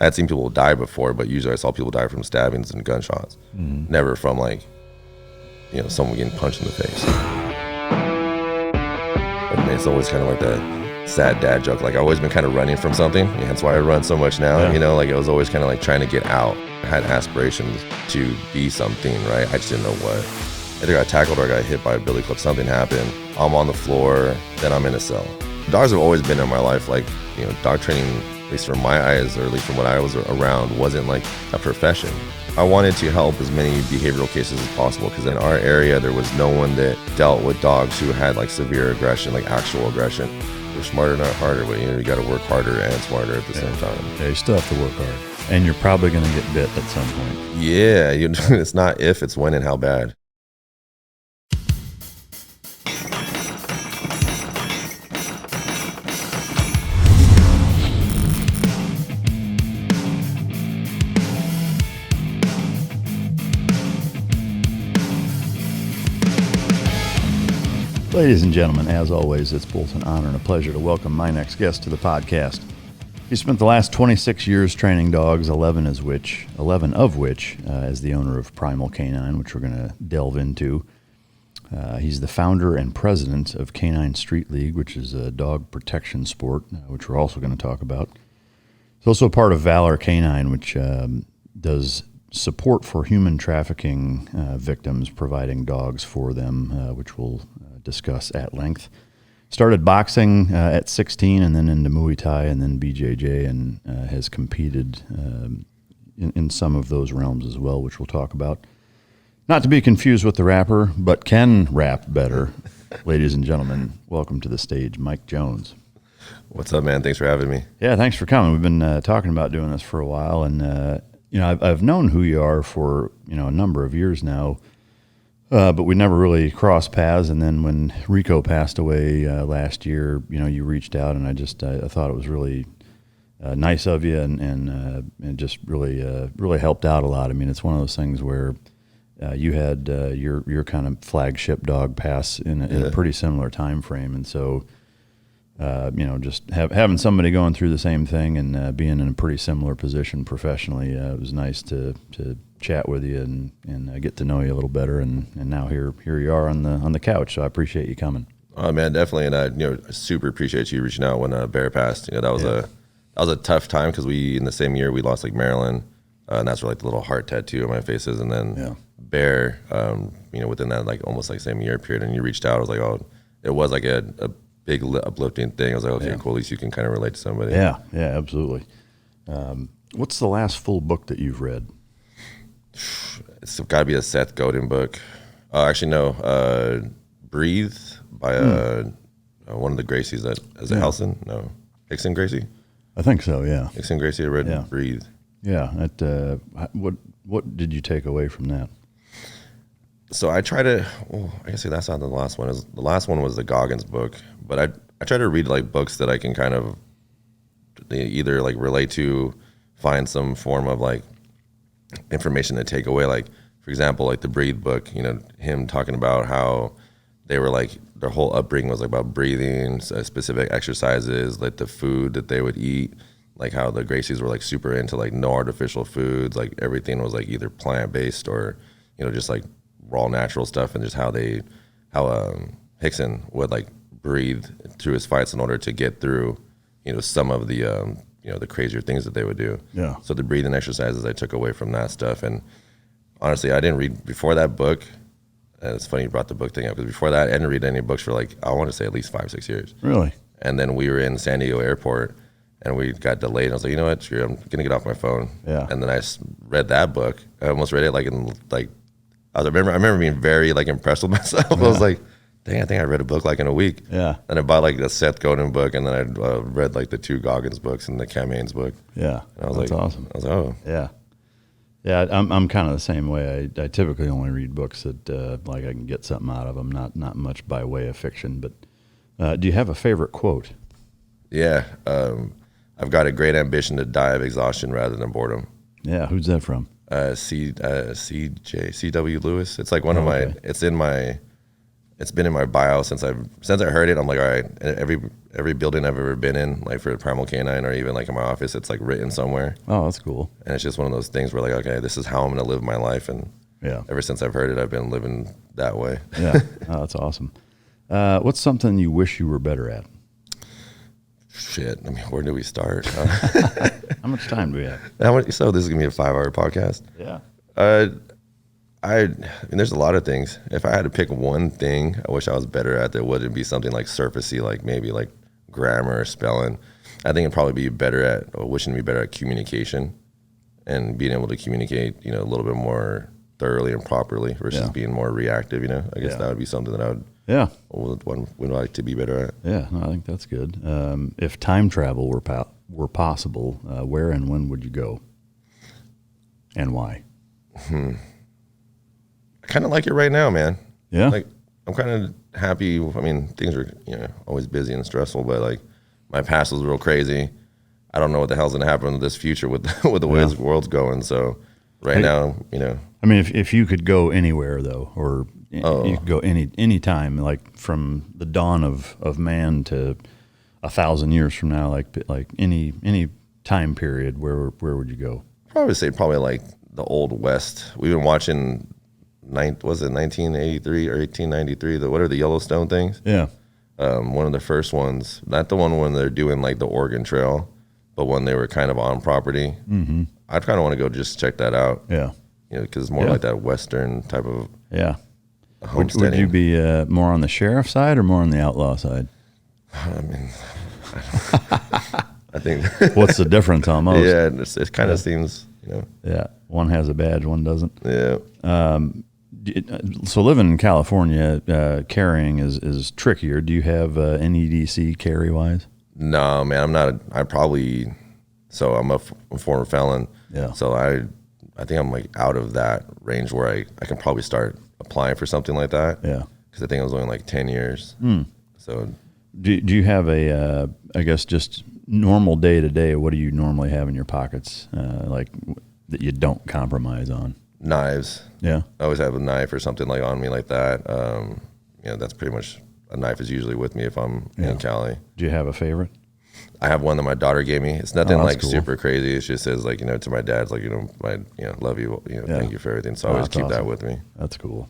I had seen people die before, but usually I saw people die from stabbings and gunshots. Never from like, someone getting punched in the face. But it's always kind of like that sad dad joke. Like I've always been kind of running from something. Yeah, that's why I run so much now. Like it was always kind of like trying to get out. I had aspirations to be something, right? I just didn't know what. Either got tackled or I got hit by a billy club. Something happened. I'm on the floor, then I'm in a cell. Dogs have always been in my life. Like, dog training, at least from my eyes, or at least from what I was around, wasn't like a profession. I wanted to help as many behavioral cases as possible because in our area, there was no one that dealt with dogs who had like severe aggression, like actual aggression. We're smarter, not harder, but you got to work harder and smarter at the same time. Yeah, you still have to work hard. And you're probably going to get bit at some point. Yeah, it's not if, it's when and how bad. Ladies and gentlemen, as always, it's both an honor and a pleasure to welcome my next guest to the podcast. He spent the last 26 years training dogs, 11 of which as the owner of Primal Canine, which we're going to delve into. He's the founder and president of Canine Street League, which is a dog protection sport, which we're also going to talk about. He's also a part of Valor Canine, which does support for human trafficking victims, providing dogs for them, which we'll discuss at length. Started boxing at 16 and then into Muay Thai and then BJJ, and has competed in some of those realms as well, which we'll talk about. Not to be confused with the rapper, but can rap better. Ladies and gentlemen, welcome to the stage, Mike Jones. What's up, man? Thanks for having me. Yeah, thanks for coming. We've been talking about doing this for a while, and I've known who you are for a number of years now. But we never really crossed paths. And then when Rico passed away last year, you reached out, and I thought it was really nice of you, and just really helped out a lot. I mean, it's one of those things where you had your kind of flagship dog pass in a pretty similar time frame, and so just having somebody going through the same thing and being in a pretty similar position professionally, it was nice to chat with you and get to know you a little better, and now here you are on the couch. So I appreciate you coming. Oh man, definitely, and I super appreciate you reaching out when Bear passed. That was a tough time because we in the same year we lost like Marilyn, and that's where like the little heart tattoo on my face is, and then Bear, within that like almost like same year period, and you reached out. I was like, oh, it was like a big uplifting thing. I was like, okay, cool. At least you can kind of relate to somebody. Yeah, absolutely. What's the last full book that you've read? It's got to be a Seth Godin book. Actually, no. Breathe by one of the Gracies. Is it Helson? No. Hickson Gracie? I think so, yeah. Hickson Gracie, I read Breathe. Yeah. What did you take away from that? So I try to, I guess that's not the last one. The last one was the Goggins book. But I try to read like books that I can kind of either like relate to, find some form of like information to take away. Like, for example, like the Breathe book, him talking about how they were like, their whole upbringing was like about breathing, specific exercises, like the food that they would eat, like how the Gracies were like super into like no artificial foods, like everything was like either plant-based or, just like raw natural stuff, and just how Hickson would like breathe through his fights in order to get through, some of the, the crazier things that they would do. Yeah. So the breathing exercises I took away from that stuff. And honestly, I didn't read before that book. And it's funny you brought the book thing up, because before that, I didn't read any books for like, I want to say at least 5-6 years. Really? And then we were in San Diego airport and we got delayed. And I was like, you know what, screw it, I'm going to get off my phone. Yeah. And then I read that book. I almost read it like I remember being very like impressed with myself. Yeah. I was like, dang, I think I read a book like in a week. Yeah. And I bought like the Seth Godin book, and then I read like the 2 Goggins books and the Cam Hanes book. Yeah. And I was That's awesome. I was like, oh. Yeah. Yeah, I'm kind of the same way. I typically only read books that like I can get something out of them, not much by way of fiction. But do you have a favorite quote? Yeah. I've got a great ambition to die of exhaustion rather than boredom. Yeah, who's that from? C.W. Lewis. It's like one of my, it's in my it's been in my bio since I heard it. I'm like, all right, every building I've ever been in, like for Primal Canine or even like in my office, it's like written somewhere. Oh, that's cool. And it's just one of those things where like, okay, this is how I'm going to live my life. And ever since I've heard it, I've been living that way. Yeah, oh, that's awesome. What's something you wish you were better at? Shit, I mean, where do we start? How much time do we have? So this is going to be a 5-hour podcast? Yeah. I mean, there's a lot of things. If I had to pick one thing I wish I was better at, that wouldn't be something like surfacey, like maybe like grammar or spelling. I think it'd probably be better at, or wishing to be better at communication and being able to communicate, a little bit more thoroughly and properly versus being more reactive, I guess that would be something that I would like to be better at. Yeah, no, I think that's good. If time travel were possible, where and when would you go? And why? I kind of like it right now, man. Yeah. Like, I'm kind of happy. I mean, things are, always busy and stressful, but like my past was real crazy. I don't know what the hell's going to happen with this future with the way this world's going. So now, I mean, if you could go anywhere though, or you could go any time, like from the dawn of man to 1,000 years from now, like any time period, where would you go? Probably like the Old West. We've been watching, was it 1983 or 1893? What are the Yellowstone things? Yeah. One of the first ones, not the one when they're doing like the Oregon Trail, but when they were kind of on property. Mm-hmm. I'd kind of want to go just check that out. Yeah. Because it's more like that Western type of homesteading. Would you be more on the sheriff side or more on the outlaw side? I mean, I think. What's the difference almost? Yeah, it kind of seems, Yeah, one has a badge, one doesn't. Yeah. So living in California, carrying is trickier. Do you have NEDC carry-wise? No, man, I'm not. I'm a former felon. Yeah. So I think I'm like out of that range where I can probably start applying for something like that. Yeah. Because I think I was only like 10 years. So. Do you have I guess just normal day to day, what do you normally have in your pockets, like that you don't compromise on? Knives. Yeah. I always have a knife or something like on me like that. That's pretty much, a knife is usually with me if I'm in Cali. Do you have a favorite? I have one that my daughter gave me. It's nothing like cool. super crazy. It just says like, to my dad's like, love you, thank you for everything. So I always keep that with me. That's cool.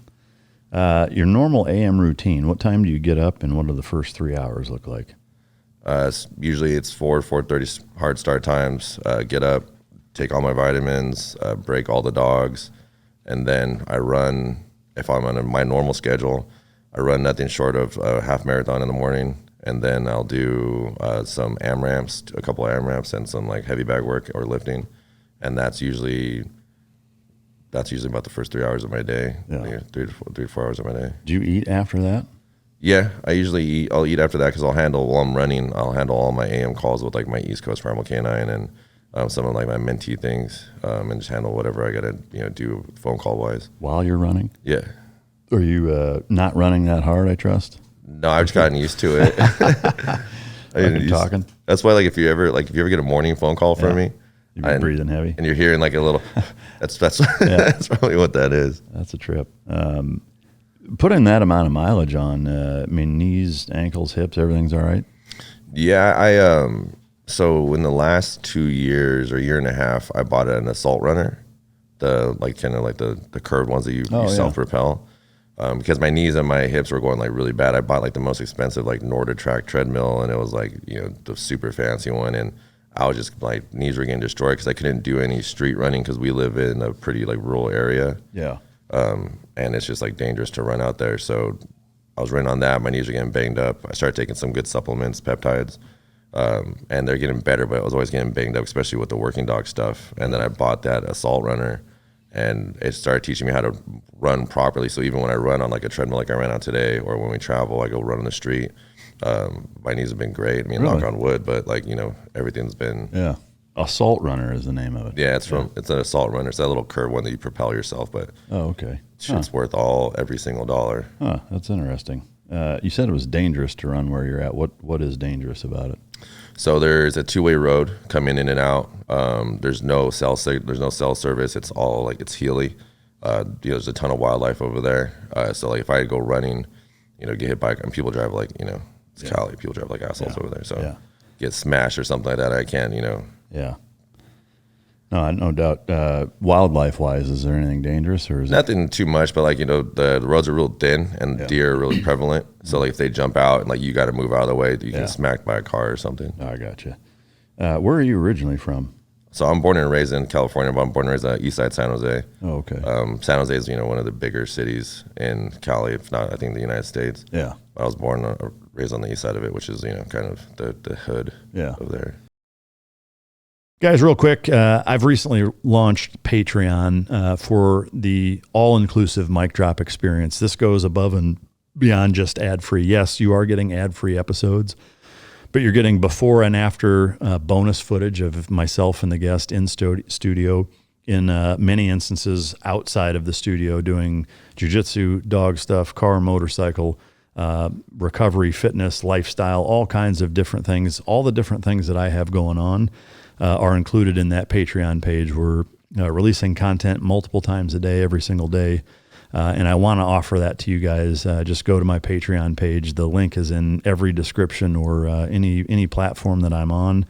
Your normal AM routine, what time do you get up and what do the first 3 hours look like? Usually it's 4:30 hard start times. Get up, take all my vitamins, break all the dogs, and then I run. If I'm on my normal schedule, I run nothing short of a half marathon in the morning, and then I'll do some a couple of AMRAPs and some like heavy bag work or lifting, and that's usually about the first 3 hours of my day. Yeah. 3 to 4 hours of my day. Do you eat after that? Yeah, I usually eat. I'll eat after that because while I'm running, I'll handle all my AM calls with like my East Coast Primal Canine and some of like my mentee things, and just handle whatever I gotta do phone call wise. While you're running? Yeah. Are you not running that hard? I trust. No, I've just gotten used to it. Talking. That's why like if you ever get a morning phone call from me, you've been breathing heavy, and you're hearing like a little. That's that's probably what that is. That's a trip. Putting that amount of mileage on, knees, ankles, hips, everything's all right? Yeah, so in the last 2 years or year and a half, I bought an assault runner, the curved ones that you self-propel, because my knees and my hips were going like really bad. I bought like the most expensive like NordiTrack treadmill, and it was like the super fancy one, and I was just like knees were getting destroyed because I couldn't do any street running because we live in a pretty like rural area. Yeah. And it's just like dangerous to run out there. So I was running on that. My knees are getting banged up. I started taking some good supplements, peptides, and they're getting better, but I was always getting banged up, especially with the working dog stuff. And then I bought that assault runner, and it started teaching me how to run properly. So even when I run on like a treadmill like I ran on today, or when we travel, I go run on the street, my knees have been great. I mean, knock on wood, but like, everything's been... Yeah. Assault runner is the name of it. Yeah, it's an assault runner. It's that little curved one that you propel yourself, but okay, it's worth every single dollar. Huh, that's interesting. You said it was dangerous to run where you're at. What is dangerous about it? So there's a two-way road coming in and out. There's no cell service. It's all like it's hilly. There's a ton of wildlife over there. So like if I go running, get hit by, and people drive like, it's Cali, people drive like assholes over there. So get smashed or something like that, I can't, Yeah. No doubt. Wildlife wise, is there anything dangerous or is nothing too much, but like, the roads are real thin and deer are really prevalent. So like if they jump out and like you got to move out of the way, you get smacked by a car or something. Oh, I gotcha. Where are you originally from? So I'm born and raised in California, but I'm born and raised in East Side San Jose. Oh, okay. San Jose is, one of the bigger cities in Cali, if not, I think, the United States. Yeah. I was born, raised on the east side of it, which is, kind of the hood of there. Guys, real quick, I've recently launched Patreon for the all-inclusive mic drop experience. This goes above and beyond just ad-free. Yes, you are getting ad-free episodes, but you're getting before and after bonus footage of myself and the guest in studio, in many instances outside of the studio, doing jiu-jitsu, dog stuff, car, motorcycle, recovery, fitness, lifestyle, all kinds of different things. All the different things that I have going on are included in that Patreon page. We're releasing content multiple times a day, every single day. And I want to offer that to you guys. Just go to my Patreon page. The link is in every description or any platform that I'm on,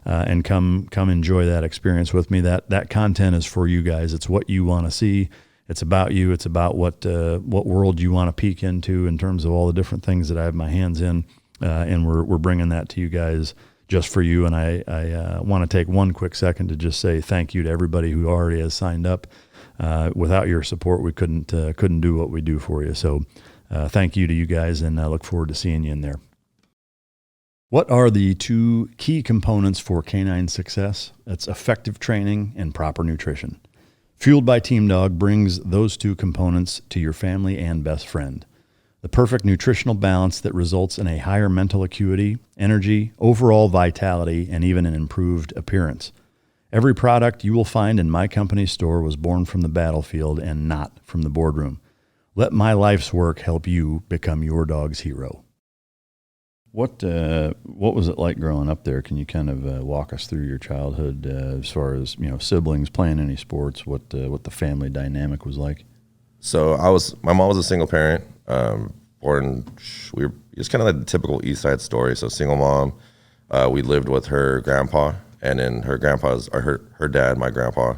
and come enjoy that experience with me. That content is for you guys. It's what you want to see. It's about you. It's about what world you want to peek into in terms of all the different things that I have my hands in, and we're bringing that to you guys just for you. And I want to take one quick second to just say thank you to everybody who already has signed up. Without your support, we couldn't do what we do for you. So thank you to you guys, and I look forward to seeing you in there. What are the two key components for canine success? That's effective training and proper nutrition. Fueled by Team Dog brings those two components to your family and best friend. The perfect nutritional balance that results in a higher mental acuity, energy, overall vitality, and even an improved appearance. Every product you will find in my company's store was born from the battlefield and not from the boardroom. Let my life's work help you become your dog's hero. What was it like growing up there? Can you kind of walk us through your childhood as far as siblings playing any sports? What the family dynamic was like? So my mom was a single parent. It's kind of like the typical East Side story. So single mom. We lived with her grandpa. And then her dad, my grandpa,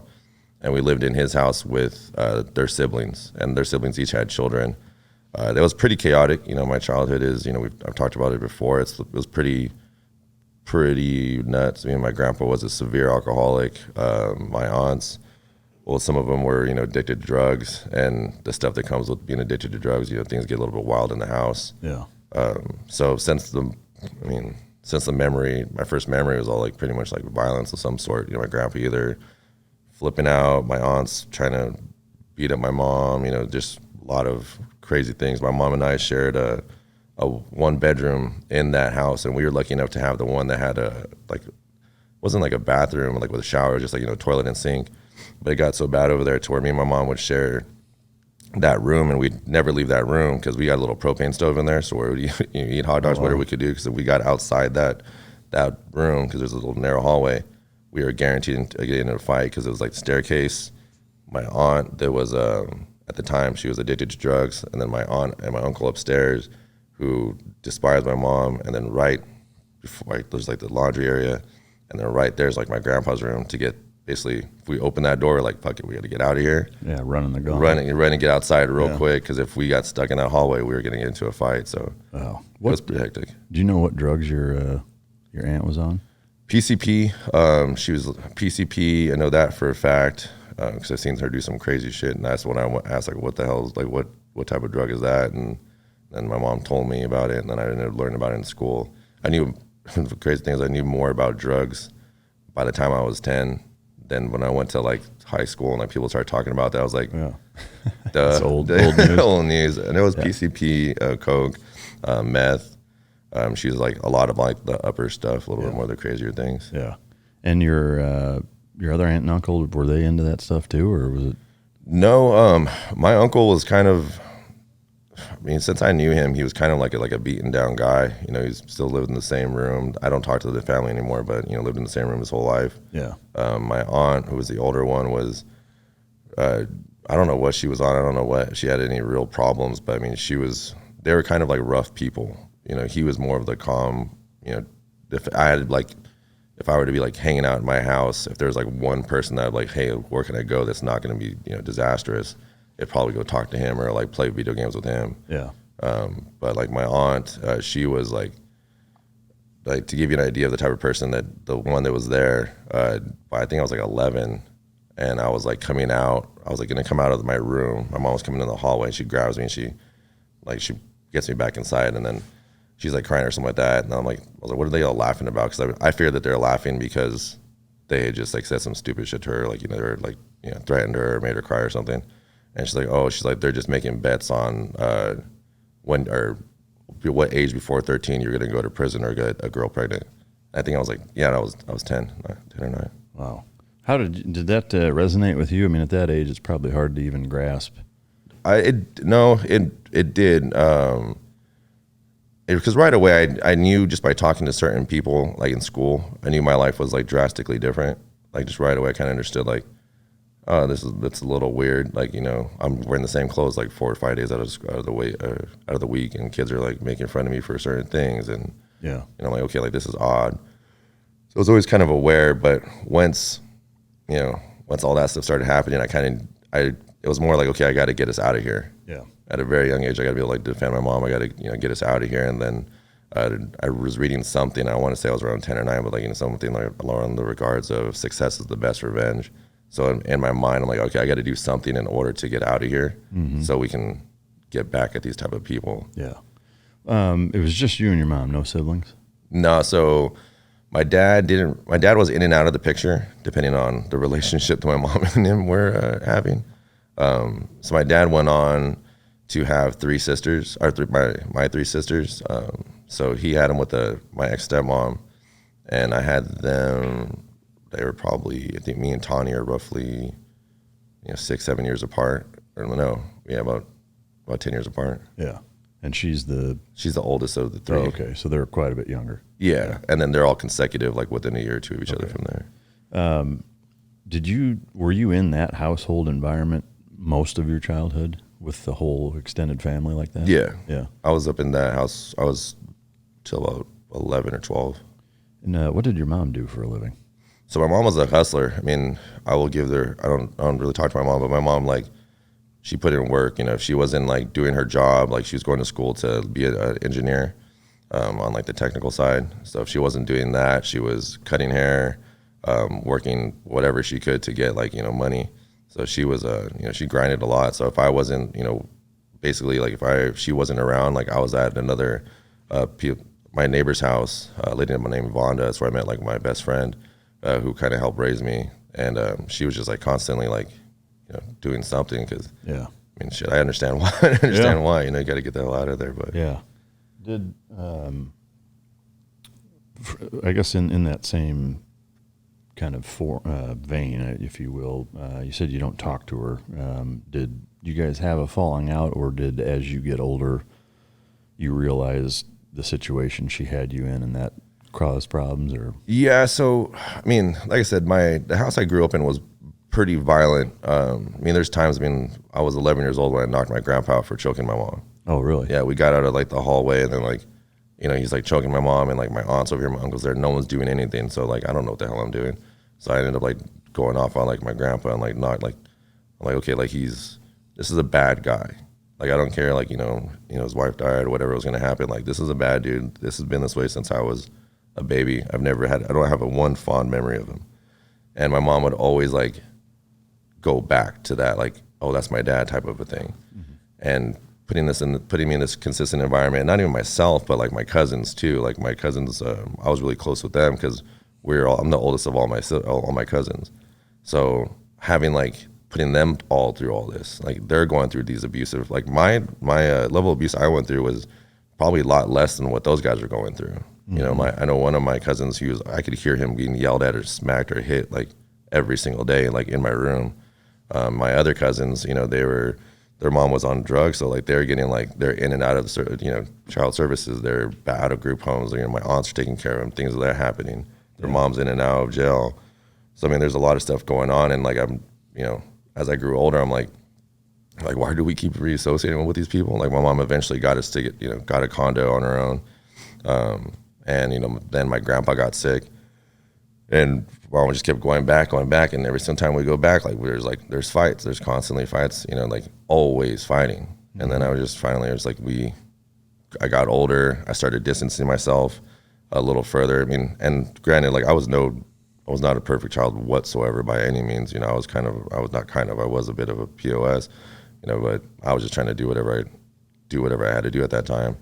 and we lived in his house with their siblings, and their siblings each had children. It was pretty chaotic. My childhood is, I've talked about it before. It was pretty nuts. My grandpa was a severe alcoholic. My aunts, well, some of them were, addicted to drugs, and the stuff that comes with being addicted to drugs, things get a little bit wild in the house. Yeah. So since the memory, my first memory was all like pretty much like violence of some sort. My grandpa either flipping out, my aunts trying to beat up my mom, just a lot of crazy things. My mom and I shared a one bedroom in that house, and we were lucky enough to have the one that had wasn't like a bathroom like with a shower, just like, toilet and sink. But it got so bad over there to where me and my mom would share that room, and we'd never leave that room because we got a little propane stove in there, so we would eat hot dogs, whatever we could do, because if we got outside that room, because there's a little narrow hallway, we were guaranteed to get into a fight because it was like the staircase. My aunt, there was at the time she was addicted to drugs, and then my aunt and my uncle upstairs who despised my mom, and then right before there's like the laundry area, and then right there's like my grandpa's room. To get basically, if we open that door, like, fuck it, we got to get out of here. Yeah, running the gauntlet. Run and get outside real quick, because if we got stuck in that hallway, we were getting into a fight. So it was pretty hectic. Do you know what drugs your aunt was on? PCP. She was PCP. I know that for a fact because I've seen her do some crazy shit, and that's when I asked, like, what the hell is, like, what type of drug is that? And then my mom told me about it, and then I ended up learning about it in school. I knew the crazy thing is I knew more about drugs by the time I was 10. Then when I went to like high school and like people started talking about that, I was like, That's old news. Old news. And it was PCP, coke, meth. She was like a lot of like the upper stuff, a little bit more of the crazier things. Yeah. And your other aunt and uncle, were they into that stuff too, or was it? No, my uncle was kind of, since I knew him, he was kind of like a beaten down guy. He's still lived in the same room. I don't talk to the family anymore, but lived in the same room his whole life. Yeah. My aunt, who was the older one, was I don't know what she was on. I don't know what she had any real problems, but she was they were kind of like rough people. You know, he was more of the calm, you know, if I were to be like hanging out in my house, if there's like one person that like, hey, where can I go that's not going to be, you know, disastrous, I'd probably go talk to him or like play video games with him. Yeah. But like my aunt, she was like to give you an idea of the type of person that the one that was there, I think I was like 11, and I was like coming out. I was like going to come out of my room. My mom was coming in the hallway, and she grabs me and she gets me back inside, and then she's like crying or something like that. And I was like, what are they all laughing about? Because I feared that they're laughing because they had just like said some stupid shit to her, like, you know, they're like, you know, threatened her or made her cry or something. And she's like, they're just making bets on when or what age before 13 you're going to go to prison or get a girl pregnant. I think I was like, yeah, I was 10 or 9. Wow. How did that resonate with you? I mean, at that age, it's probably hard to even grasp. It did. Because right away I knew just by talking to certain people, like in school, I knew my life was like drastically different. Like just right away I kind of understood like, oh, that's a little weird. Like, you know, I'm wearing the same clothes like 4 or 5 days out of the week, and kids are like making fun of me for certain things, and yeah, you know, like, okay, like this is odd. So I was always kind of aware, but once all that stuff started happening, it was more like, okay, I got to get us out of here. Yeah. At a very young age, I got to be able to like defend my mom. I got to, you know, get us out of here. And then I was reading something. I want to say I was around 10 or 9, but like, you know, something like along the regards of success is the best revenge. So in my mind, I'm like, okay, I got to do something in order to get out of here, so we can get back at these type of people. Yeah. It was just you and your mom, no siblings? No. So my dad was in and out of the picture depending on the relationship that my mom and him were having. So my dad went on to have 3 sisters, or my 3 sisters. So he had them with my ex-stepmom, and I had them. They were probably, I think me and Tani are roughly, 6-7 years apart. Or no, yeah, about 10 years apart. Yeah. And she's the oldest of the 3. Oh, okay. So they're quite a bit younger. Yeah. And then they're all consecutive, like within a year or 2 of each other from there. Were you in that household environment most of your childhood with the whole extended family like that? Yeah. Yeah. I was up in that house. I was till about 11 or 12. And what did your mom do for a living? So my mom was a hustler. I mean, I will give her, I don't really talk to my mom, but my mom, like, she put in work. You know, if she wasn't like doing her job, like she was going to school to be an engineer on like the technical side. So if she wasn't doing that, she was cutting hair, working whatever she could to get like, money. So she was, she grinded a lot. So if I wasn't, basically like if she wasn't around, like I was at another, my neighbor's house, a lady named Vonda. That's where I met like my best friend, who kind of helped raise me. And she was just like constantly like, doing something, because yeah, I mean, shit, I understand why. I understand why. You got to get the hell out of there. But yeah, I guess in that same kind of vein, if you will, you said you don't talk to her. Did you guys have a falling out, or did, as you get older, you realize the situation she had you in and that caused problems? Or yeah, so I mean, like I said, the house I grew up in was pretty violent. I mean, there's times, I was 11 years old when I knocked my grandpa out for choking my mom. Oh, really? Yeah, we got out of like the hallway, and then like, he's like choking my mom, and like my aunt's over here, my uncle's there, no one's doing anything. So like, I don't know what the hell I'm doing. So I ended up like going off on like my grandpa and like not like, I'm like, okay, like this is a bad guy. Like, I don't care, like, his wife died or whatever was gonna happen. Like, this is a bad dude. This has been this way since I was a baby. I don't have one fond memory of him. And my mom would always like go back to that, like, oh, that's my dad type of a thing. And putting me in this consistent environment, not even myself, but like my cousins too. Like my cousins, I was really close with them because I'm the oldest of all my cousins. So having like putting them all through all this, like they're going through these abusive, like my level of abuse I went through was probably a lot less than what those guys are going through. I know one of my cousins, I could hear him being yelled at or smacked or hit like every single day, like in my room. My other cousins, their mom was on drugs, so like they're getting like, they're in and out of child services, they're out of group homes. My aunts are taking care of them, things that are happening. Their mom's in and out of jail. So I mean, there's a lot of stuff going on, and like I'm, as I grew older, I'm like, like, why do we keep reassociating with these people? Like, my mom eventually got us to get, got a condo on her own. And, then my grandpa got sick. And mom just kept going back. And every single time we go back, like, there's fights. There's constantly fights, like, always fighting. Mm-hmm. And then I was just finally, I got older. I started distancing myself a little further. I mean, and granted, like, I was not a perfect child whatsoever by any means. I was a bit of a POS, but I was just trying to do whatever I had to do at that time.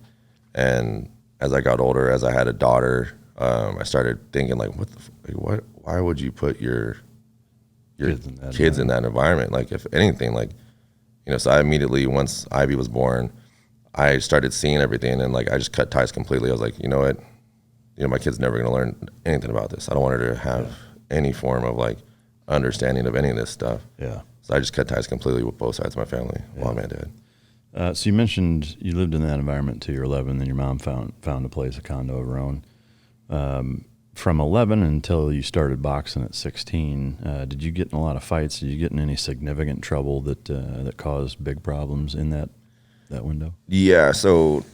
And as I got older, as I had a daughter, I started thinking, like, why would you put your kids in that environment? Like, if anything, like, so I immediately, once Ivy was born, I started seeing everything, and, like, I just cut ties completely. I was like, you know what? My kid's never going to learn anything about this. I don't want her to have any form of, like, understanding of any of this stuff. Yeah. So I just cut ties completely with both sides of my family, mom and dad. So you mentioned you lived in that environment till you're 11, then your mom found a place, a condo of her own. From 11 until you started boxing at 16, did you get in a lot of fights? Did you get in any significant trouble that caused big problems in that window? Yeah. So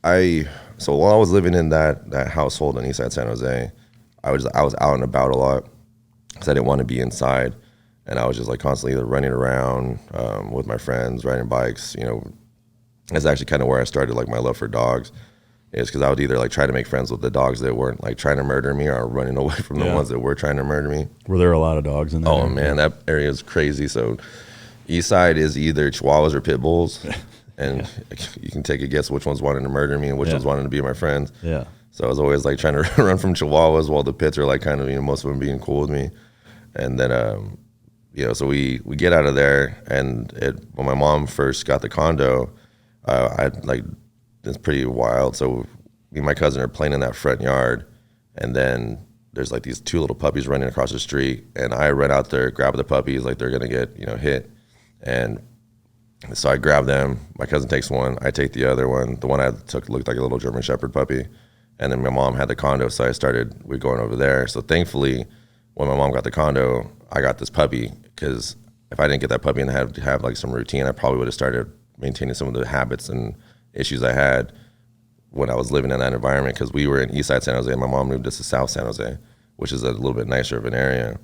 while I was living in that household in Eastside San Jose, I was out and about a lot because I didn't want to be inside, and I was just, like, constantly either running around with my friends, riding bikes. That's actually kind of where I started, like, my love for dogs, is because I would either, like, try to make friends with the dogs that weren't, like, trying to murder me, or running away from the ones that were trying to murder me. Were there a lot of dogs in there? Oh man, that area is crazy. So Eastside is either Chihuahuas or Pit Bulls. And you can take a guess which ones wanted to murder me and which ones wanted to be my friends. Yeah. So I was always, like, trying to run from Chihuahuas while the Pits are, like, kind of, most of them being cool with me. And then, so we get out of there, and when my mom first got the condo, it's pretty wild. So me and my cousin are playing in that front yard, and then there's, like, these two little puppies running across the street, and I run out there, grab the puppies, like they're gonna get hit, and so I grab them. My cousin takes one, I take the other one. The one I took looked like a little German Shepherd puppy, and then my mom had the condo, so we're going over there. So thankfully, when my mom got the condo, I got this puppy, because if I didn't get that puppy and have like some routine, I probably would have started maintaining some of the habits and issues I had when I was living in that environment, because we were in Eastside San Jose, and my mom moved us to South San Jose, which is a little bit nicer of an area,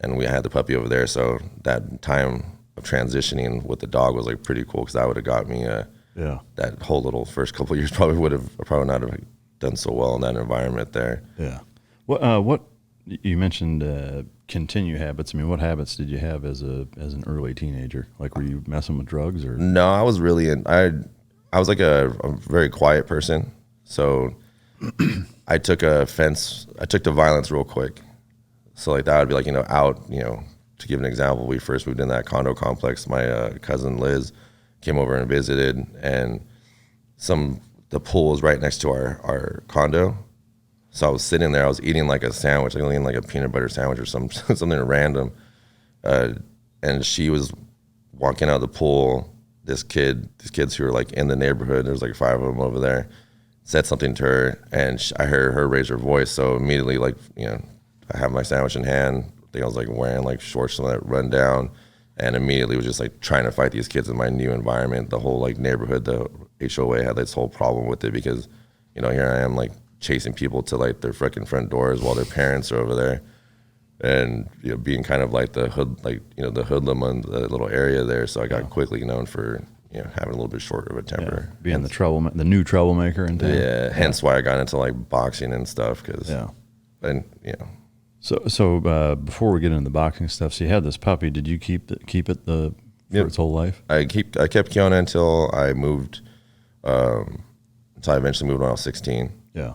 and we had the puppy over there. So that time of transitioning with the dog was, like, pretty cool, because that would have got me that whole little first couple of years probably not have done so well in that environment there. Yeah. What you mentioned continue habits. I mean, what habits did you have as an early teenager? Like, were you messing with drugs or? No, I was really I was like a very quiet person. So I took to violence real quick. So, like, that would be, like, out, to give an example, we first moved in that condo complex. My cousin Liz came over and visited, and the pool was right next to our condo. So I was sitting there, I was eating, like, a sandwich, like eating, like, a peanut butter sandwich or something random. And she was walking out of the pool. These kids who were, like, in the neighborhood, there's, like, 5 of them over there, said something to her, and I heard her raise her voice. So immediately, like, I have my sandwich in hand. I think I was, like, wearing, like, shorts that run down, and immediately was just, like, trying to fight these kids in my new environment. The whole, like, neighborhood, the HOA had this whole problem with it, because, here I am, like, chasing people to, like, their freaking front doors while their parents are over there, and being kind of like the hoodlum on the little area there. So I got quickly known for having a little bit shorter of a temper, being the new troublemaker in town. Yeah, hence why I got into, like, boxing and stuff, because So before we get into the boxing stuff, so you had this puppy. Did you keep it for its whole life? I kept Kiona until I moved, until I eventually moved when I was 16. Yeah.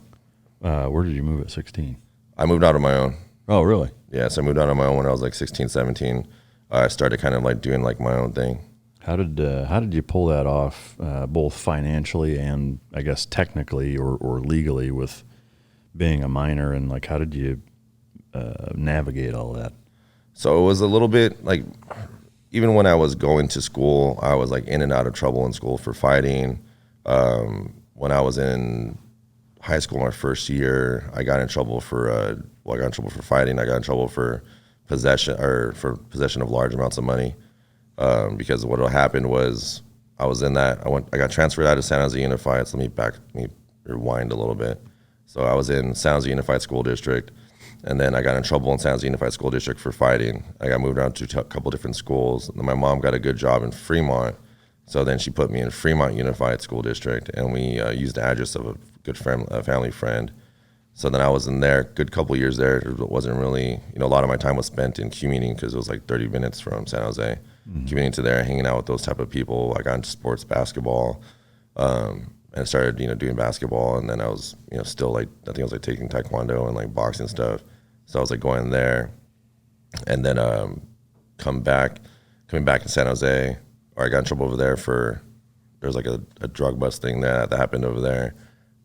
Where did you move at 16? I moved out on my own. Oh, really? Yeah, so I moved out on my own when I was, like, 16, 17. I started kind of, like, doing, like, my own thing. How did you pull that off, both financially and, I guess, technically or legally, with being a minor, and, like, how did you navigate all that? So it was a little bit, like, even when I was going to school, I was, like, in and out of trouble in school for fighting. When I was in high school, my first year, I got in trouble for fighting. I got in trouble for possession of large amounts of money. because what happened was I was in that. I got transferred out of San Jose Unified. So let me rewind a little bit. So I was in San Jose Unified School District, and then I got in trouble in San Jose Unified School District for fighting. I got moved around to a couple different schools. And then my mom got a good job in Fremont, so then she put me in Fremont Unified School District, and we used the address of a good friend, a family friend. So then I was in there, good couple years there. It wasn't really, a lot of my time was spent in commuting because it was like 30 minutes from San Jose. Commuting to there, hanging out with those type of people. I got into sports, basketball, and started, doing basketball. And then I was, still like, I think I was like taking taekwondo and like boxing stuff. So I was like going there, and then coming back in San Jose, or I got in trouble over there there was like a drug bust thing that happened over there.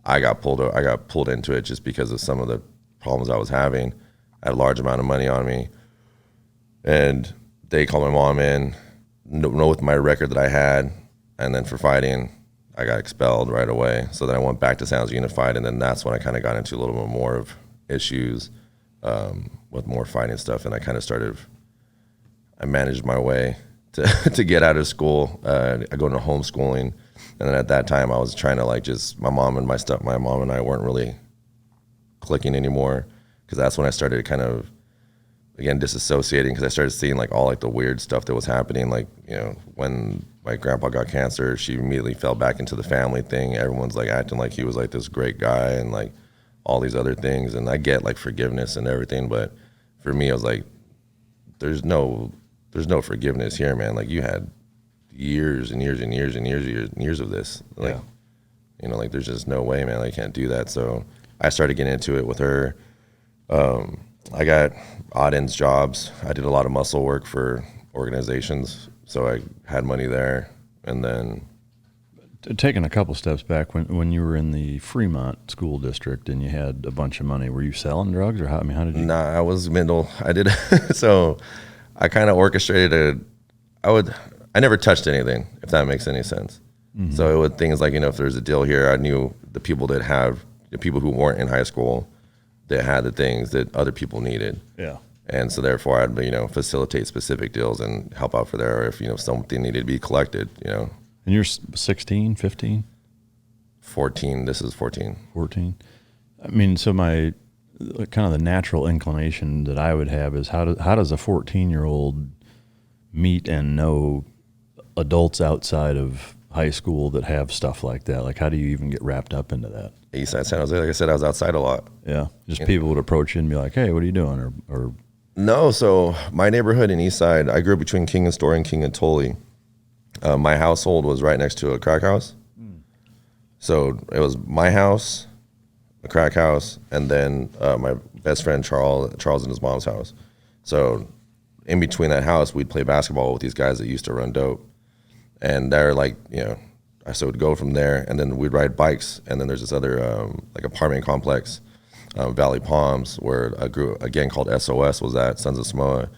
I got pulled into it just because of some of the problems I was having. I had a large amount of money on me, and they called my mom in, know with my record that I had, and then for fighting, I got expelled right away. So then I went back to San Jose Unified, and then that's when I kind of got into a little bit more of issues with more fighting stuff, and I managed my way to get out of school. I go into homeschooling, and then at that time I was trying to my mom and I weren't really clicking anymore, because that's when I started kind of, again, disassociating, because I started seeing all the weird stuff that was happening. When my grandpa got cancer, she immediately fell back into the family thing. Everyone's acting like he was this great guy and all these other things. And I get forgiveness and everything, but for me, I was like, there's no forgiveness here, man. You had years and years and years and years and years of this. There's just no way, man. I can't do that. So I started getting into it with her. I got odd ends jobs. I did a lot of muscle work for organizations, so I had money there. And then taking a couple steps back, when you were in the Fremont School District and you had a bunch of money, were you selling drugs, or how did you? Nah, I was middle. I did. So I kind of orchestrated I never touched anything, if that makes any sense. Mm-hmm. So it was things if there's a deal here, I knew the people who weren't in high school that had the things that other people needed. Yeah. And so therefore I'd, facilitate specific deals and help out for there, or if, something needed to be collected, And you're 16, 15? 14. This is 14. 14. I mean, so my kind of the natural inclination that I would have is how does a 14-year-old meet and know adults outside of high school that have stuff like that? How do you even get wrapped up into that? Eastside San Jose, like I said, I was outside a lot. Yeah, just people would approach you and be like, "Hey, what are you doing?" Or no. So my neighborhood in Eastside, I grew up between King and Story and King and Tully. My household was right next to a crack house. So it was my house, a crack house, and then my best friend Charles and his mom's house. So in between that house, we'd play basketball with these guys that used to run dope. And they're so we'd go from there, and then we'd ride bikes. And then there's this other apartment complex, Valley Palms, where a gang called SOS was at, Sons of Samoa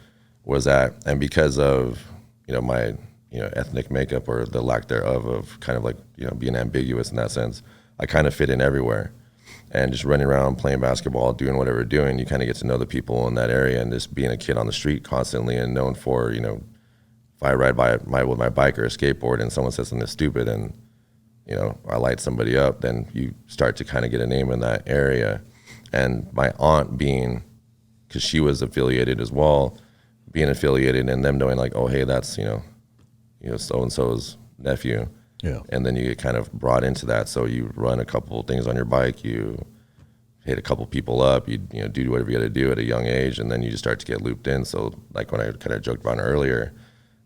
was at. And because of, my, ethnic makeup, or the lack thereof of kind of being ambiguous in that sense, I kind of fit in everywhere. And just running around, playing basketball, doing whatever we're doing, you kind of get to know the people in that area, and just being a kid on the street constantly and known for, if I ride with my bike or a skateboard and someone says something stupid and, I light somebody up, then you start to kind of get a name in that area. And my aunt because she was affiliated as well, being affiliated and them knowing oh, hey, that's, so-and-so's nephew. Yeah. And then you get kind of brought into that. So you run a couple things on your bike, you hit a couple people up, you do whatever you got to do at a young age, and then you just start to get looped in. So when I kind of joked about it earlier,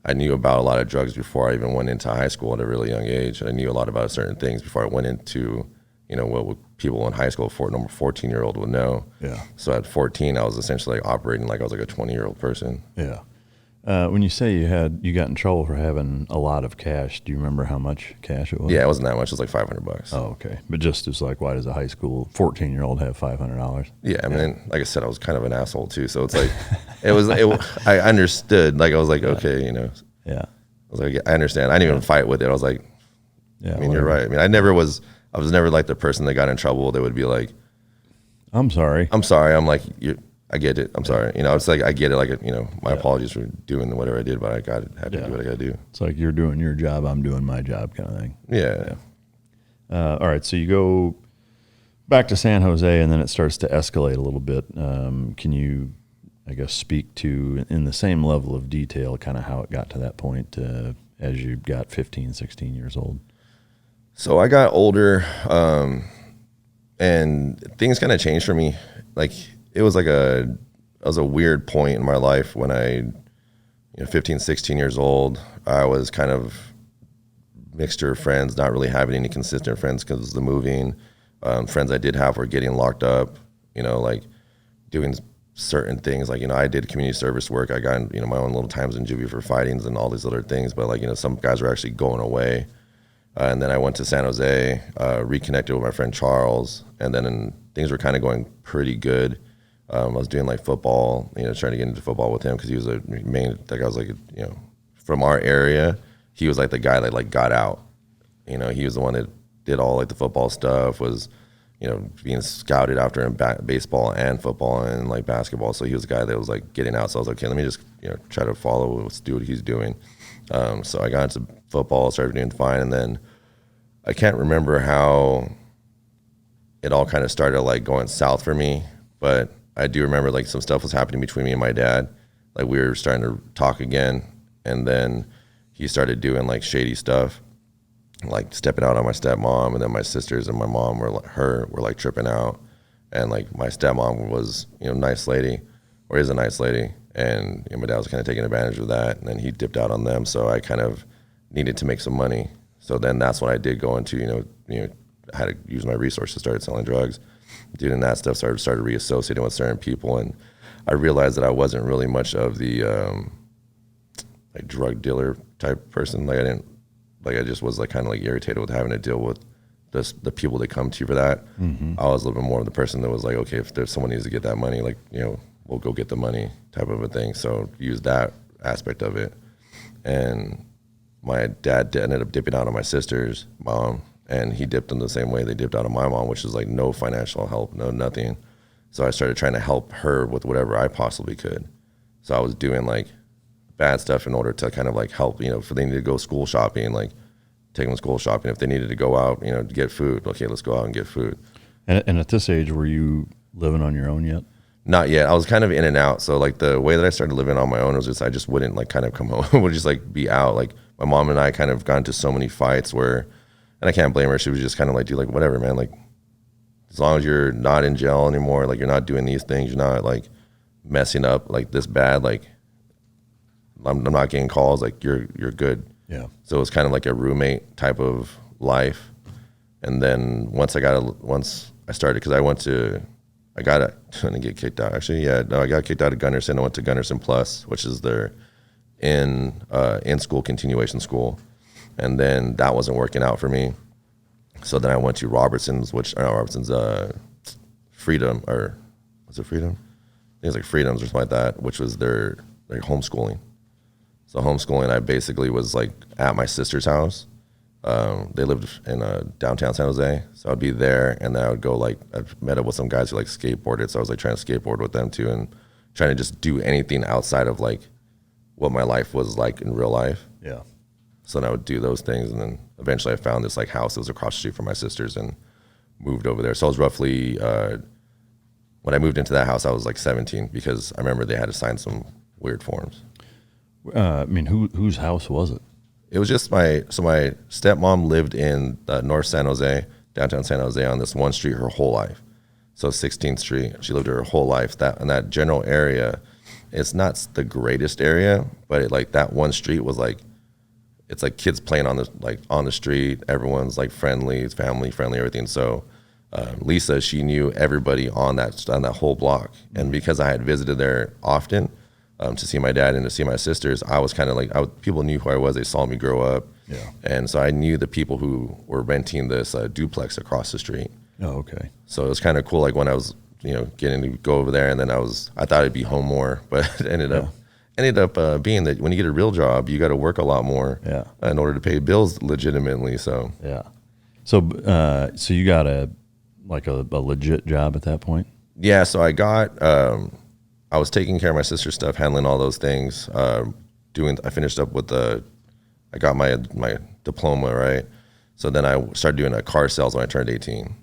I knew about a lot of drugs before I even went into high school at a really young age. And I knew a lot about certain things before I went into, what people in high school, 14-year-old would know. Yeah. So at 14, I was essentially operating like I was a 20-year-old person. Yeah. When you say you got in trouble for having a lot of cash, do you remember how much cash it was? Yeah, it wasn't that much. It was $500. Oh, okay. But just as why does a high school 14-year-old have $500? Yeah, I mean, like I said, I was kind of an asshole too. So it's I understood. I was like, okay, Yeah. I was like, I understand. I didn't even fight with it. I was like, yeah, I mean, you're right. I mean, I was never the person that got in trouble that would be like, I'm sorry. I'm sorry. I'm like, I get it. I'm sorry. You know, it's like I get it. Like, you know, my apologies for doing whatever I did, but I had to do what I got to do. It's like you're doing your job, I'm doing my job kind of thing. Yeah. All right, so you go back to San Jose, and then it starts to escalate a little bit. Can you, I guess, speak to, in the same level of detail, kind of how it got to that point as you got 15, 16 years old? So I got older, and things kind of changed for me. Like, it was a weird point in my life when 15, 16 years old. I was kind of mixture of friends, not really having any consistent friends because of the moving. Friends I did have were getting locked up, you know, like doing certain things. Like, you know, I did community service work. I got, you know, my own little times in juvie for fightings and all these other things. But, like, you know, some guys were actually going away. And then I went to San Jose, reconnected with my friend Charles, and then things were kind of going pretty good. I was doing like football, you know, trying to get into football with him because he was a main, like I was like, you know, from our area, he was like the guy that like got out. You know, he was the one that did all like the football stuff, was, you know, being scouted after in baseball and football and like basketball. So he was the guy that was like getting out. So I was like, okay, let me just, you know, try to follow, let's do what he's doing. So I got into football, started doing fine. And then I can't remember how it all kind of started like going south for me, but I do remember like some stuff was happening between me and my dad. Like we were starting to talk again, and then he started doing like shady stuff, like stepping out on my stepmom, and then my sisters and my mom were like tripping out. And like my stepmom was, you know, nice lady, or is a nice lady, and you know, my dad was kind of taking advantage of that, and then he dipped out on them. So I kind of needed to make some money. So then that's when I did go into, you know, I had to use my resources, started selling drugs, doing that stuff, started reassociating with certain people, and I realized that I wasn't really much of the like drug dealer type person. Like I just was like kind of like irritated with having to deal with the people that come to you for that. Mm-hmm. I was a little bit more of the person that was like, okay, if there's someone needs to get that money, like, you know, we'll go get the money type of a thing. So use that aspect of it. And my dad ended up dipping out on my sister's mom, and he dipped them the same way they dipped out on my mom, which is like no financial help, no nothing. So I started trying to help her with whatever I possibly could. So I was doing like bad stuff in order to kind of like help, you know, if they needed to go school shopping, like take them school shopping. If they needed to go out, you know, to get food, okay, let's go out and get food. And at this age, were you living on your own yet? Not yet. I was kind of in and out. So like the way that I started living on my own was just, I just wouldn't like kind of come home. I would just like be out. Like my mom and I kind of got into so many fights where, and I can't blame her. She was just kind of like, dude, like whatever, man. Like as long as you're not in jail anymore, like you're not doing these things, you're not like messing up like this bad, like I'm not getting calls, like you're good. Yeah. So it was kind of like a roommate type of life. And then once I started, because I didn't get kicked out. Actually, yeah, no, I got kicked out of Gunderson. I went to Gunderson Plus, which is their in-school continuation school. And then that wasn't working out for me. So then I went to Robertson's, Freedom, or was it Freedom? I think it was like Freedoms or something like that, which was their homeschooling. So homeschooling, I basically was like at my sister's house. They lived in downtown San Jose, so I'd be there, and then I would go I met up with some guys who like skateboarded, so I was like trying to skateboard with them too, and trying to just do anything outside of like what my life was like in real life. Yeah. So then I would do those things, and then eventually I found this like house that was across the street from my sister's and moved over there. So I was roughly, when I moved into that house, I was like 17, because I remember they had to sign some weird forms. I mean, whose house was it? It was just my stepmom lived in North San Jose, downtown San Jose, on this one street her whole life. So 16th Street, she lived her whole life. That in that general area, it's not the greatest area, but that one street was like, it's like kids playing on the street. Everyone's like friendly, it's family friendly, everything. So Lisa, she knew everybody on that whole block, and because I had visited there often to see my dad and to see my sisters, I was kind of like, people knew who I was. They saw me grow up, yeah. And so I knew the people who were renting this duplex across the street. Oh, okay. So it was kind of cool. Like when I was, getting to go over there, and then I thought I'd be home more, but it ended up being that when you get a real job, you got to work a lot more in order to pay bills legitimately. So yeah. So you got a legit job at that point? Yeah. So I got I was taking care of my sister's stuff, handling all those things. I finished up with I got my diploma, right? So then I started doing car sales when I turned 18.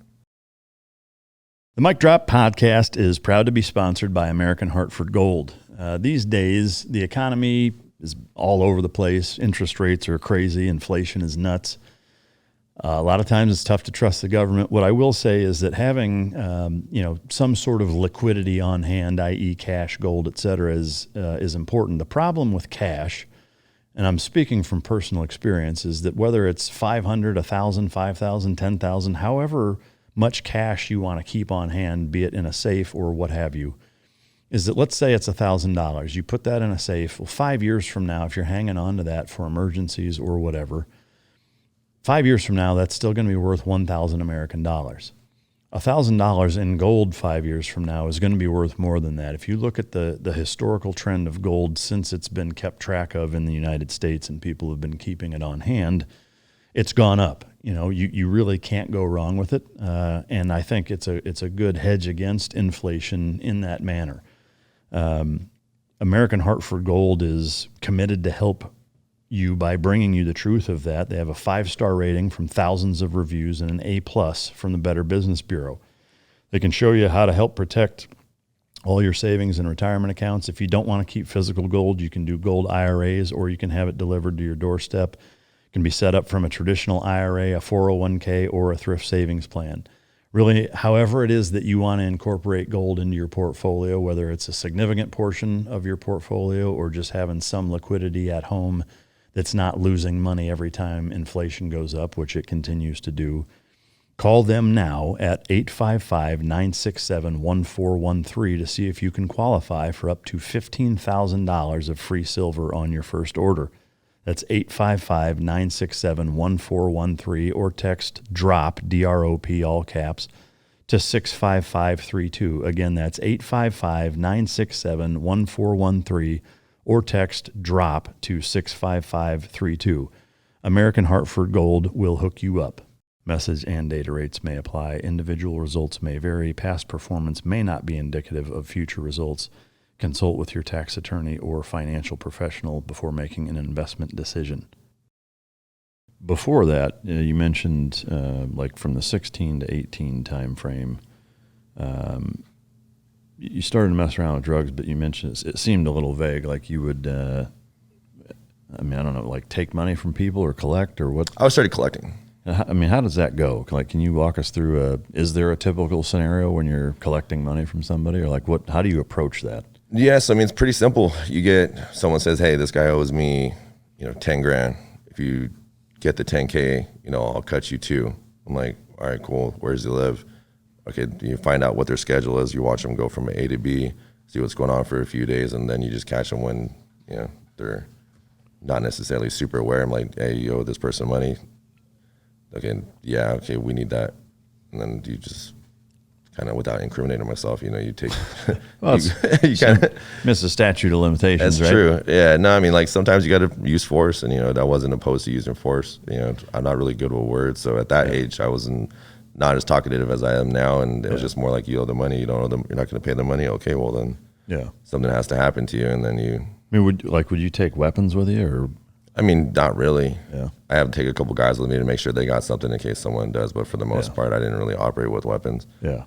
The Mic Drop podcast is proud to be sponsored by American Hartford Gold. These days, the economy is all over the place. Interest rates are crazy. Inflation is nuts. A lot of times it's tough to trust the government. What I will say is that having some sort of liquidity on hand, i.e. cash, gold, et cetera, is important. The problem with cash, and I'm speaking from personal experience, is that whether it's 500, 1,000, 5,000, 10,000, however much cash you want to keep on hand, be it in a safe or what have you, is that let's say it's $1,000. You put that in a safe. Well, 5 years from now, if you're hanging on to that for emergencies or whatever, 5 years from now, that's still going to be worth 1,000 American dollars. $1,000 in gold 5 years from now is going to be worth more than that. If you look at the historical trend of gold since it's been kept track of in the United States and people have been keeping it on hand, it's gone up. You really can't go wrong with it. And I think it's a good hedge against inflation in that manner. American Hartford Gold is committed to help you by bringing you the truth of that. They have a 5-star rating from thousands of reviews and an A+ from the Better Business Bureau. They can show you how to help protect all your savings and retirement accounts. If you don't want to keep physical gold, you can do gold IRAs, or you can have it delivered to your doorstep. It can be set up from a traditional IRA, a 401k, or a thrift savings plan. Really, however it is that you want to incorporate gold into your portfolio, whether it's a significant portion of your portfolio or just having some liquidity at home that's not losing money every time inflation goes up, which it continues to do. Call them now at 855-967-1413 to see if you can qualify for up to $15,000 of free silver on your first order. That's 855-967-1413 or text DROP, D-R-O-P, all caps, to 65532. Again, that's 855-967-1413 or text DROP to 65532. American Hartford Gold will hook you up. Message and data rates may apply. Individual results may vary. Past performance may not be indicative of future results. Consult with your tax attorney or financial professional before making an investment decision. Before that, you mentioned like from the 16 to 18 time frame, you started to mess around with drugs, but you mentioned it seemed a little vague, like you would, I don't know, like take money from people or collect or what? I started collecting. How does that go? Like, can you walk us through is there a typical scenario when you're collecting money from somebody, or like how do you approach that? Yes, it's pretty simple. Someone says, hey, this guy owes me, 10 grand. If you get the 10K, I'll cut you 2. I'm like, all right, cool. Where does he live? Okay, you find out what their schedule is. You watch them go from A to B, see what's going on for a few days, and then you just catch them when, they're not necessarily super aware. I'm like, hey, you owe this person money. Okay, yeah, okay, we need that. And then you just kind of, without incriminating myself, you take, well, you kind of miss the statute of limitations, that's right? True. Yeah, no, like sometimes you got to use force, and, I wasn't opposed to using force. I'm not really good with words. So at that age, I wasn't not as talkative as I am now. And it was just more like, you owe the money, you don't owe them, you're not going to pay the money. Okay, well then something has to happen to you. And then would you take weapons with you, or? Not really. Yeah. I have to take a couple guys with me to make sure they got something in case someone does. But for the most part, I didn't really operate with weapons. Yeah.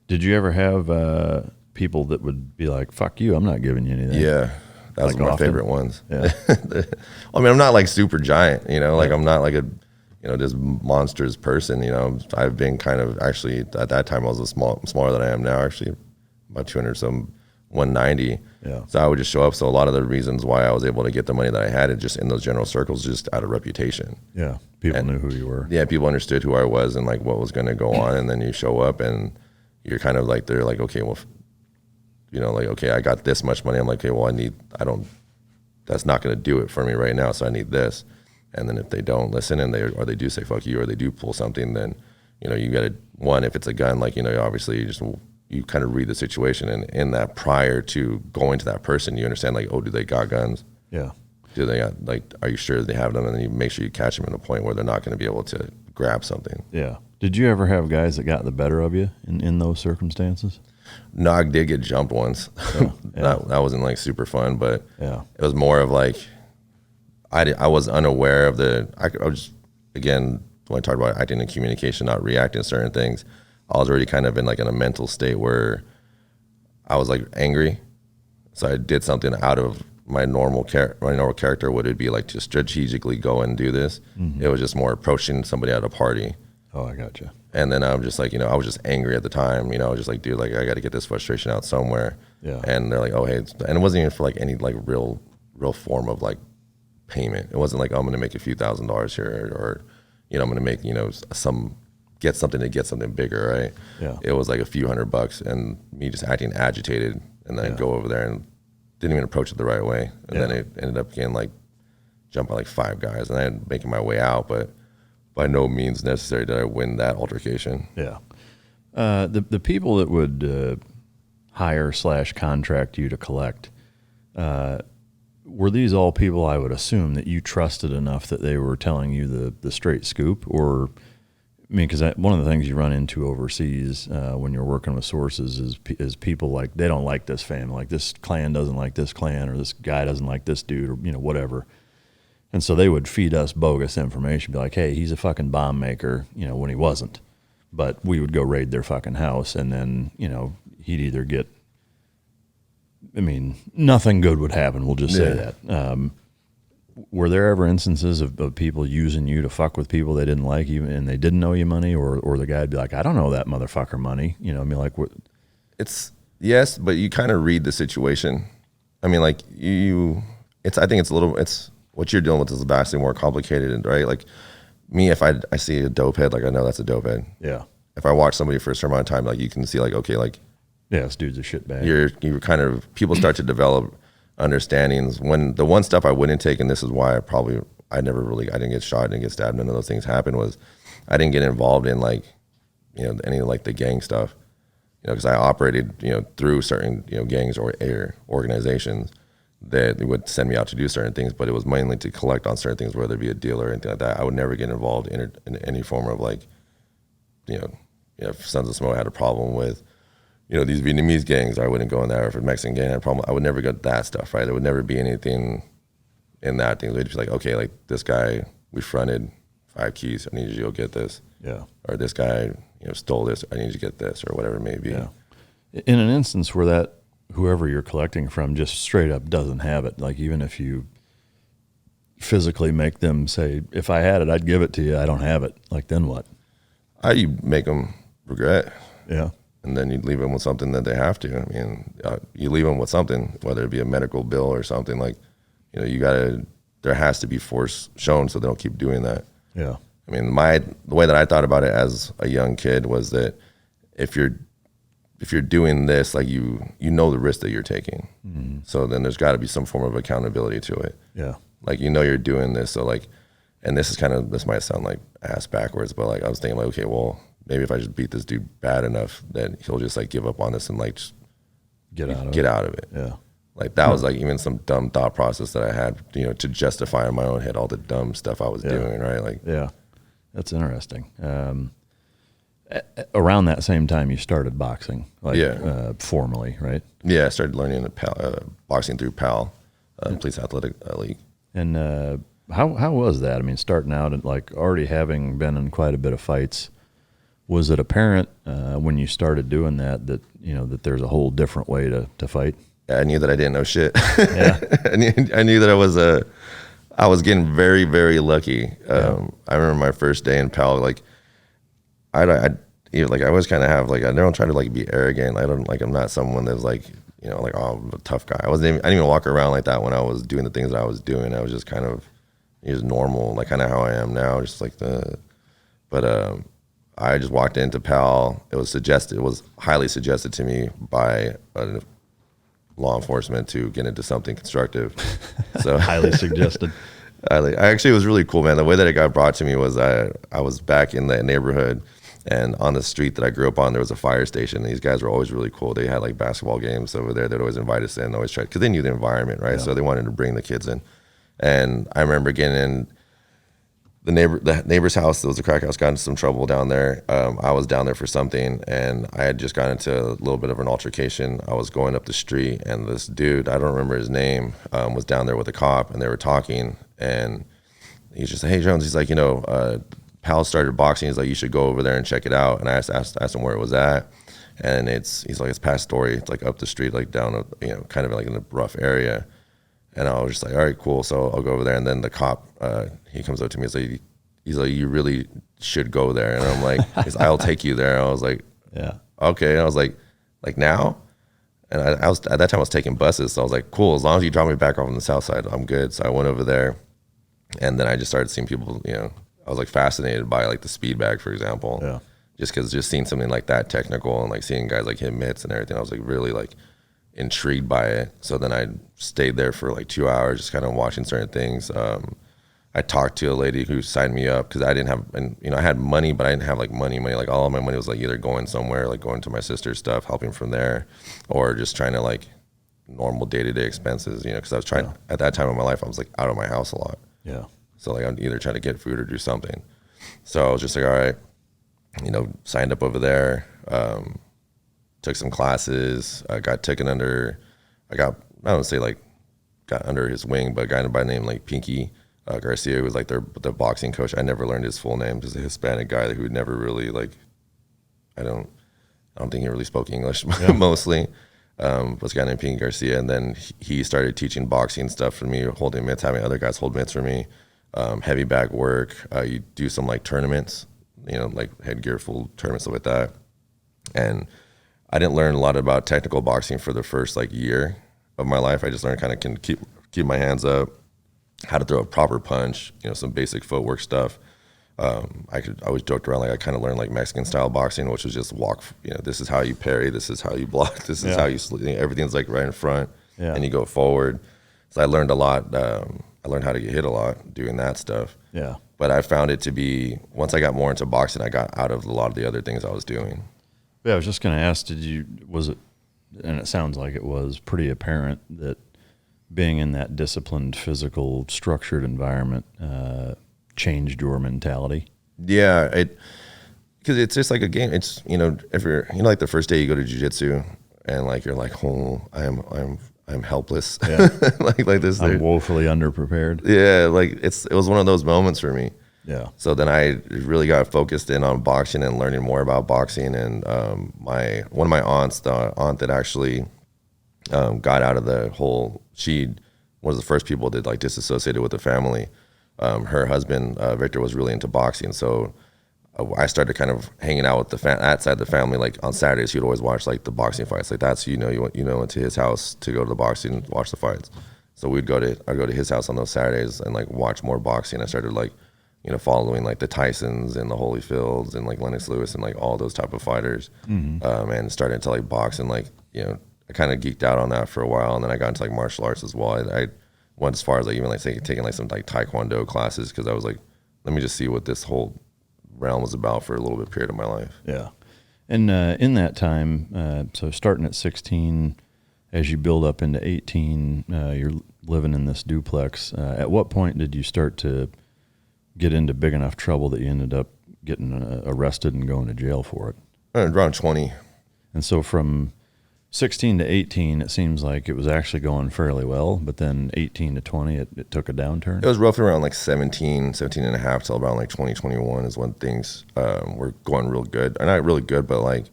Did you ever have people that would be like, fuck you, I'm not giving you anything? Yeah. That was my favorite ones. Yeah. I'm not like super giant, like I'm not like a, this monstrous person, I've been kind of, actually at that time I was smaller than I am now, actually about 200 some 190. Yeah. So I would just show up. So a lot of the reasons why I was able to get the money that I had, it just in those general circles, just out of reputation. Yeah. People knew who you were. Yeah. People understood who I was and like what was going to go on. And then you show up and you're kind of like, they're like, okay, well, okay, I got this much money. I'm like, okay, well, that's not going to do it for me right now. So I need this. And then if they don't listen and they do say, fuck you, or they do pull something, then, you got to, one, if it's a gun, like, obviously you kind of read the situation, and in that, prior to going to that person, you understand like, oh, do they got guns? Yeah. Do they got, like, are you sure they have them? And then you make sure you catch them at a point where they're not going to be able to grab something. Yeah. Did you ever have guys that got the better of you in those circumstances? No, I did get jumped once. Yeah. That wasn't like super fun, but Yeah. it was more of like I was unaware of I was, again, when I talked about acting and communication, not reacting to certain things, I was already kind of in like in a mental state where I was like angry. So I did something out of my normal character. Would it be like to strategically go and do this? It was just more approaching somebody at a party. Oh, I gotcha. And then I'm just like, I was just angry at the time, I was just like, dude, like I got to get this frustration out somewhere. Yeah. And they're like, oh, hey, and it wasn't even for like any like real form of like payment. It wasn't like, oh, I'm going to make a few $1,000s here or, I'm going to make, get something bigger. Right. Yeah. It was like a few $100 and me just acting agitated and then go over there and didn't even approach it the right way. And then it ended up getting like jumped by like 5 guys and I ended up making my way out, but by no means necessary did I win that altercation. Yeah. The people that would hire / contract you to collect, were these all people I would assume that you trusted enough that they were telling you the straight scoop? Or, I mean, because one of the things you run into overseas when you're working with sources is people like, they don't like this family, like this clan doesn't like this clan, or this guy doesn't like this dude, or, whatever. And so they would feed us bogus information, be like, hey, he's a fucking bomb maker, when he wasn't. But we would go raid their fucking house, and then, he'd either get, nothing good would happen, we'll just say that. Were there ever instances of people using you to fuck with people they didn't like you and they didn't owe you money, or the guy'd be like, I don't know that motherfucker money, like what? It's, yes, but you kind of read the situation. I think it's what you're dealing with is vastly more complicated, right? Like me, if I see a dope head, like I know that's a dope head. Yeah. If I watch somebody for a certain amount of time, like you can see like, okay, like, yeah, this dude's a shitbag. You're kind of, people start to develop understandings. When the one stuff I wouldn't take, and this is why I didn't get shot, didn't get stabbed, none of those things happened, was I didn't get involved in like, any of like the gang stuff, because I operated, through certain, gangs or organizations that they would send me out to do certain things, but it was mainly to collect on certain things, whether it be a deal or anything like that. I would never get involved in any form of like, if Sons of Smoke had a problem with, these Vietnamese gangs, I wouldn't go in there. If a Mexican gang had a problem, I would never get that stuff, right? There would never be anything in that thing. They'd just be like, okay, like this guy, we fronted 5 keys, I need you to go get this. Yeah. Or this guy, stole this, I need you to get this, or whatever it may be. Yeah. In an instance where that, whoever you're collecting from just straight up doesn't have it, like even if you physically make them say, if I had it, I'd give it to you, I don't have it, like then what? You make them regret. Yeah. And then you leave them with something that they have to. You leave them with something, whether it be a medical bill or something, like, there has to be force shown so they don't keep doing that. Yeah. The way that I thought about it as a young kid was that if you're doing this, like you know the risk that you're taking. Mm-hmm. So then there's got to be some form of accountability to it. Yeah. Like, you're doing this. So like, and this might sound like ass backwards, but like I was thinking like, okay, well, maybe if I just beat this dude bad enough that he'll just like give up on this and like just get out of it. Yeah. Like that was like even some dumb thought process that I had, to justify in my own head all the dumb stuff I was doing, right? Like, yeah, that's interesting. Around that same time, you started boxing, like formally, right? Yeah, I started learning boxing through PAL, Police Athletic League. And how was that? Starting out and like already having been in quite a bit of fights, was it apparent when you started doing that that there's a whole different way to fight? I knew that I didn't know shit. Yeah. I knew that I was getting very, very lucky. I remember my first day in PAL, like I always kind of have like, I don't try to like be arrogant. I'm not someone that's like, like, oh, I'm a tough guy. I didn't even walk around like that when I was doing the things that I was doing. I was just kind of, normal, like kind of how I am now, just like I just walked into PAL. It was highly suggested to me by law enforcement to get into something constructive. So highly suggested. It was really cool, man. The way that it got brought to me was I was back in the neighborhood, and on the street that I grew up on, there was a fire station. These guys were always really cool. They had like basketball games over there. They'd always invite us in, always try, because they knew the environment, right? Yeah. So they wanted to bring the kids in. And I remember getting in, the neighbor's house, there was a crack house, got into some trouble down there. I was down there for something, and I had just got into a little bit of an altercation. I was going up the street, and this dude, I don't remember his name, was down there with a cop, and they were talking, and he's just like, hey, Jones, he's like, Pal started boxing. He's like, you should go over there and check it out. And I asked him where it was at, and he's like, it's past Story. It's like up the street, like down, kind of like in a rough area. And I was just like, all right, cool. So I'll go over there. And then the cop, he comes up to me. He's like, you really should go there. And I'm like, I'll take you there. I was like, yeah, okay. And I was like now? And I was, at that time I was taking buses. So I was like, cool. As long as you drop me back off on the south side, I'm good. So I went over there, and then I just started seeing people, I was like fascinated by like the speed bag, for example. Yeah. Just seeing something like that technical, and like seeing guys like hit mitts and everything, I was like really like intrigued by it. So then I stayed there for like 2 hours, just kind of watching certain things. I talked to a lady who signed me up because I didn't have, and I had money, but I didn't have like money. Like all of my money was like either going somewhere, like going to my sister's stuff, helping from there, or just trying to like normal day-to-day expenses, because I was trying, at that time in my life, I was like out of my house a lot. Yeah. So like I'd either try to get food or do something. So I was just like, all right, signed up over there, took some classes, got taken under, I don't say like got under his wing, but a guy by the name like Pinky Garcia, who was like the boxing coach. I never learned his full name, just a Hispanic guy who never really like, I don't think he really spoke English mostly. Was a guy named Pinky Garcia, and then he started teaching boxing stuff for me, holding mitts, having other guys hold mitts for me, heavy bag work. You do some like tournaments, like headgear, full tournaments, stuff like that. And I didn't learn a lot about technical boxing for the first like year of my life. I just learned kind of can keep my hands up, how to throw a proper punch, some basic footwork stuff. I always joked around like I kind of learned like Mexican style boxing, which was just walk. This is how you parry, this is how you block, this is how you everything's like right in front, and you go forward. So I learned a lot. I learned how to get hit a lot doing that stuff. Yeah. But I found it to be, once I got more into boxing, I got out of a lot of the other things I was doing. Yeah, I was just going to ask, was it, and it sounds like it was pretty apparent that being in that disciplined, physical, structured environment changed your mentality? Yeah, because it's just like a game. It's, if you're, like the first day you go to jiu-jitsu and like you're like, oh, I'm helpless. Yeah. like this. I'm woefully underprepared. Yeah, like it was one of those moments for me. Yeah. So then I really got focused in on boxing and learning more about boxing. And one of my aunts, the aunt that actually got out of the whole, she was the first people that like disassociated with the family. Her husband, Victor, was really into boxing. So I started kind of hanging out with outside the family. Like on Saturdays, he'd always watch like the boxing fights. Like that's, into his house to go to the boxing and watch the fights. So I'd go to his house on those Saturdays and like watch more boxing. I started like, following like the Tysons and the Holyfields and like Lennox Lewis and like all those type of fighters, and started to like box and like, I kind of geeked out on that for a while. And then I got into like martial arts as well. I went as far as like even like taking like some like Taekwondo classes, because I was like, let me just see what this whole realm was about for a little bit period of my life. Yeah. And in that time, so starting at 16, as you build up into 18, you're living in this duplex. At what point did you start to get into big enough trouble that you ended up getting arrested and going to jail for it? Around 20. And so from 16 to 18, it seems like it was actually going fairly well, but then 18 to 20, it took a downturn? It was roughly around like 17 and a half till about like 2021 is when things were going real good. Or not really good, but like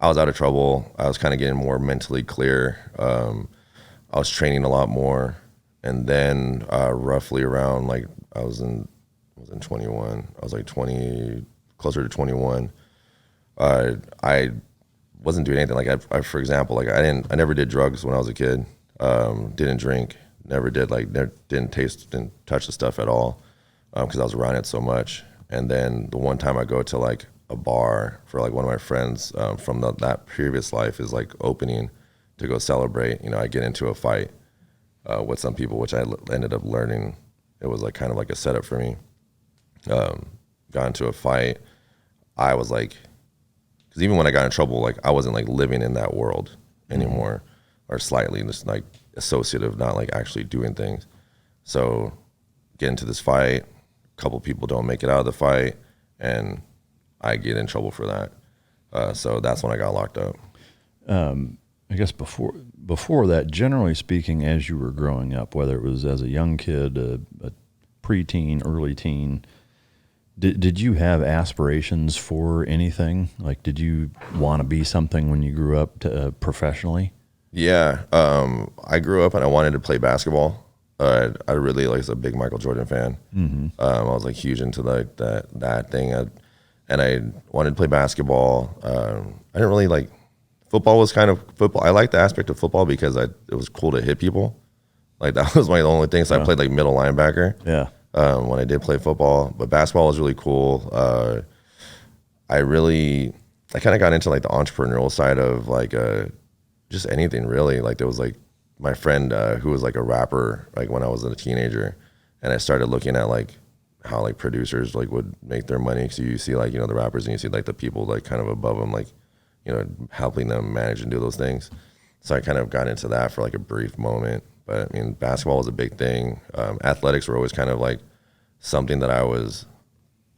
I was out of trouble. I was kind of getting more mentally clear. I was training a lot more. And then roughly around like I was in 21. I was like 20, closer to 21. I wasn't doing anything. Like I, for example, like I never did drugs when I was a kid. Didn't drink. Never did. Like didn't touch the stuff at all, because I was around it so much. And then the one time I go to like a bar for like one of my friends from that previous life is like opening to go celebrate. I get into a fight with some people, which I ended up learning. It was like kind of like a setup for me. Got into a fight. I was like, because even when I got in trouble, like I wasn't like living in that world anymore, or slightly just like associative, not like actually doing things. So get into this fight. couple people don't make it out of the fight, and I get in trouble for that. So that's when I got locked up. I guess before that, generally speaking, as you were growing up, whether it was as a young kid, a preteen, early teen, did you have aspirations for anything? Like, did you want to be something when you grew up professionally? Yeah, I grew up and I wanted to play basketball. I really was a big Michael Jordan fan. Mm-hmm. I was like huge into like that thing, and I wanted to play basketball. I didn't really like football. Was kind of football. I liked the aspect of football because it was cool to hit people. Like that was my only thing. So I played like middle linebacker. Yeah. When I did play football, but basketball was really cool. I kind of got into like the entrepreneurial side of like just anything really. Like there was like my friend who was like a rapper like when I was a teenager, and I started looking at like how like producers like would make their money. So you see like, you know, the rappers and you see like the people like kind of above them, like, you know, helping them manage and do those things. So I kind of got into that for like a brief moment. But I mean, basketball was a big thing. Athletics were always kind of like something that I was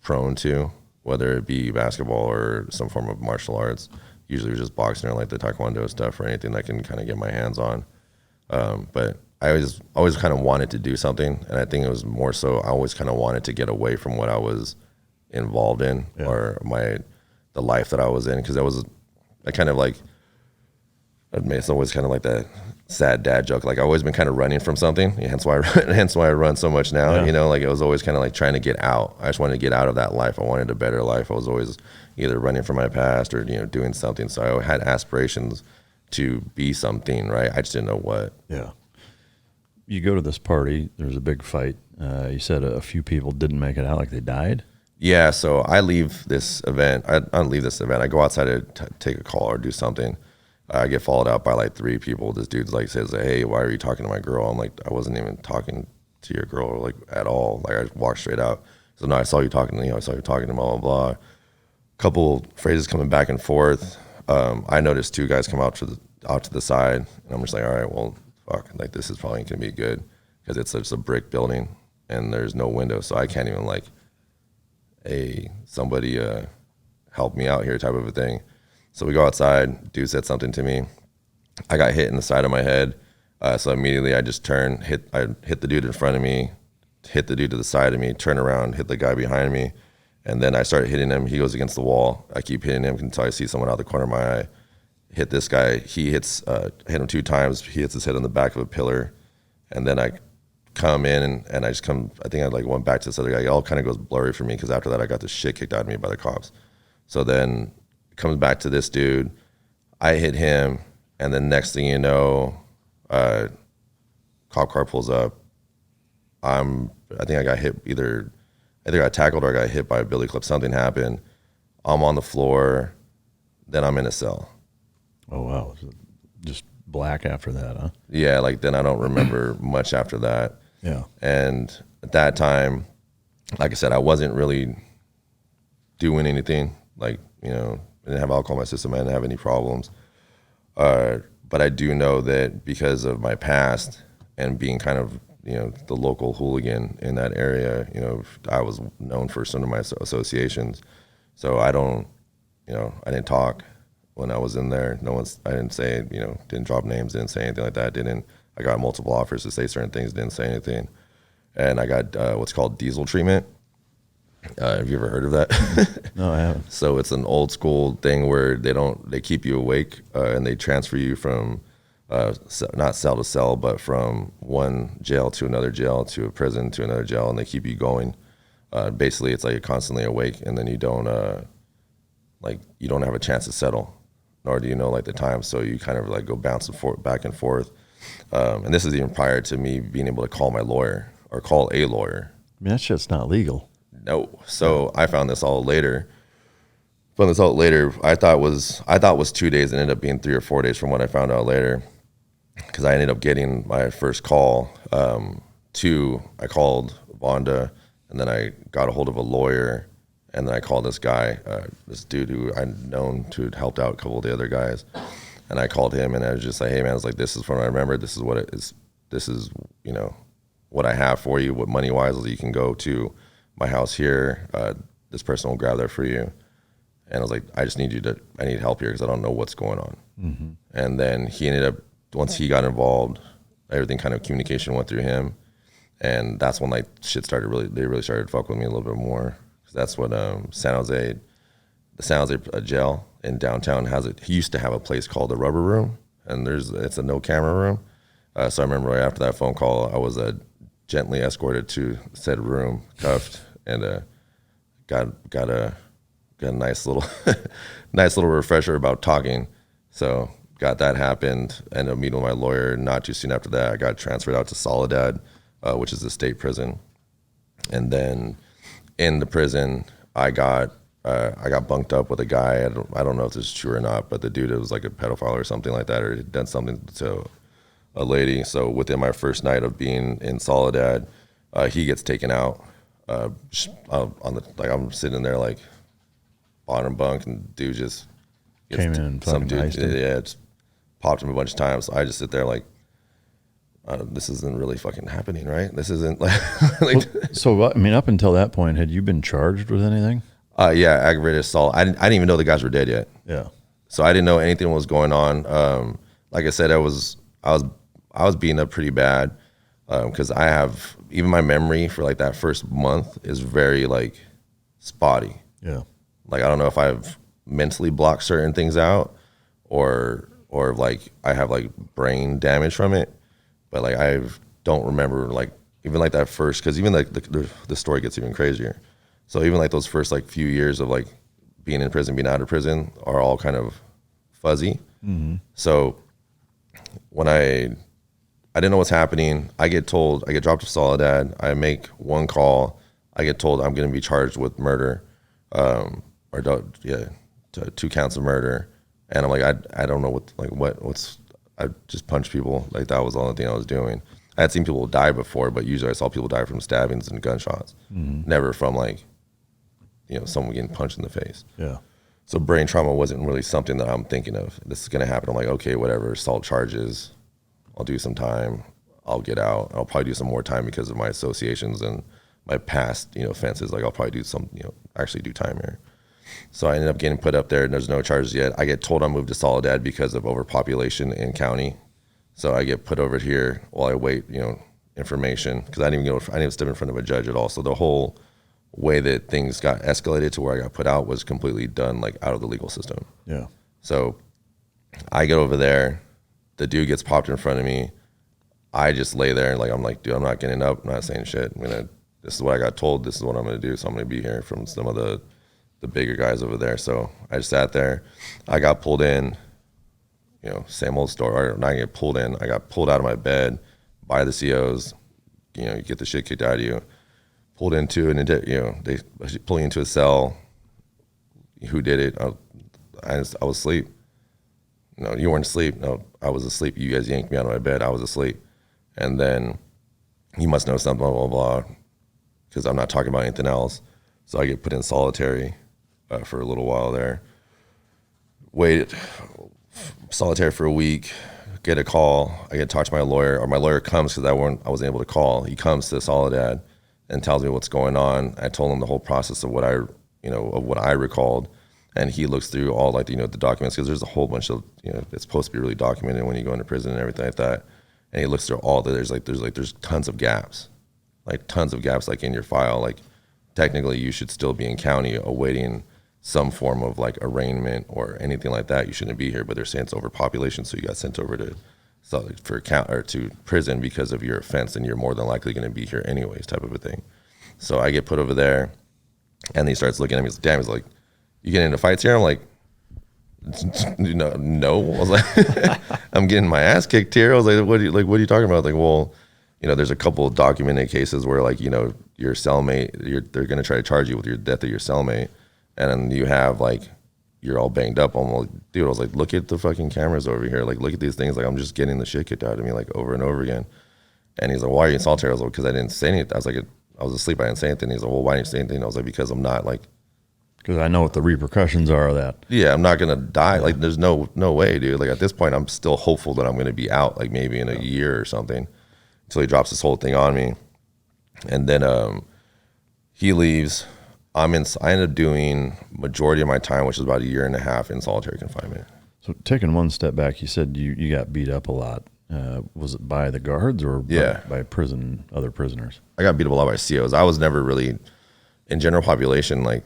prone to, whether it be basketball or some form of martial arts. Usually it was just boxing or like the taekwondo stuff or anything that I can kind of get my hands on. But I always kind of wanted to do something. And I think it was more so I always kind of wanted to get away from what I was involved in or the life that I was in. Because I kind of like, it's always kind of like that sad dad joke. Like I've always been kind of running from something. Hence why I run so much now. Yeah. You know, like it was always kind of like trying to get out. I just wanted to get out of that life. I wanted a better life. I was always either running from my past or, you know, doing something. So I had aspirations to be something, right? I just didn't know what. Yeah. You go to this party, there's a big fight. You said a few people didn't make it out, like they died? Yeah, so I leave this event. I don't leave this event. I go outside to take a call or do something. I get followed out by like 3 people. This dude's like says, "Hey, why are you talking to my girl?" I'm like, "I wasn't even talking to your girl like at all." Like I just walked straight out. So no, I saw you talking to I saw you talking to blah blah blah. Couple phrases coming back and forth. I noticed 2 guys come out to the side, and I'm just like, all right, well, fuck, like this is probably gonna be good because it's just a brick building and there's no window, so I can't even like, somebody help me out here type of a thing. So we go outside. Dude said something to me. I got hit in the side of my head, so immediately I just turned, I hit the dude in front of me, hit the dude to the side of me, turn around, hit the guy behind me, and then I started hitting him. He goes against the wall. I keep hitting him until I see someone out the corner of my eye. Hit this guy. He hit him 2 times. He hits his head on the back of a pillar, and then I come in and I just come. I think I like went back to this other guy. It all kind of goes blurry for me because after that I got the shit kicked out of me by the cops. So then it comes back to this dude. I hit him, and then next thing you know, cop car pulls up. I think I got hit either I got tackled or I got hit by a billy club. Something happened. I'm on the floor. Then I'm in a cell. Oh, wow. Just black after that, huh? Yeah, like then I don't remember much after that. Yeah. And at that time, like I said, I wasn't really doing anything. Like, you know, I didn't have alcohol in my system. I didn't have any problems. But I do know that because of my past and being kind of, you know, the local hooligan in that area, you know, I was known for some of my associations. So I didn't talk when I was in there. I didn't say, you know, didn't drop names, didn't say anything like that. I got multiple offers to say certain things, didn't say anything. And I got what's called diesel treatment. Have you ever heard of that? No, I haven't. So it's an old school thing where they keep you awake and they transfer you from not cell to cell, but from one jail to another jail to a prison to another jail, and they keep you going. Basically, it's like you're constantly awake, and then you don't have a chance to settle, nor do you know like the time. So you kind of like go bouncing back and forth. And this is even prior to me being able to call my lawyer or call a lawyer. I mean, that shit's not legal. No. So I found this out later. I thought it was 2 days. It ended up being 3 or 4 days from what I found out later. Because I ended up getting my first call. I called Vonda, and then I got a hold of a lawyer, and then I called this guy, this dude who I'd known to helped out a couple of the other guys. And I called him, and I was just like, hey, man, I was like, this is what I remember. This is what it is. This is, you know, what I have for you, what money-wise you can go to my house here. This person will grab that for you. And I was like, I need help here because I don't know what's going on. Mm-hmm. And then he ended up, once he got involved, everything kind of communication went through him. And that's when like shit started they really started to fuck with me a little bit more. That's what the San Jose jail in downtown he used to have a place called the Rubber Room, and it's a no camera room. So I remember right after that phone call, I was gently escorted to said room, cuffed, and got a nice little refresher about talking. So got that happened. Ended up meeting with my lawyer. Not too soon after that, I got transferred out to Soledad, which is the state prison. And then in the prison, I got bunked up with a guy. I don't know if this is true or not, but the dude was like a pedophile or something like that, or had done something to a lady. So within my first night of being in Soledad, he gets taken out. I'm sitting there like bottom bunk, and dude just came in and some dude, him. just popped him a bunch of times. So I just sit there like, this isn't really fucking happening, right? This isn't like. So I mean, up until that point, had you been charged with anything? Yeah, aggravated assault. I didn't even know the guys were dead yet. Yeah. So I didn't know anything was going on. Like I said, I was beaten up pretty bad because I have, even my memory for like that first month is very like spotty. Yeah. Like I don't know if I've mentally blocked certain things out or like I have like brain damage from it, but like I don't remember like even like that first, because even like the story gets even crazier. So even like those first like few years of like being in prison, being out of prison are all kind of fuzzy. Mm-hmm. So when I didn't know what's happening, I get dropped to Soledad. I make one call. I get told I'm going to be charged with murder, 2 counts of murder. And I'm like, I don't know what's, I just punched people. Like that was the only thing I was doing. I had seen people die before, but usually I saw people die from stabbings and gunshots. Mm-hmm. Never from like, someone getting punched in the face. Yeah. So brain trauma wasn't really something that I'm thinking of. This is going to happen. I'm like, okay, whatever, assault charges. I'll do some time. I'll get out. I'll probably do some more time because of my associations and my past, offenses. Like I'll probably do some, actually do time here. So I ended up getting put up there and there's no charges yet. I get told I moved to Soledad because of overpopulation in county. So I get put over here while I wait, information, because I didn't even step in front of a judge at all. So the whole way that things got escalated to where I got put out was completely done like out of the legal system. Yeah. So I get over there, the dude gets popped in front of me. I just lay there and like, I'm like, dude, I'm not getting up. I'm not saying shit. This is what I got told. This is what I'm going to do. So I'm going to be here from some of the bigger guys over there. So I just sat there. I got pulled in, same old story. Or not get pulled in. I got pulled out of my bed by the COs. You get the shit kicked out of you. Pulled into they pull you into a cell. Who did it? I was asleep. No, you weren't asleep. No, I was asleep. You guys yanked me out of my bed. I was asleep. And then you must know something, blah, blah, blah, because I'm not talking about anything else. So I get put in solitary for a little while there. Waited solitary for a week. Get a call. I get to talk to my lawyer, or my lawyer comes because I wasn't able to call. He comes to Soledad and tells me what's going on. I told him the whole process of what I recalled, and he looks through all like the documents, because there's a whole bunch of it's supposed to be really documented when you go into prison and everything like that. And he looks through all the there's tons of gaps, like in your file. Like technically you should still be in county awaiting some form of like arraignment or anything like that. You shouldn't be here, but they're saying it's overpopulation, so you got sent over to to prison because of your offense, and you're more than likely going to be here anyways, type of a thing. So I get put over there, and he starts looking at me. He's like, damn, he's like, you getting into fights here? I'm like, no. I was like, I'm getting my ass kicked here. I was like, what are you talking about? Like, well, there's a couple of documented cases where like, your cellmate, they're going to try to charge you with your death of your cellmate. And then you have like, you're all banged up. I'm like, dude, I was like, look at the fucking cameras over here. Like, look at these things. Like, I'm just getting the shit kicked out of me like over and over again. And he's like, why are you in solitary? I was like, because I didn't say anything. I was like, I was asleep. I didn't say anything. He's like, well, why didn't you say anything? I was like, because I'm not like, because I know what the repercussions are of that. Yeah, I'm not gonna die. Yeah. Like, there's no way, dude. Like at this point, I'm still hopeful that I'm gonna be out, like maybe in a year or something, until he drops this whole thing on me. And then He leaves. I ended up doing majority of my time, which is about 1.5 years in solitary confinement. So taking one step back, you said you got beat up a lot. Was it by the guards or by other prisoners? I got beat up a lot by COs. I was never really, in general population, like,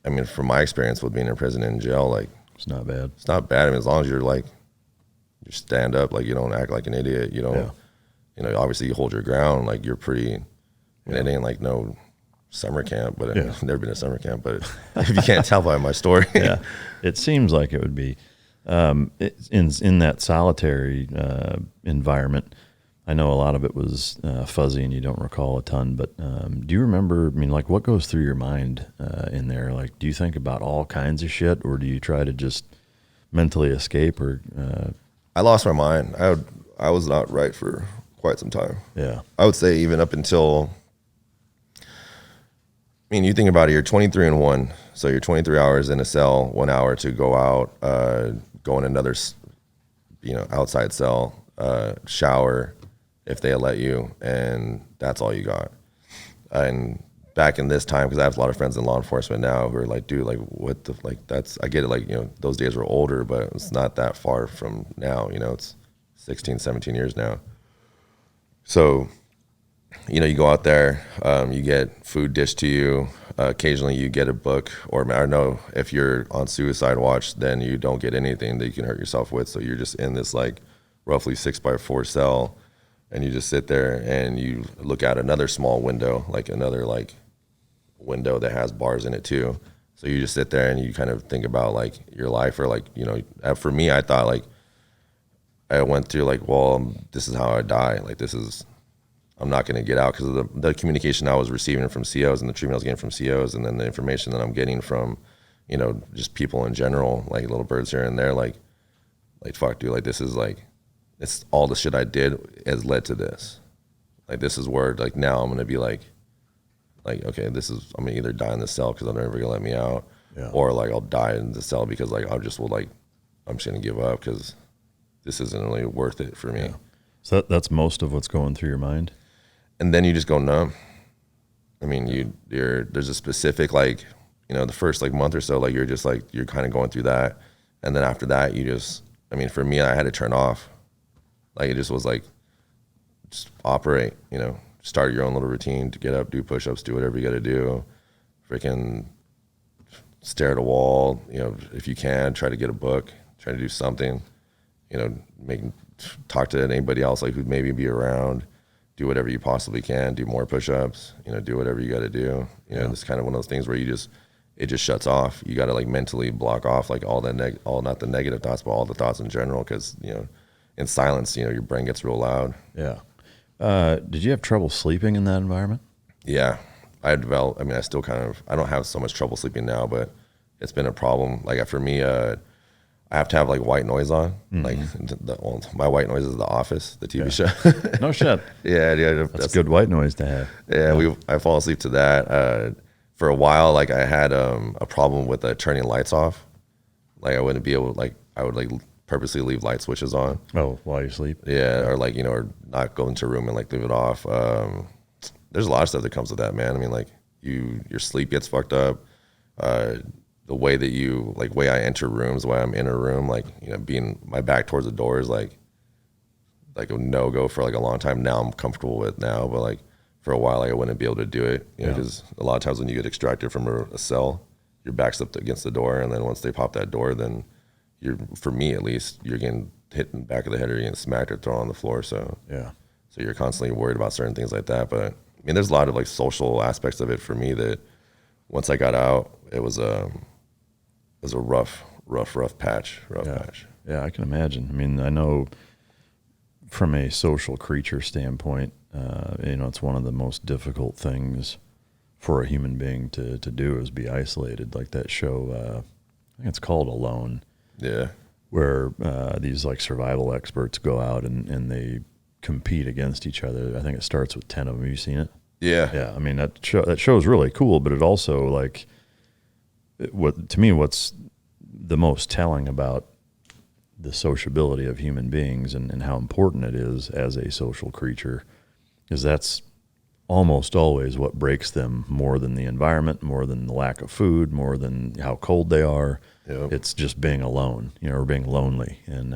I mean, from my experience with being in prison and in jail, like, it's not bad. It's not bad. I mean, as long as you're like, you stand up, like you don't act like an idiot. You don't, obviously you hold your ground. Like you're pretty, I mean, it ain't like no summer camp, but I've never been to summer camp, but if you can't tell by my story. It seems like it would be. In that solitary environment, I know a lot of it was fuzzy and you don't recall a ton, but do you remember, I mean, like what goes through your mind in there? Like, do you think about all kinds of shit or do you try to just mentally escape or? I lost my mind. I was not right for quite some time. Yeah. I would say even up until, I mean, you think about it, you're 23 and 1. So you're 23 hours in a cell, 1 hour to go out, go in another, outside cell, shower if they let you, and that's all you got. And back in this time, because I have a lot of friends in law enforcement now who are like, dude, like what the, like that's, I get it, like, those days were older, but it's not that far from now, it's 16, 17 years now. So, you go out there, you get food dished to you. Occasionally you get a book, or I don't know, if you're on suicide watch, then you don't get anything that you can hurt yourself with. So you're just in this like roughly 6x4 cell, and you just sit there and you look out another small window, like another like window that has bars in it too. So you just sit there and you kind of think about like your life, or like, for me, I thought like, I went through like, well, this is how I die. Like I'm not going to get out because of the communication I was receiving from COs and the treatment I was getting from COs, and then the information that I'm getting from, just people in general, like little birds here and there, like fuck, dude, like this is like, it's all the shit I did has led to this. Like this is where like now I'm going to be like, okay, I'm going to either die in the cell because they're never going to let me out, or like I'll die in the cell because like I'm just going to give up because this isn't really worth it for me. Yeah. So that's most of what's going through your mind. And then you just go numb. I mean, there's a specific like, the first like month or so, like you're just like, you're kind of going through that. And then after that, I mean, for me, I had to turn off. Like it just was like, just operate, start your own little routine to get up, do push-ups, do whatever you got to do. Freaking stare at a wall, if you can, try to get a book, try to do something, talk to anybody else like who'd maybe be around. Do whatever you possibly can, do more push-ups, do whatever you got to do. It's kind of one of those things where it just shuts off. You got to like mentally block off like all not the negative thoughts, but all the thoughts in general. Cause in silence, your brain gets real loud. Yeah. Did you have trouble sleeping in that environment? Yeah, I still I don't have so much trouble sleeping now, but it's been a problem. Like for me, I have to have like white noise on. Mm-hmm. Like my white noise is The Office, the TV show. No shit. Yeah, that's good white noise to have. Yeah, I fall asleep to that. For a while, like I had a problem with turning lights off. Like I wouldn't be able, like I would like purposely leave light switches on. Oh, while you sleep. Yeah, or like or not go into a room and like leave it off. There's a lot of stuff that comes with that, man. I mean, like your sleep gets fucked up. The way that way I enter rooms, the way I'm in a room, like, being my back towards the door is like a no-go for like a long time. Now I'm comfortable with now, but like for a while, like I wouldn't be able to do it, because a lot of times when you get extracted from a cell, your back's up against the door. And then once they pop that door, then for me at least, you're getting hit in the back of the head or you're getting smacked or thrown on the floor. So so you're constantly worried about certain things like that. But I mean, there's a lot of like social aspects of it for me that once I got out, it was a rough patch. Yeah, I can imagine. I mean, I know from a social creature standpoint, it's one of the most difficult things for a human being to do is be isolated. Like that show, I think it's called Alone. Yeah. Where these like survival experts go out and they compete against each other. I think it starts with 10 of them. Have you seen it? Yeah. Yeah. I mean, that show is really cool, but it also like, what's the most telling about the sociability of human beings and how important it is as a social creature is that's almost always what breaks them more than the environment, more than the lack of food, more than how cold they are. Yep. It's just being alone, or being lonely. And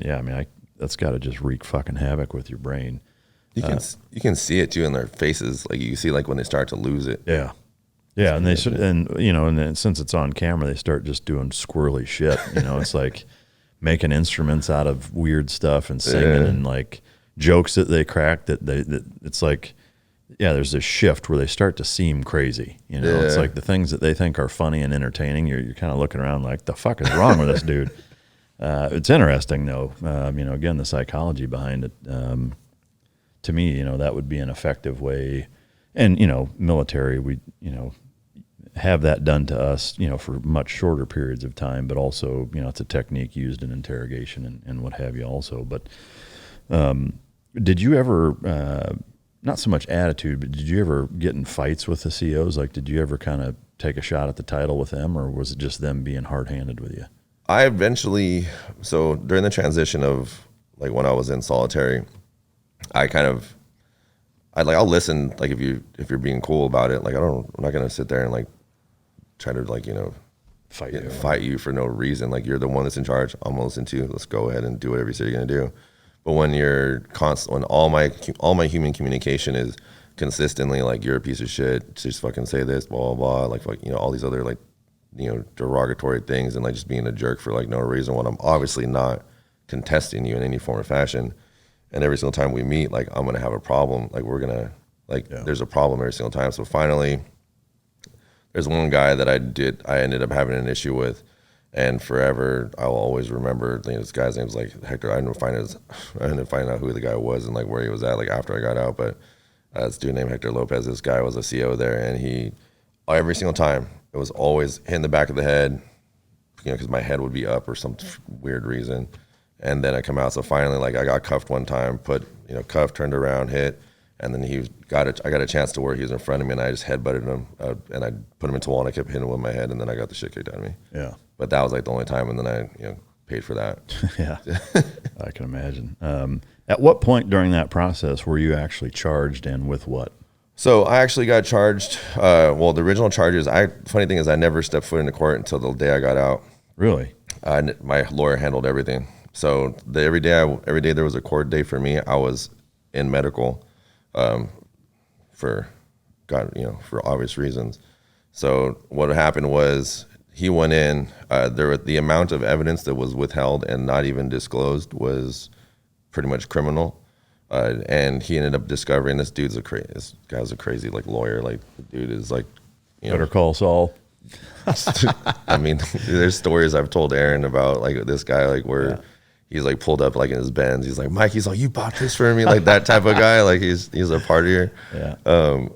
yeah, I mean, that's got to just wreak fucking havoc with your brain. You can see it too in their faces. Like you see like when they start to lose it. Yeah. Yeah. And and then since it's on camera, they start just doing squirrely shit. It's like making instruments out of weird stuff and singing and like jokes that they crack that it's like, yeah, there's this shift where they start to seem crazy. It's like the things that they think are funny and entertaining. You're kind of looking around like, the fuck is wrong with this dude? It's interesting though. Again, the psychology behind it. To me, that would be an effective way. And, military, we, have that done to us, for much shorter periods of time, but also, it's a technique used in interrogation and what have you also. But did you ever, not so much attitude, but did you ever get in fights with the COs? Like, did you ever kind of take a shot at the title with them, or was it just them being hard-handed with you? I eventually, so during the transition of like when I was in solitary, I'll listen, like if you're being cool about it, like I'm not gonna sit there and like try to like fight you for no reason. Like you're the one that's in charge. I'm gonna listen to you. Let's go ahead and do whatever you say you're gonna do. But when you're when all my human communication is consistently like you're a piece of shit, just fucking say this, blah blah blah, like all these other like derogatory things and like just being a jerk for like no reason when I'm obviously not contesting you in any form or fashion. And every single time we meet, like I'm gonna have a problem. Like we're gonna there's a problem every single time. So finally, there's one guy that I ended up having an issue with, and forever I'll always remember. This guy's name was like Hector. I ended up finding out who the guy was and like where he was at like after I got out. But this dude named Hector Lopez. This guy was a CO there, and he every single time it was always hit in the back of the head, because my head would be up or some weird reason. And then I come out. So finally, like I got cuffed one time, cuffed, turned around, hit, and then I got a chance to where he was in front of me, and I just headbutted him, and I put him into a wall, and I kept hitting him with my head, and then I got the shit kicked out of me. Yeah. But that was like the only time, and then I paid for that. Yeah, I can imagine. At what point during that process were you actually charged, and with what? So I actually got charged. The original charges. Funny thing is, I never stepped foot into court until the day I got out. Really? My lawyer handled everything. So every day there was a court day for me. I was in medical, for obvious reasons. So what happened was he went in. The amount of evidence that was withheld and not even disclosed was pretty much criminal. And he ended up discovering this guy's a crazy like lawyer. Like the dude is like, Better call Saul. I mean, there's stories I've told Aaron about like this guy, like where he's like pulled up like in his Benz. He's like, Mike, he's like, you bought this for me, like that type of guy. Like he's a partier. Yeah.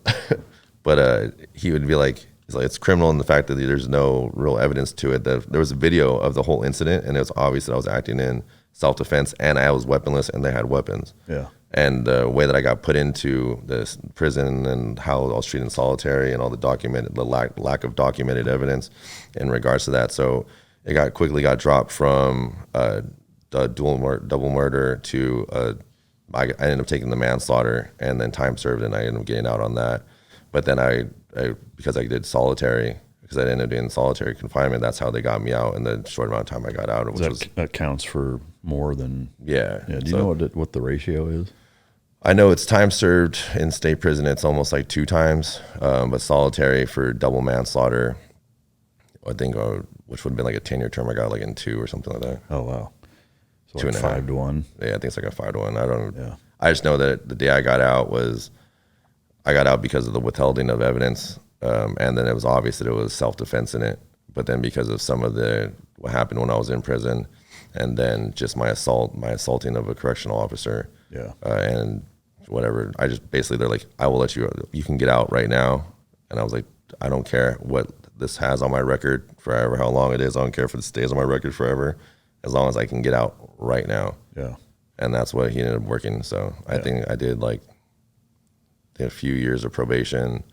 But he would be like, he's like, it's criminal in the fact that there's no real evidence to it. That there was a video of the whole incident, and it was obvious that I was acting in self-defense, and I was weaponless, and they had weapons. Yeah. And the way that I got put into this prison and how I was treated in solitary and all the lack of documented evidence in regards to that. So it quickly got dropped from double murder to I ended up taking the manslaughter and then time served, and I ended up getting out on that. But then I because I did solitary, because I ended up doing solitary confinement, that's how they got me out in the short amount of time I got out. That counts for more than... Yeah. Do you know what the ratio is? I know it's time served in state prison. It's almost like 2 times, but solitary for double manslaughter, I think, which would have been like a 10-year term. I got like in 2 or something like that. Oh wow, so 2 like and a half. 5 to 1. Yeah, I think it's like a 5 to 1. I don't. Yeah. I just know that the day I got out because of the withholding of evidence, and then it was obvious that it was self-defense in it. But then because of some of what happened when I was in prison, and then just my assaulting of a correctional officer. Yeah. And whatever. I just basically, they're like, I will let you can get out right now. And I was like, I don't care what this has on my record forever, how long it is. I don't care if it stays on my record forever, as long as I can get out right now. Yeah. And that's what he ended up working. So I think I did like a few years of probation,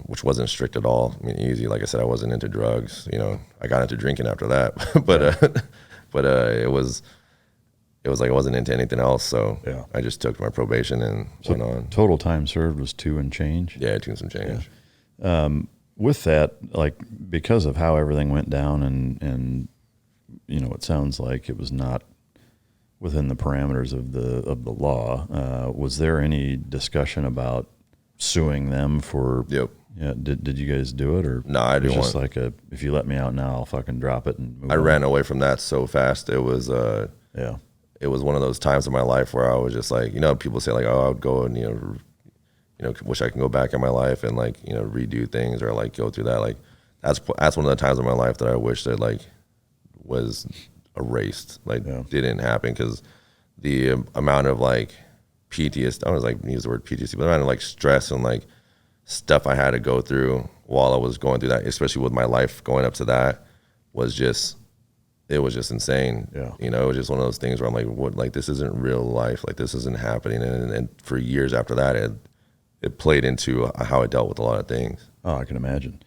which wasn't strict at all. I mean, easy. Like I said, I wasn't into drugs. I got into drinking after that, but it it was like I wasn't into anything else. So Yeah. I just took my probation and went on. Total time served was 2 and change. Yeah, 2 and some change. With that, like because of how everything went down, and it sounds like it was not within the parameters of the law. Was there any discussion about suing them for? Yep. Yeah. Did you guys do it, or No, I didn't. Just like if you let me out now, I'll fucking drop it and move I on. ran away from that so fast. It was It was one of those times in my life where I was just like, people say like, oh, I would go and wish I can go back in my life and like redo things or like go through that. Like that's one of the times in my life that I wish that like was erased, like didn't happen, because the amount of like PTSD, I was like use the word PTSD, but the amount of like stress and like stuff I had to go through while I was going through that, especially with my life going up to that, was just insane. Yeah. It was just one of those things where I'm like, what, like this isn't real life, like this isn't happening. And for years after that, it played into how I dealt with a lot of things. Oh, I can imagine.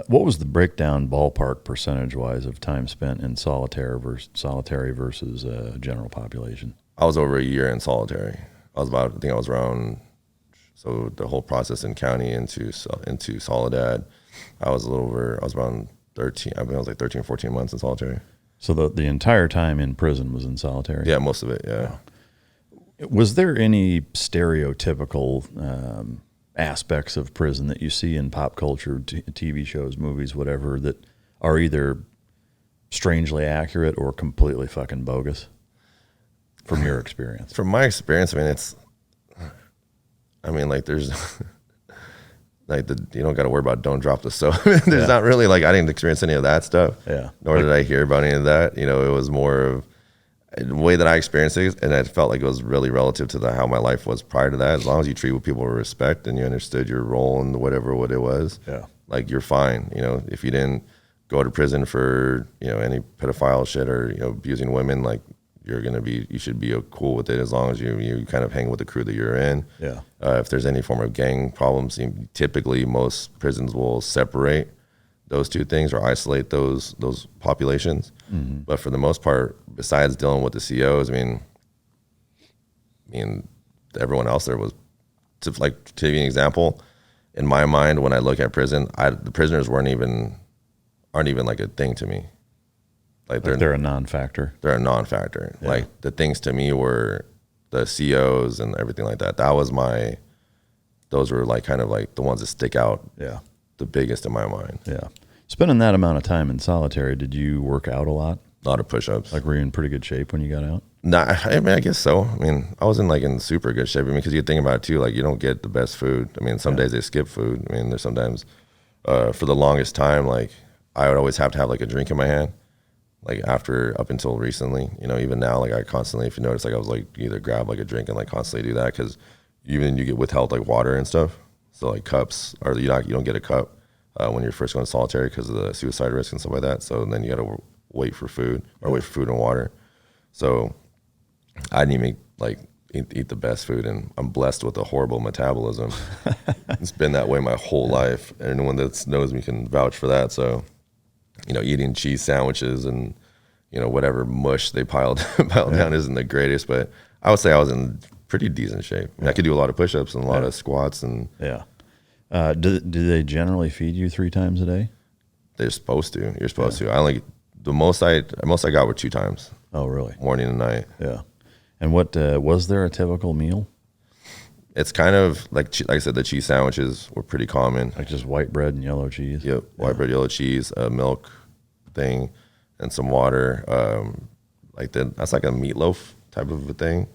What was the breakdown ballpark percentage-wise of time spent in solitary versus general population? I was over a year in solitary. I think I was around, so the whole process in county into Soledad, I was around 13, I was like 13, 14 months in solitary. So the entire time in prison was in solitary? Yeah, most of it, yeah. Was there any stereotypical aspects of prison that you see in pop culture, TV shows, movies, whatever, that are either strangely accurate or completely fucking bogus from your experience? From my experience, like there's like you don't got to worry about don't drop the soap. There's not really like, I didn't experience any of that stuff. Yeah. Nor did I hear about any of that. It was more of the way that I experienced it, and I felt like it was really relative to how my life was prior to that. As long as you treat people with respect and you understood your role and what it was, like you're fine. If you didn't go to prison for any pedophile shit or abusing women, like you should be cool with it, as long as you kind of hang with the crew that you're in. Yeah. If there's any form of gang problems, typically most prisons will separate those two things or isolate those populations. Mm-hmm. But for the most part, besides dealing with the COs, everyone else there was, to give you an example, in my mind, when I look at prison, the prisoners aren't even like a thing to me. Like they're a non-factor. They're a non-factor. Yeah. Like the things to me were the COs and everything like that. Those were like kind of like the ones that stick out. Yeah. The biggest in my mind. Yeah. Spending that amount of time in solitary, did you work out a lot? A lot of push-ups. Like, were you in pretty good shape when you got out? Nah, I guess so. I wasn't like in super good shape. Because you think about it too, like you don't get the best food. Some days they skip food. There's sometimes, for the longest time, like I would always have to have like a drink in my hand. Like up until recently, even now, like I constantly, if you notice, like I was like either grab like a drink and like constantly do that, because even you get withheld like water and stuff. So like cups, or you don't get a cup when you're first going to solitary because of the suicide risk and stuff like that. So then you got to wait for food and water. So I didn't even like eat the best food, and I'm blessed with a horrible metabolism. It's been that way my whole life. Anyone that knows me can vouch for that. So, eating cheese sandwiches and, whatever mush they piled down isn't the greatest, but I would say I was in pretty decent shape. I could do a lot of push-ups and a lot of squats. And do they generally feed you 3 times a day? They're supposed to. You're supposed to. The most I got were 2 times. Oh, really? Morning and night. Yeah. And what was there a typical meal? It's kind of like I said, the cheese sandwiches were pretty common. Like just white bread and yellow cheese? Yep, white bread, yellow cheese, a milk thing, and some water. That's like a meatloaf type of a thing,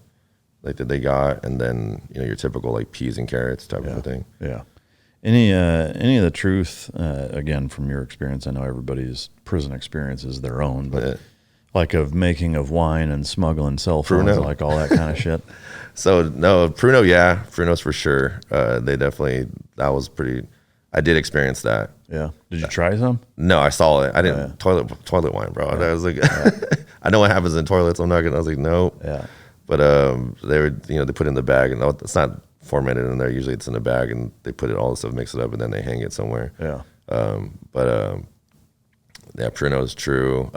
like that they got, and then your typical like peas and carrots type of a thing. Yeah. Any of the truth, again, from your experience? I know everybody's prison experience is their own, but like of making of wine and smuggling cell phones, Pruno. like all that kind of shit. So no, Pruno, yeah, Pruno's for sure. They definitely, that was pretty. I did experience that. Yeah. Did you try some? No, I saw it. I didn't. Toilet wine, bro. I was like, I know what happens in toilets. I'm not gonna. I was like, no. Yeah. But they were, they put it in the bag, and it's not fermented in there. Usually it's in a bag, and they put it all the stuff, mix it up, and then they hang it somewhere. Yeah. Yeah, Pruno is true.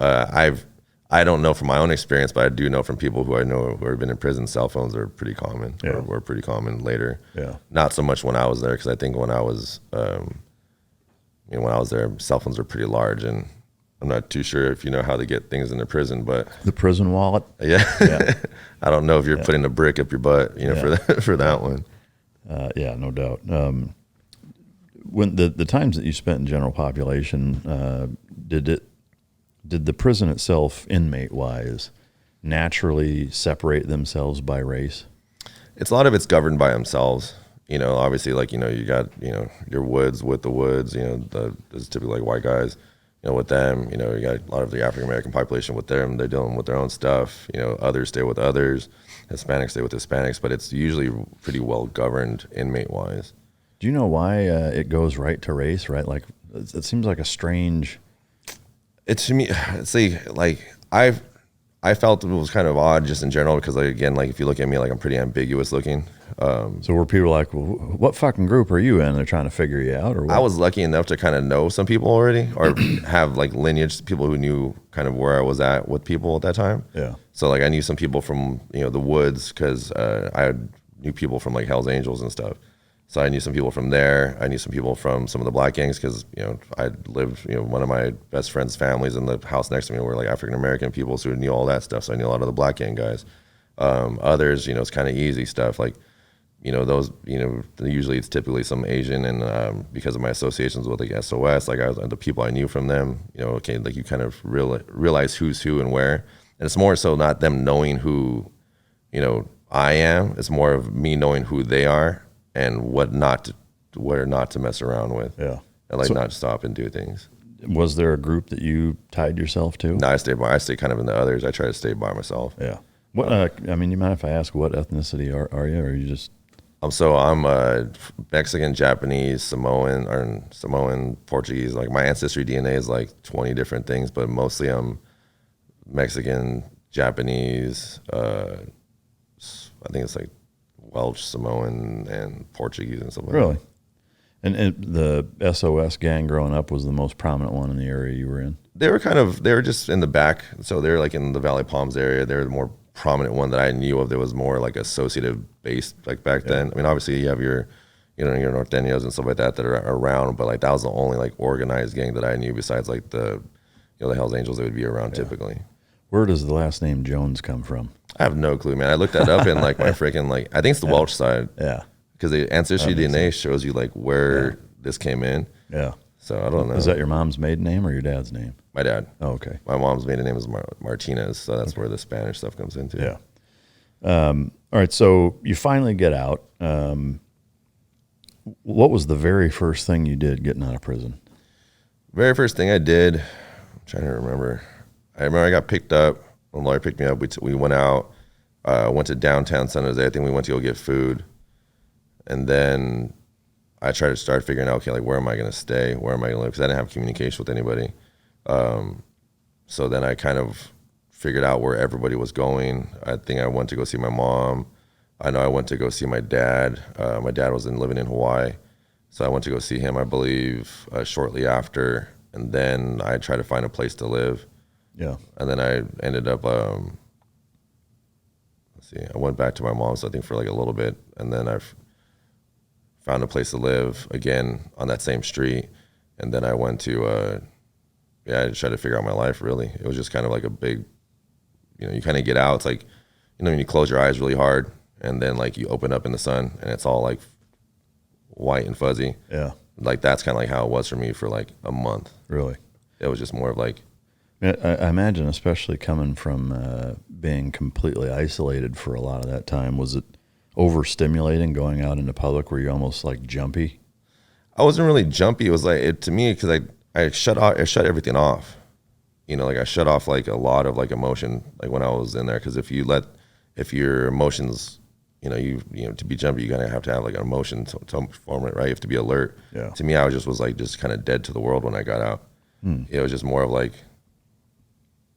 I don't know from my own experience, but I do know from people who I know who have been in prison, cell phones are pretty common, or were pretty common later. Yeah. Not so much when I was there, because I think when I was, when I was there, cell phones were pretty large, and I'm not too sure if you know how to get things into prison, but the prison wallet. Yeah. I don't know if you're putting a brick up your butt, for that one. Yeah, no doubt. When the times that you spent in general population, did the prison itself, inmate wise, naturally separate themselves by race? It's a lot of it's governed by themselves. Obviously, you got your woods with the woods. There's typically like white guys. With them, you got a lot of the African American population with them. They're dealing with their own stuff. Others stay with others. Hispanics stay with Hispanics, but it's usually pretty well governed inmate wise. Do you know why it goes right to race? Right, like it seems like a strange. It's to me. See, I felt it was kind of odd just in general because, if you look at me, I'm pretty ambiguous looking. So were people like, well, what fucking group are you in? They're trying to figure you out, or what? I was lucky enough to kind of know some people already, or have lineage, people who knew kind of where I was at with people at that time. Yeah. So I knew some people from the woods because I knew people from Hell's Angels and stuff. So I knew some people from there. I knew some people from some of the black gangs because I lived one of my best friends' families in the house next to me were African American people, so I knew all that stuff. So I knew a lot of the black gang guys. Others, it's kind of easy stuff those, usually it's typically some Asian, and because of my associations with SOS, the people I knew from them, you kind of realize who's who and where. And it's more so not them knowing who, I am. It's more of me knowing who they are and what not to mess around with. Yeah. And not stop and do things. Was there a group that you tied yourself to? No, I stay kind of in the others. I try to stay by myself. Yeah. What, you mind if I ask what ethnicity are you, or are you just... I'm Mexican, Japanese, Samoan, Portuguese. My ancestry DNA is 20 different things, but mostly I'm Mexican, Japanese. I think it's Welsh, Samoan, and Portuguese and stuff like that. Really? And the SOS gang growing up was the most prominent one in the area you were in? They were just in the back. So they're in the Valley Palms area. They're the more prominent one that I knew of. There was more associative based back then. I mean, obviously you have your your norteños and stuff like that are around, but that was the only organized gang that I knew besides the the Hells Angels that would be around typically. Where does the last name Jones come from? I have no clue, man. I looked that up in my freaking I think it's the Welsh side. Yeah. Because the ancestry DNA shows you where this came in. Yeah. So I don't know. Is that your mom's maiden name or your dad's name? My dad. Oh, okay. My mom's maiden name is Martinez, so that's where the Spanish stuff comes into. Yeah. All right, so you finally get out. What was the very first thing you did getting out of prison? Very first thing I did, I'm trying to remember. I remember I got picked up. When lawyer picked me up, we went out, went to downtown San Jose. I think we went to go get food. And then I tried to start figuring out, okay, where am I going to stay? Where am I going to live? Because I didn't have communication with anybody. So then I kind of figured out where everybody was going. I think I went to go see my mom. I know I went to go see my dad. My dad was living in Hawaii. So I went to go see him, I believe, shortly after. And then I tried to find a place to live. Yeah. And then I ended up, I went back to my mom's, I think, for a little bit. And then I've found a place to live again on that same street. And then I went to, I just tried to figure out my life, really. It was just kind of a big, you kind of get out. It's when you close your eyes really hard and then you open up in the sun and it's all white and fuzzy. Yeah. That's kind of how it was for me for a month. Really? It was just more of I imagine, especially coming from being completely isolated for a lot of that time, was it overstimulating going out into public? Were you almost jumpy? I wasn't really jumpy. It was to me, because I shut everything off. I shut off a lot of emotion when I was in there. Because if your emotions, to be jumpy, you're gonna have to have an emotion to form it, right? You have to be alert. Yeah. To me, I was just kind of dead to the world when I got out. It was just more of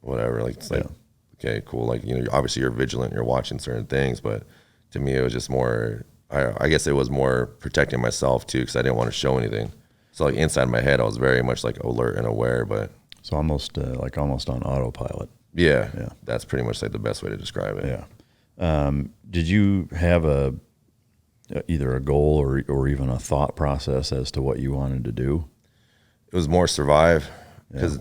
whatever. Okay, cool. Obviously you're vigilant, you're watching certain things, but to me it was just more. I guess it was more protecting myself too, because I didn't want to show anything. So inside my head, I was very much alert and aware, but so almost on autopilot. Yeah, Yeah. that's pretty much like the best way to describe it. Yeah. Did you have either a goal or even a thought process as to what you wanted to do? It was more survive because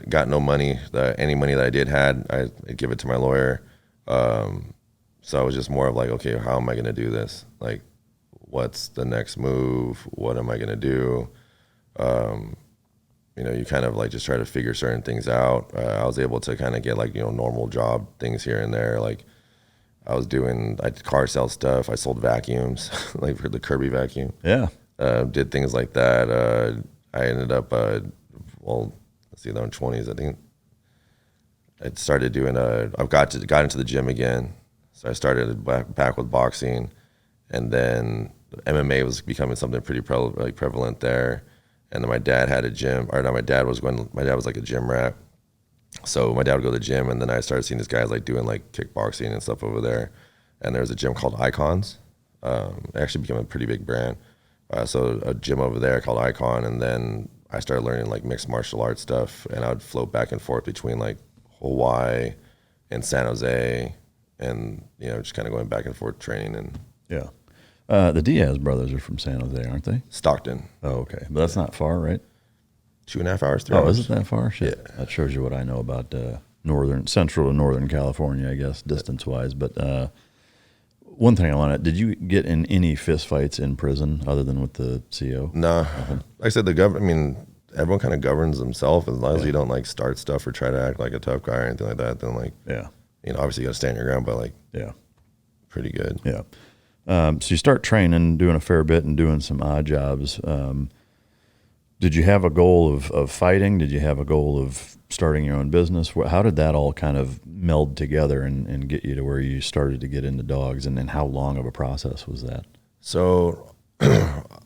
got no money. Any money that I did had, I'd give it to my lawyer. So it was just more of like, okay, how am I going to do this? Like, what's the next move? What am I going to do? You kind of like just try to figure certain things out. I was able to kind of get like, normal job things here and there. Like I did car sale stuff. I sold vacuums, like for the Kirby vacuum. Yeah. Did things like that. I ended up, let's see, in the 20s, I think I started doing, I got into the gym again. So I started back with boxing, and then MMA was becoming something pretty prevalent there. And then my dad had a gym, or not, my dad was like a gym rat. So my dad would go to the gym, and then I started seeing these guys like doing like kickboxing and stuff over there. And there was a gym called Icons. It actually became a pretty big brand. So a gym over there called Icon, and then I started learning like mixed martial arts stuff, and I would float back and forth between like Hawaii and San Jose, and just kind of going back and forth training. And yeah. The Diaz brothers are from San Jose, aren't they? Stockton. Oh, okay. But that's not far, right? 2.5 hours, 3 hours. Oh, is it that far? Shit. Yeah. That shows you what I know about central to northern California, I guess, distance-wise. But one thing did you get in any fist fights in prison other than with the CO? No. Like I said, everyone kind of governs themselves. As long as you don't like start stuff or try to act like a tough guy or anything like that, then like, obviously you got to stand your ground, but like, pretty good. Yeah. So you start training, doing a fair bit and doing some odd jobs. Did you have a goal of fighting? Did you have a goal of starting your own business? How did that all kind of meld together and get you to where you started to get into dogs? And then how long of a process was that? So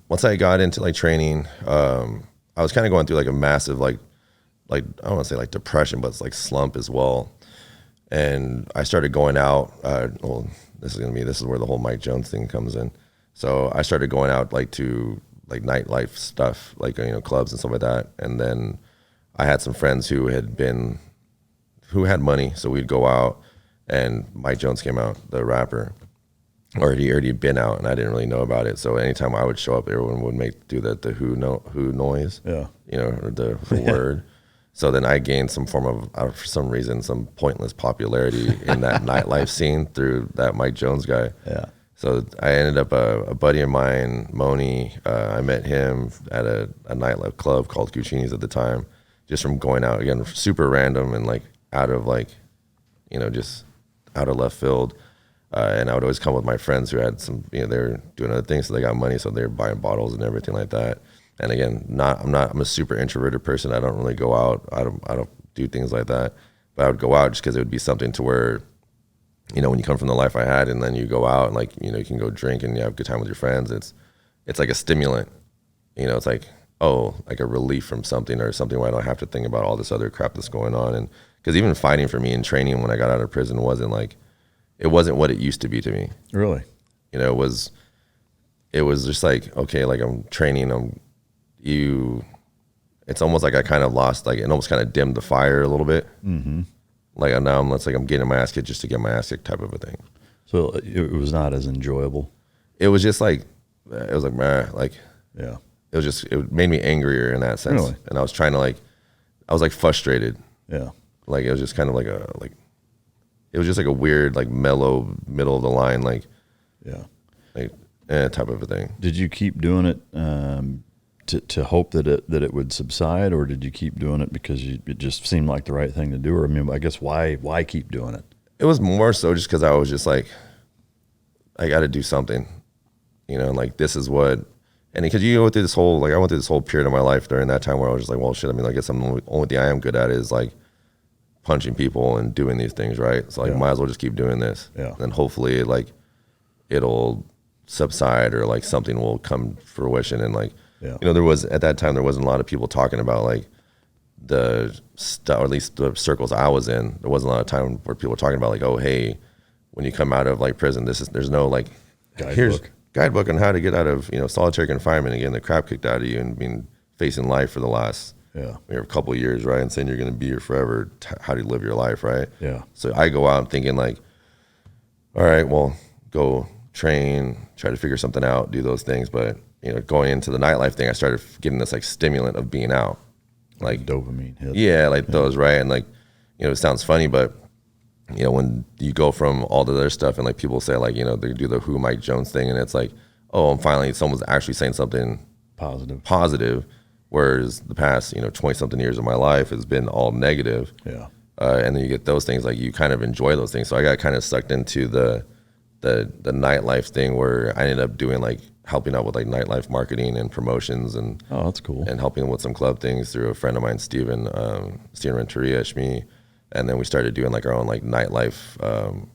once I got into like training, I was kind of going through like a massive like I don't want to say like depression, but it's like slump as well. And I started going out. This is where the whole Mike Jones thing comes in. So I started going out like to like nightlife stuff, like clubs and stuff like that. And then I had some friends who had money, so we'd go out, and Mike Jones came out, the rapper, or he already been out, and I didn't really know about it. So anytime I would show up, everyone would do the who noise, or the word. So then I gained some form of, for some reason, some pointless popularity in that nightlife scene through that Mike Jones guy. Yeah. So I ended up a buddy of mine, Moni. I met him at a nightlife club called Cucini's at the time, just from going out again, super random and like out of like, just out of left field. And I would always come with my friends who had some, they were doing other things, so they got money, so they were buying bottles and everything like that. And again, I'm a super introverted person. I don't really go out. I don't do things like that. But I would go out just because it would be something to where, when you come from the life I had, and then you go out and like, you can go drink and you have a good time with your friends. It's like a stimulant. It's like, like a relief from something, or something where I don't have to think about all this other crap that's going on. And because even fighting for me and training when I got out of prison wasn't what it used to be to me. Really? It was just like, okay, like I'm training, it's almost like I kind of lost, like it almost kind of dimmed the fire a little bit. Mm-hmm. Like now I'm getting my ass kicked just to get my ass kicked type of a thing. So it was not as enjoyable. It was just like, meh, like, yeah. It made me angrier in that sense. Really? And I was trying to I was frustrated. Yeah. Like it was just kind of it was just like a weird, like mellow middle of the line, type of a thing. Did you keep doing it to hope that it would subside, or did you keep doing it because it just seemed like the right thing to do? Or I guess why keep doing it? It was more so just because I was just like, I got to do something, like this is what, and because I went through this whole period of my life during that time where I was just like, well, shit, I guess the only thing I am good at is like punching people and doing these things, right? So might as well just keep doing this. Yeah. And hopefully it'll subside, or like something will come to fruition. And at that time there wasn't a lot of people talking about like or at least the circles I was in. There wasn't a lot of time where people were talking about like, oh, hey, when you come out of like prison, there's no like guidebook on how to get out of solitary confinement and getting the crap kicked out of you and being facing life for the last You're a couple of years, right? And saying you're going to be here forever. How do you live your life, right? Yeah. So I go out thinking like, all right, well, go train, try to figure something out, do those things. But, going into the nightlife thing, I started getting this like stimulant of being out. Like dopamine hit. Yeah, like those, right? And like, it sounds funny, but when you go from all the other stuff and like people say like, they do the Who Mike Jones thing and it's like, oh, and finally someone's actually saying something positive, whereas the past, 20 something years of my life has been all negative. Yeah. And then you get those things, like you kind of enjoy those things. So I got kind of sucked into the nightlife thing where I ended up doing like helping out with like nightlife marketing and promotions and oh, that's cool. And helping with some club things through a friend of mine, Steven Renteria, Shmi. And then we started doing like our own like nightlife.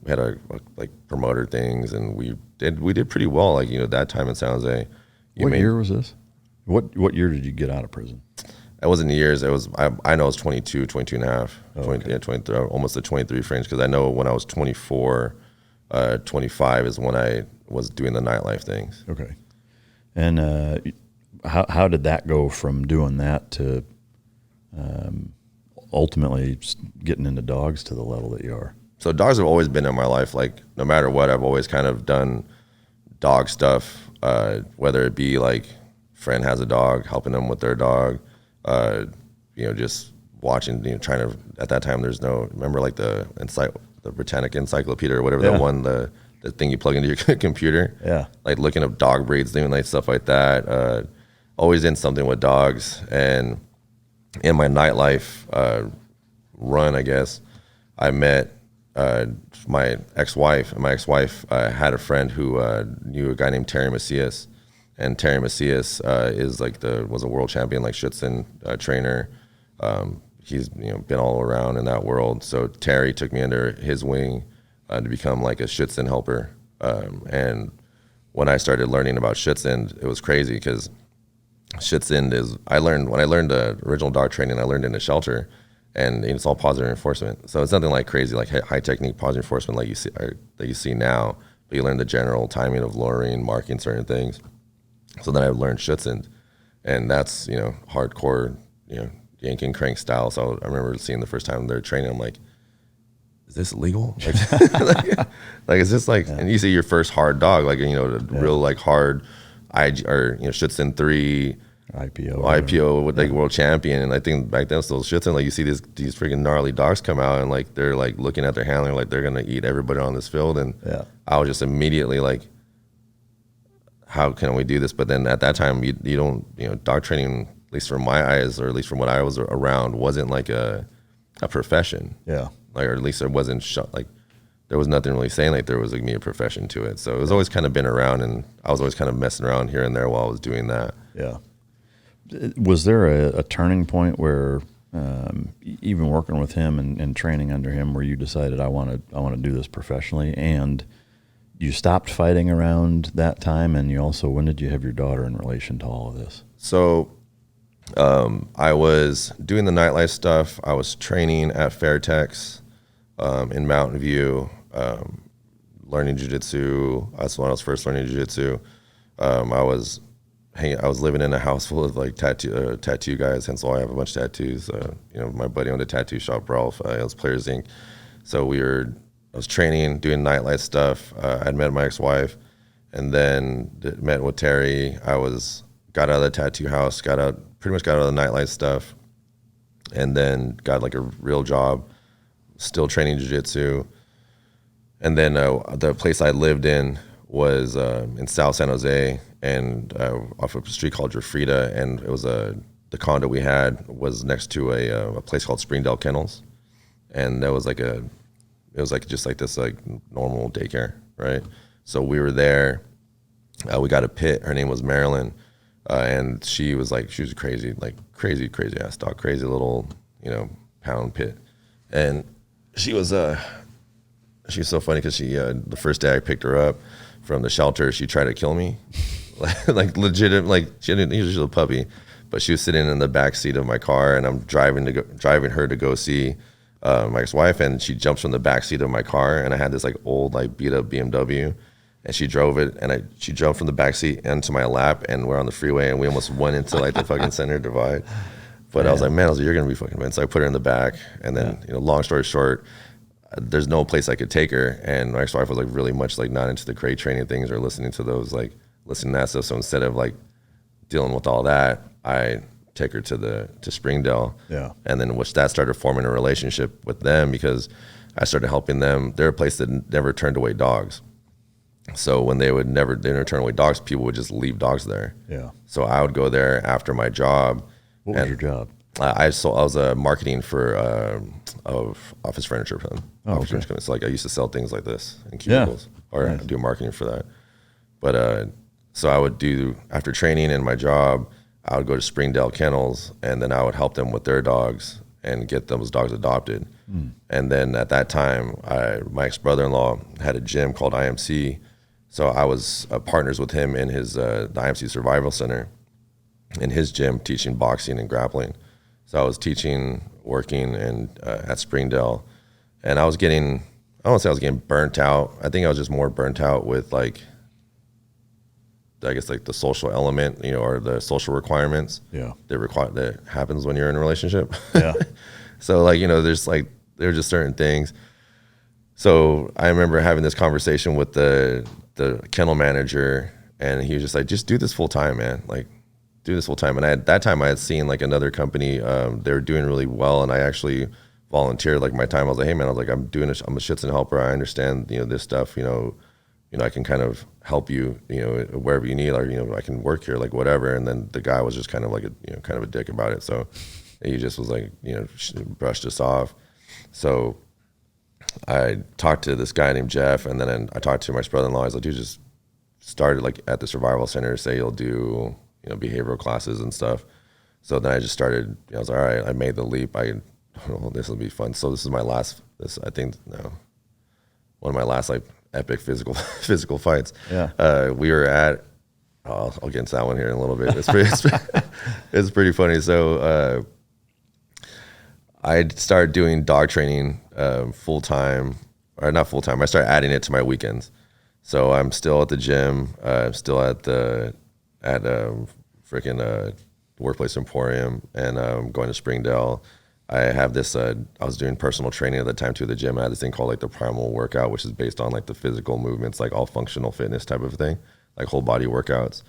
We had our like promoter things, and we did pretty well. Like that time in San Jose. What year was this? What year did you get out of prison? It wasn't years. It was I know it was 22 and a half. Oh, 20, okay. Yeah, 23, almost the 23 range. Because I know when I was 24, 25 is when I was doing the nightlife things. Okay. And how did that go from doing that to ultimately getting into dogs to the level that you are? So dogs have always been in my life. Like no matter what, I've always kind of done dog stuff, whether it be like friend has a dog, helping them with their dog, just watching, trying to, at that time there's no, remember like the Britannica Encyclopedia or whatever, that one, the thing you plug into your computer. Yeah. Like looking up dog breeds, doing like stuff like that. Always in something with dogs. And in my nightlife run, I guess, I met my ex-wife. And my ex-wife had a friend who knew a guy named Terry Macias. And Terry Macias was a world champion, like Schutzen trainer. He's been all around in that world. So Terry took me under his wing to become like a Schutzen helper. And when I started learning about Schutzen, it was crazy because Schutzen when I learned the original dog training, I learned in a shelter, and it's all positive reinforcement. So it's nothing like crazy, like high technique positive reinforcement like that you see now, but you learn the general timing of luring, marking certain things. So then I learned Schutzen, and that's, hardcore, yanking crank style. So I remember seeing the first time they're training, I'm like, is this legal? Like is this like, and you see your first hard dog, like, real like hard Schutzen 3 IPO with like world champion. And I think back then still Schutzen, like you see these freaking gnarly dogs come out and like they're like looking at their handler like they're gonna eat everybody on this field. And I was just immediately like, how can we do this? But then at that time you don't, dog training, at least from my eyes, or at least from what I was around, wasn't like a profession. Yeah. Like, or at least it wasn't like there was nothing really saying like there was like a profession to it. So it was always kind of been around, and I was always kind of messing around here and there while I was doing that. Yeah. Was there a turning point where even working with him and training under him, where you decided I want to do this professionally, and you stopped fighting around that time? And you also, when did you have your daughter in relation to all of this? So I was doing the nightlife stuff. I was training at Fairtex in Mountain View, learning jiu-jitsu. That's when I was first learning jiu-jitsu. I was living in a house full of like tattoo guys, hence why I have a bunch of tattoos. My buddy owned a tattoo shop, Ralph. It was Players Inc. So I was training, doing nightlife stuff. I'd met my ex-wife, and then met with Terry. Got out of the tattoo house, pretty much got out of the nightlife stuff, and then got like a real job, still training jiu-jitsu. And then the place I lived in was in South San Jose, and off of a street called Jafrida, and it was the condo we had was next to a place called Springdale Kennels, and it was like just like this like normal daycare, right? So we were there. We got a pit. Her name was Marilyn, and she was crazy ass dog, crazy little pound pit, and she was so funny because she the first day I picked her up from the shelter, she tried to kill me. Like legit, like she was a puppy, but she was sitting in the back seat of my car, and I'm driving her to go see my ex-wife, and she jumps from the back seat of my car, and I had this like old like beat up BMW, and she drove it, and she jumped from the back seat into my lap, and we're on the freeway, and we almost went into like the fucking center divide. But I was like, man, you're going to be fucking man. So I put her in the back. And then, long story short, there's no place I could take her. And my ex-wife was like really much like not into the crate training things or listening to listening to that stuff. So instead of like dealing with all that, I take her to Springdale. Yeah. And then that started forming a relationship with them because I started helping them. They're a place that never turned away dogs. So when they never turn away dogs, people would just leave dogs there. Yeah. So I would go there after my job. What was your job? I was marketing for of office furniture for them. Okay. So like I used to sell things like this in cubicles, or do marketing for that. But so I would do, after training in my job, I would go to Springdale Kennels, and then I would help them with their dogs and get those dogs adopted. And then at that time, my ex-brother-in-law had a gym called IMC, so I was partners with him in his the IMC Survival Center, in his gym, teaching boxing and grappling. So I was teaching, working, and at Springdale, and I don't want to say I was getting burnt out. I think I was just more burnt out with like, I guess like the social element, or the social requirements. Yeah. That happens when you're in a relationship. Yeah. So like, there were just certain things. So I remember having this conversation with the kennel manager, and he was just like, just do this full time, man. Like, do this full time. And at that time I had seen like another company, they were doing really well, and I actually volunteered like my time. I was like, hey man, I'm a shits and helper. I understand, this stuff, I can kind of help you, wherever you need, or, I can work here, like whatever. And then the guy was just kind of like kind of a dick about it. So he just was like, brushed us off. So I talked to this guy named Jeff, and then I talked to my brother-in-law. I was like, dude, just started like at the survival center, say you'll do, behavioral classes and stuff. So then I just started, I was like, all right, I made the leap. This will be fun. So this is one of my last like epic physical fights. Yeah. We were at, I'll get into that one here in a little bit. It's pretty funny. So I started doing dog training full time, or not full time. I started adding it to my weekends. So I'm still at the gym. I'm still at freaking Workplace Emporium, and going to Springdale. I have this, I was doing personal training at the time too at the gym. I had this thing called like the Primal workout, which is based on like the physical movements, like all functional fitness type of thing, like whole body workouts.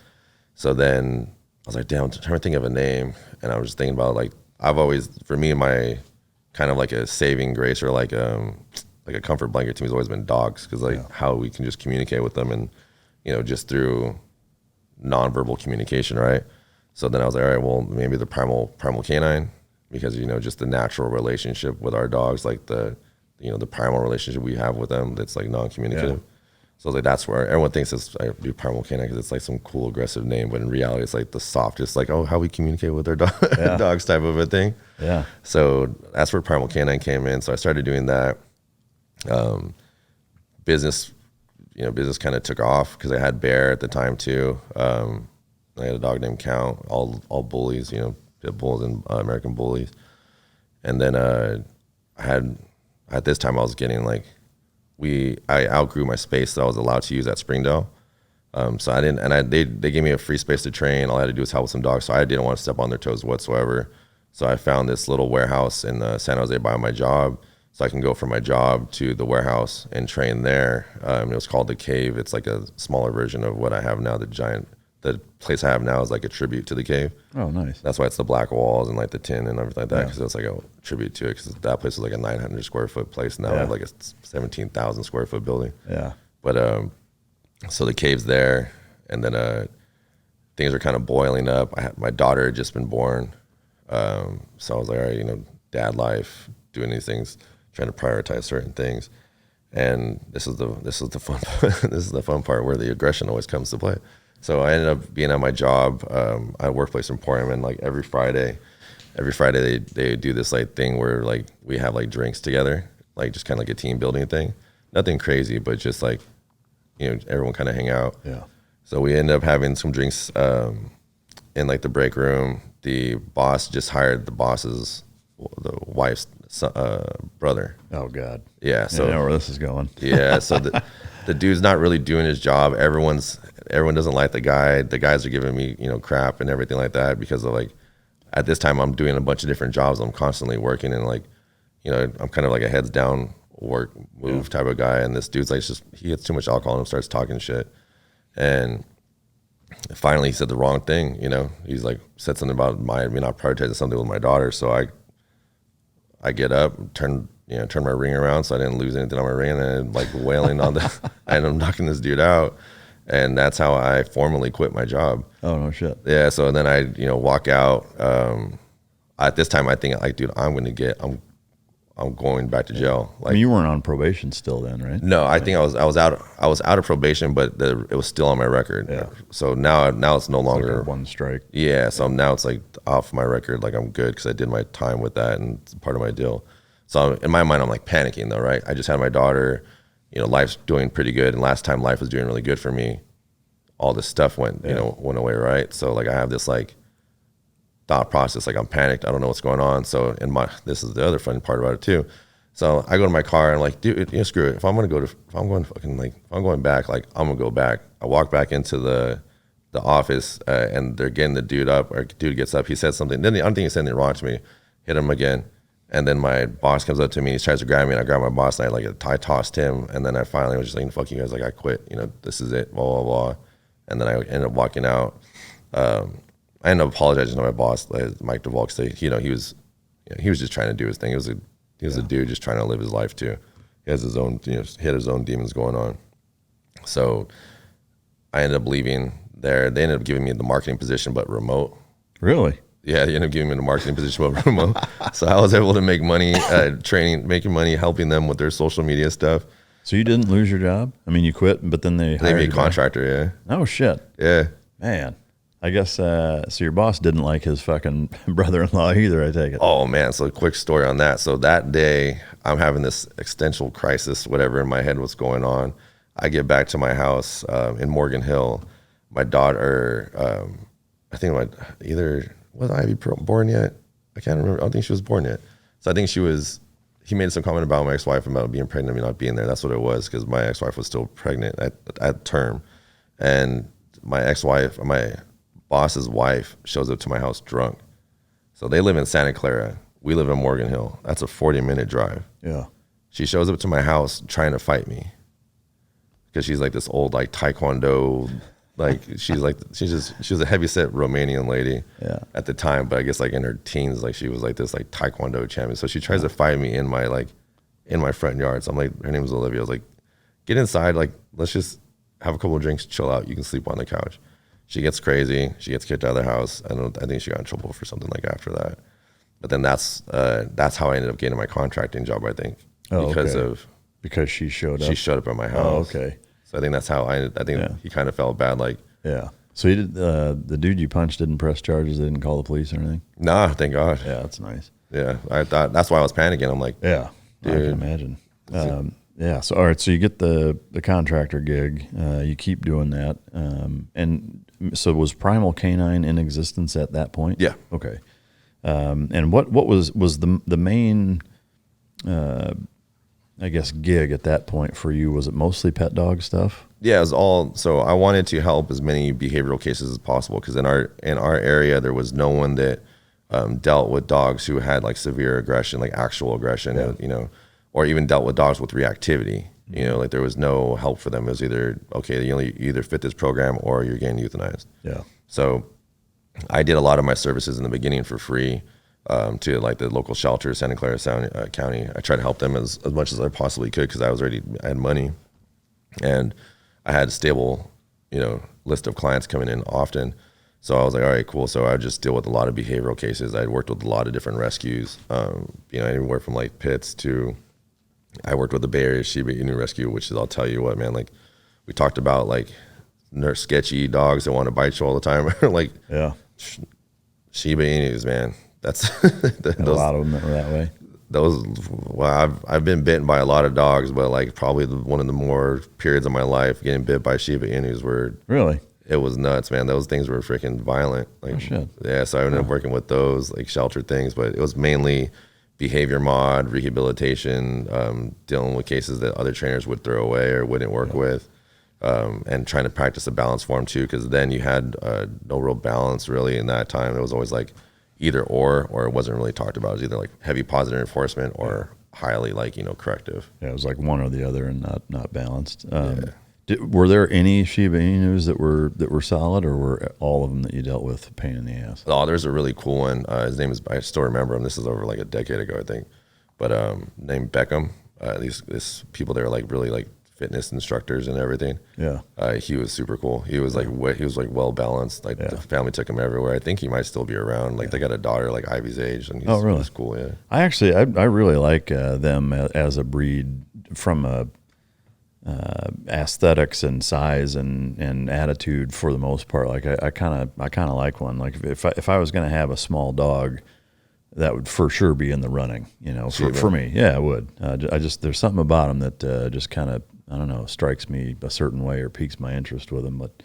So then I was like, damn, I'm trying to think of a name. And I was just thinking about like, I've always, for me, my kind of like a saving grace, or like a comfort blanket to me has always been dogs. Cause like how we can just communicate with them, and, just through nonverbal communication. Right. So then I was like, all right, well, maybe the Primal Canine, because, just the natural relationship with our dogs, like the primal relationship we have with them, that's like non-communicative. Yeah. So I was like, that's where everyone thinks I do Primal Canine because it's like some cool aggressive name, but in reality it's like the softest, like, how we communicate with our dogs type of a thing. Yeah. So that's where Primal Canine came in. So I started doing that. Business kind of took off because I had Bear at the time too. I had a dog named Count, all bullies, pit bulls and American bullies. And then at this time I was getting like, I outgrew my space that I was allowed to use at Springdale. So I didn't, and they gave me a free space to train. All I had to do was help with some dogs. So I didn't want to step on their toes whatsoever. So I found this little warehouse in San Jose by my job. So I can go from my job to the warehouse and train there. It was called The Cave. It's like a smaller version of what I have now. The place I have now is like a tribute to The Cave. Oh, nice. That's why it's the black walls and like the tin and everything like that, because it's like a tribute to it, because that place was like a 900 square foot place. Now I have like a 17,000 square foot building. Yeah. But so The Cave's there, and then things are kind of boiling up. My daughter had just been born. So I was like, all right, dad life, doing these things, trying to prioritize certain things. And this is the fun this is the fun part where the aggression always comes to play. So I ended up being at my job at Workplace Emporium, and like every Friday they do this like thing where like we have like drinks together, like just kind of like a team building thing. Nothing crazy, but just like, everyone kind of hang out. Yeah. So we ended up having some drinks in like the break room. The boss just hired the wife's brother. Oh God. Yeah. So I know where this is going. Yeah. So the dude's not really doing his job. Everyone doesn't like the guy. The guys are giving me, crap and everything like that because of like, at this time I'm doing a bunch of different jobs. I'm constantly working, and like, you know, I'm kind of like a heads down work move type of guy. And this dude's like, he gets too much alcohol and starts talking shit. And finally he said the wrong thing, you know. He's like, said something about me not prioritizing something with my daughter. So I get up, turn my ring around so I didn't lose anything on my ring, and then like wailing on I ended up knocking this dude out. And that's how I formally quit my job. Oh, no shit. Yeah, so then I, you know, walk out. At this time I think like, dude, I'm going back to jail. Like, I mean, you weren't on probation still then, right? No, I think I was out of probation, but it was still on my record. Yeah. So now it's no longer like one strike. Yeah, so now it's like off my record. Like I'm good because I did my time with that, and it's part of my deal. So in my mind, I'm like panicking though, right? I just had my daughter. You know, life's doing pretty good, and last time life was doing really good for me, all this stuff went away, right? So like I have this like thought process, like I'm panicked, I don't know what's going on. So this is the other funny part about it too. So I go to my car and I'm like, dude, you know, screw it. If I'm going back, like I'm gonna go back. I walk back into the office and they're getting the dude up. Or dude gets up, he said something. Then I don't think he said anything wrong to me. Hit him again. And then my boss comes up to me, he tries to grab me, and I grab my boss, and I tossed him, and then I finally was just like, fuck you guys, like I quit, you know, this is it, blah, blah, blah. And then I ended up walking out. I ended up apologizing to my boss, Mike DeVol, because he was just trying to do his thing. He was a dude just trying to live his life too. He has his own, you know, hit his own demons going on. So I ended up leaving there. They ended up giving me the marketing position, but remote. Really? Yeah, they ended up giving me the marketing position, but remote. So I was able to make money, making money, helping them with their social media stuff. So you didn't lose your job? I mean, you quit, but then they hired made a contractor, yeah. Oh, shit. Yeah. Man. I guess, so your boss didn't like his fucking brother-in-law either, I take it. Oh, man. So a quick story on that. So that day, I'm having this existential crisis, whatever in my head, what's going on. I get back to my house in Morgan Hill. My daughter, I think was Ivy born yet? I can't remember. I don't think she was born yet. So I think he made some comment about my ex-wife about being pregnant, me not being there. That's what it was, because my ex-wife was still pregnant at term. And my boss's wife shows up to my house drunk. So they live in Santa Clara. We live in Morgan Hill. That's a 40-minute drive. Yeah. She shows up to my house trying to fight me because she's like this old like Taekwondo, like she was a heavyset Romanian lady at the time, but I guess like in her teens, like she was like this like Taekwondo champion. So she tries to fight me in my front yard. So I'm like, her name was Olivia. I was like, get inside, like let's just have a couple of drinks, chill out. You can sleep on the couch. She gets crazy. She gets kicked out of the house. I think she got in trouble for something like after that. But then that's how I ended up getting my contracting job, I think. Because she showed up. She showed up at my house. Oh, okay. So I think that's how I think he kind of felt bad. Like, yeah. So he did, the dude you punched didn't press charges. They didn't call the police or anything. Nah, thank God. Yeah, that's nice. Yeah, I thought that's why I was panicking. I'm like, yeah, dude, I can imagine. Yeah. So all right. So you get the contractor gig. You keep doing that. And so was Primal Canine in existence at that point? Yeah. Okay. And what was the main, I guess, gig at that point for you? Was it mostly pet dog stuff? Yeah, it was all. So I wanted to help as many behavioral cases as possible, because in our area there was no one that dealt with dogs who had like severe aggression, like actual aggression, you know, or even dealt with dogs with reactivity. You know, like there was no help for them. It was either, okay, you either fit this program or you're getting euthanized. Yeah. So I did a lot of my services in the beginning for free to like the local shelters, Santa Clara County. I tried to help them as much as I possibly could, because I had money and I had a stable, you know, list of clients coming in often. So I was like, all right, cool. So I would just deal with a lot of behavioral cases. I'd worked with a lot of different rescues, you know, anywhere from like pits to, I worked with the Bay Area Shiba Inu rescue, which is, I'll tell you what, man, like we talked about like sketchy dogs that want to bite you all the time. Like Shiba Inus, man. That's a lot of them are that way. I've been bitten by a lot of dogs, but like probably one of the more periods of my life getting bit by Shiba Inus were really, it was nuts, man. Those things were freaking violent. Like, oh, shit. Yeah. So I ended up working with those like shelter things, but it was mainly behavior mod, rehabilitation, dealing with cases that other trainers would throw away or wouldn't work with, and trying to practice a balance for them too, because then you had no real balance really in that time. It was always like, either or it wasn't really talked about. It was either like heavy positive reinforcement or highly like, corrective. Yeah, it was like one or the other and not balanced. Were there any Shiba Inus that were solid, or were all of them that you dealt with a pain in the ass? Oh, there's a really cool one. His name is, I still remember him. This is over like a decade ago, I think. But named Beckham. These people, they were like really like fitness instructors and everything. Yeah. He was super cool. He was like well balanced. Like the family took him everywhere. I think he might still be around. Like they got a daughter like Ivy's age, and he's cool. Yeah. I really like them as a breed from a aesthetics and size and attitude for the most part. Like I kind of like one. Like if I was going to have a small dog, that would for sure be in the running, for me. Yeah, it would. There's something about them that just kind of, I don't know, strikes me a certain way or piques my interest with them. But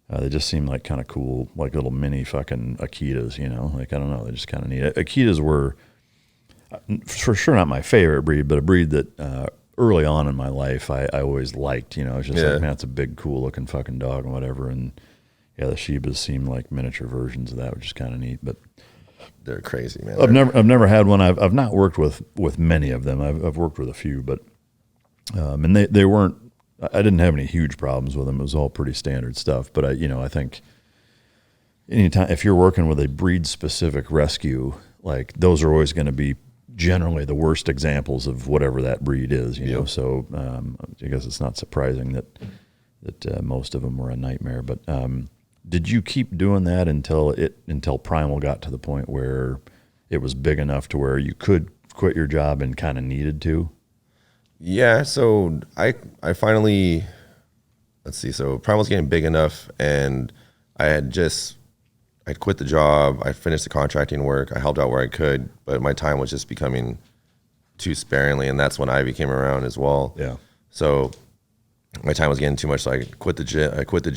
they just seem like kind of cool, like little mini fucking Akitas, Like, I don't know, they just kind of neat. Akitas were for sure not my favorite breed, but a breed that early on in my life I always liked. It's just like, man, it's a big, cool looking fucking dog and whatever. And yeah, the Shibas seem like miniature versions of that, which is kind of neat. But they're crazy, man. I've never had one. I've not worked with many of them. I've worked with a few, but and they weren't. I didn't have any huge problems with them. It was all pretty standard stuff. But I think anytime if you're working with a breed specific rescue, like those are always going to be generally the worst examples of whatever that breed is. You know, so I guess it's not surprising that most of them were a nightmare. But did you keep doing that until Primal got to the point where it was big enough to where you could quit your job and kind of needed to? Yeah, so I finally, let's see, so Primal's getting big enough, and I'd quit the job, I finished the contracting work, I helped out where I could, but my time was just becoming too sparingly, and that's when Ivy came around as well. Yeah. So my time was getting too much, so I quit the gym, I quit the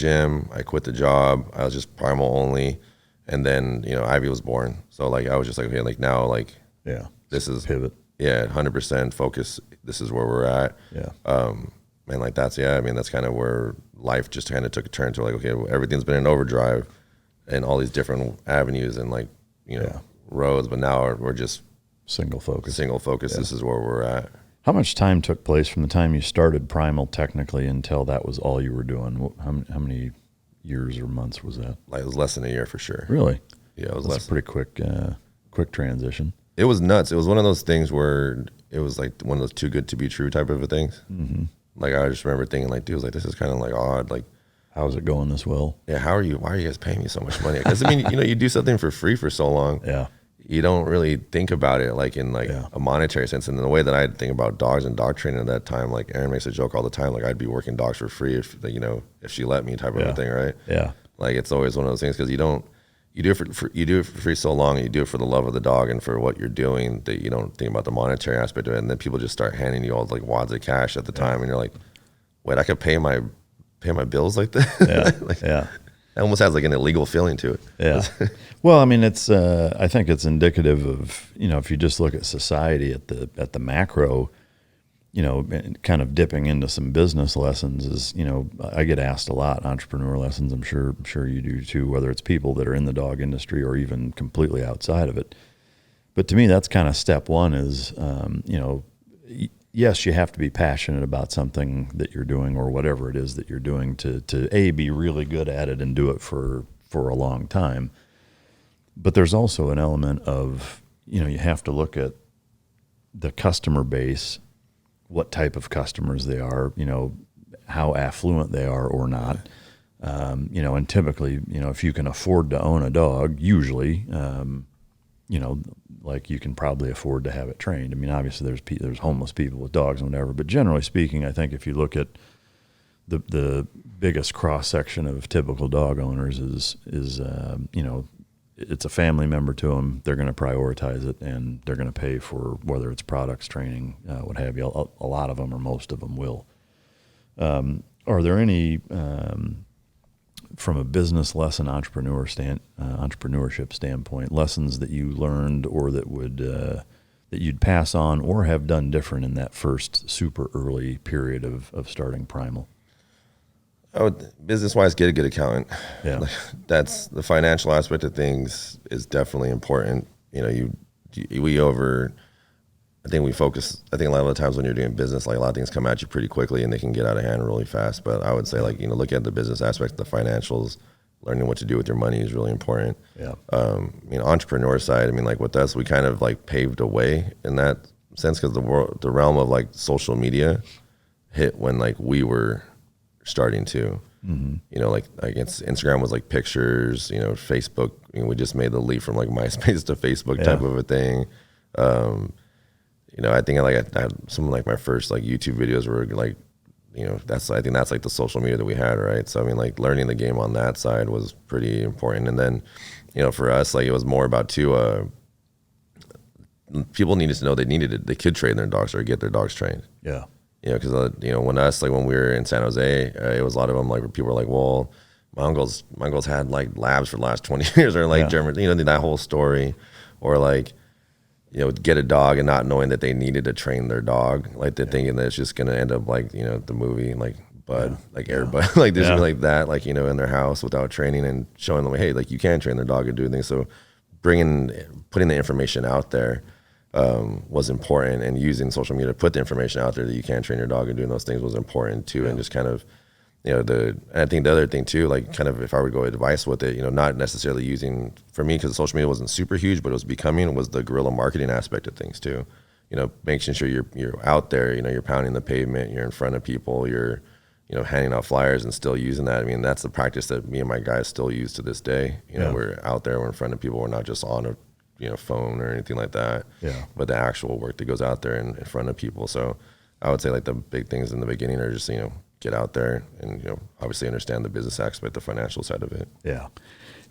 job, I was just Primal only, and then, Ivy was born. So like I was just like, okay, like now, like this is pivot. Yeah, 100% focus. This is where we're at. Yeah. And like that's kind of where life just kind of took a turn to like, okay, well, everything's been in overdrive and all these different avenues and like, roads, but now we're just single focus. Yeah. This is where we're at. How much time took place from the time you started Primal technically until that was all you were doing? How many years or months was that? Like it was less than a year for sure. Really? Yeah, it was That's a pretty quick transition. It was nuts. It was one of those things where it was like one of those too good to be true type of things. Mm-hmm. Like I just remember thinking like, dude, was like, this is kind of like odd. Like, how's it going this well? Yeah. Why are you guys paying me so much money? Because I mean, you do something for free for so long. Yeah. You don't really think about it like in like a monetary sense. And the way that I think about dogs and dog training at that time, like Erin makes a joke all the time, like I'd be working dogs for free if she let me type of a thing, right? Yeah. Like it's always one of those things because you do it for free so long, and you do it for the love of the dog and for what you're doing that you don't think about the monetary aspect of it. And then people just start handing you all like wads of cash at the time, and you're like, wait, I could pay my bills like that? Yeah. It almost has like an illegal feeling to it. Yeah. Well, I mean, it's I think it's indicative of, if you just look at society at the macro, kind of dipping into some business lessons is, I get asked a lot, entrepreneur lessons. I'm sure you do too, whether it's people that are in the dog industry or even completely outside of it. But to me, that's kind of step one is, yes, you have to be passionate about something that you're doing or whatever it is that you're doing to be really good at it and do it for a long time. But there's also an element of, you have to look at the customer base, what type of customers they are, how affluent they are or not. And typically, if you can afford to own a dog, usually, like you can probably afford to have it trained. I mean, obviously there's homeless people with dogs and whatever, but generally speaking, I think if you look at the biggest cross section of typical dog owners is it's a family member to them. They're going to prioritize it, and they're going to pay for whether it's products, training, what have you. A lot of them or most of them will. Are there any, from a business lesson entrepreneurship standpoint, lessons that you learned or that would that you'd pass on or have done different in that first super early period of starting Primal? Oh, business wise, get a good accountant. Yeah. Like, that's the financial aspect of things is definitely important. You know, I think we focus. I think a lot of the times when you're doing business, like a lot of things come at you pretty quickly and they can get out of hand really fast. But I would say, like, you know, look at the business aspect, the financials, learning what to do with your money is really important. Yeah. You know, entrepreneur side, I mean, like with us, we kind of like paved a way in that sense because the realm of like social media hit when like we were starting to. You know, like I guess Instagram was like pictures. You know, Facebook. You know, we just made the leap from like MySpace to Facebook type of a thing. You know, I think I had some of like my first like YouTube videos were like, you know, I think that's like the social media that we had, right? So I mean, like learning the game on that side was pretty important. And then, you know, for us, like it was more about people needed to know they could train their dogs or get their dogs trained. Yeah. You know, because you know, when we were in San Jose, it was a lot of them like people were like, well, my uncle's had like labs for the last 20 years or like German, you know, that whole story, or like, you know, get a dog and not knowing that they needed to train their dog, like they're thinking that it's just gonna end up like, you know, the movie like Bud, like Air Bud, like there's like that, like, you know, in their house without training and showing them, hey, like you can train their dog and do things. So putting the information out there was important, and using social media to put the information out there that you can train your dog and doing those things was important too. And just kind of, you know, and I think the other thing too, like kind of if I were to go advice with it, you know, not necessarily using, for me, because social media wasn't super huge, but it was the guerrilla marketing aspect of things too. You know, making sure you're out there, you know, you're pounding the pavement, you're in front of people, you're, you know, handing out flyers and still using that. I mean, that's the practice that me and my guys still use to this day. You know, we're out there, we're in front of people, we're not just on a, you know, phone or anything like that. Yeah. But the actual work that goes out there in front of people. So I would say like the big things in the beginning are just, you know, get out there and, you know, obviously understand the business aspect, the financial side of it. Yeah.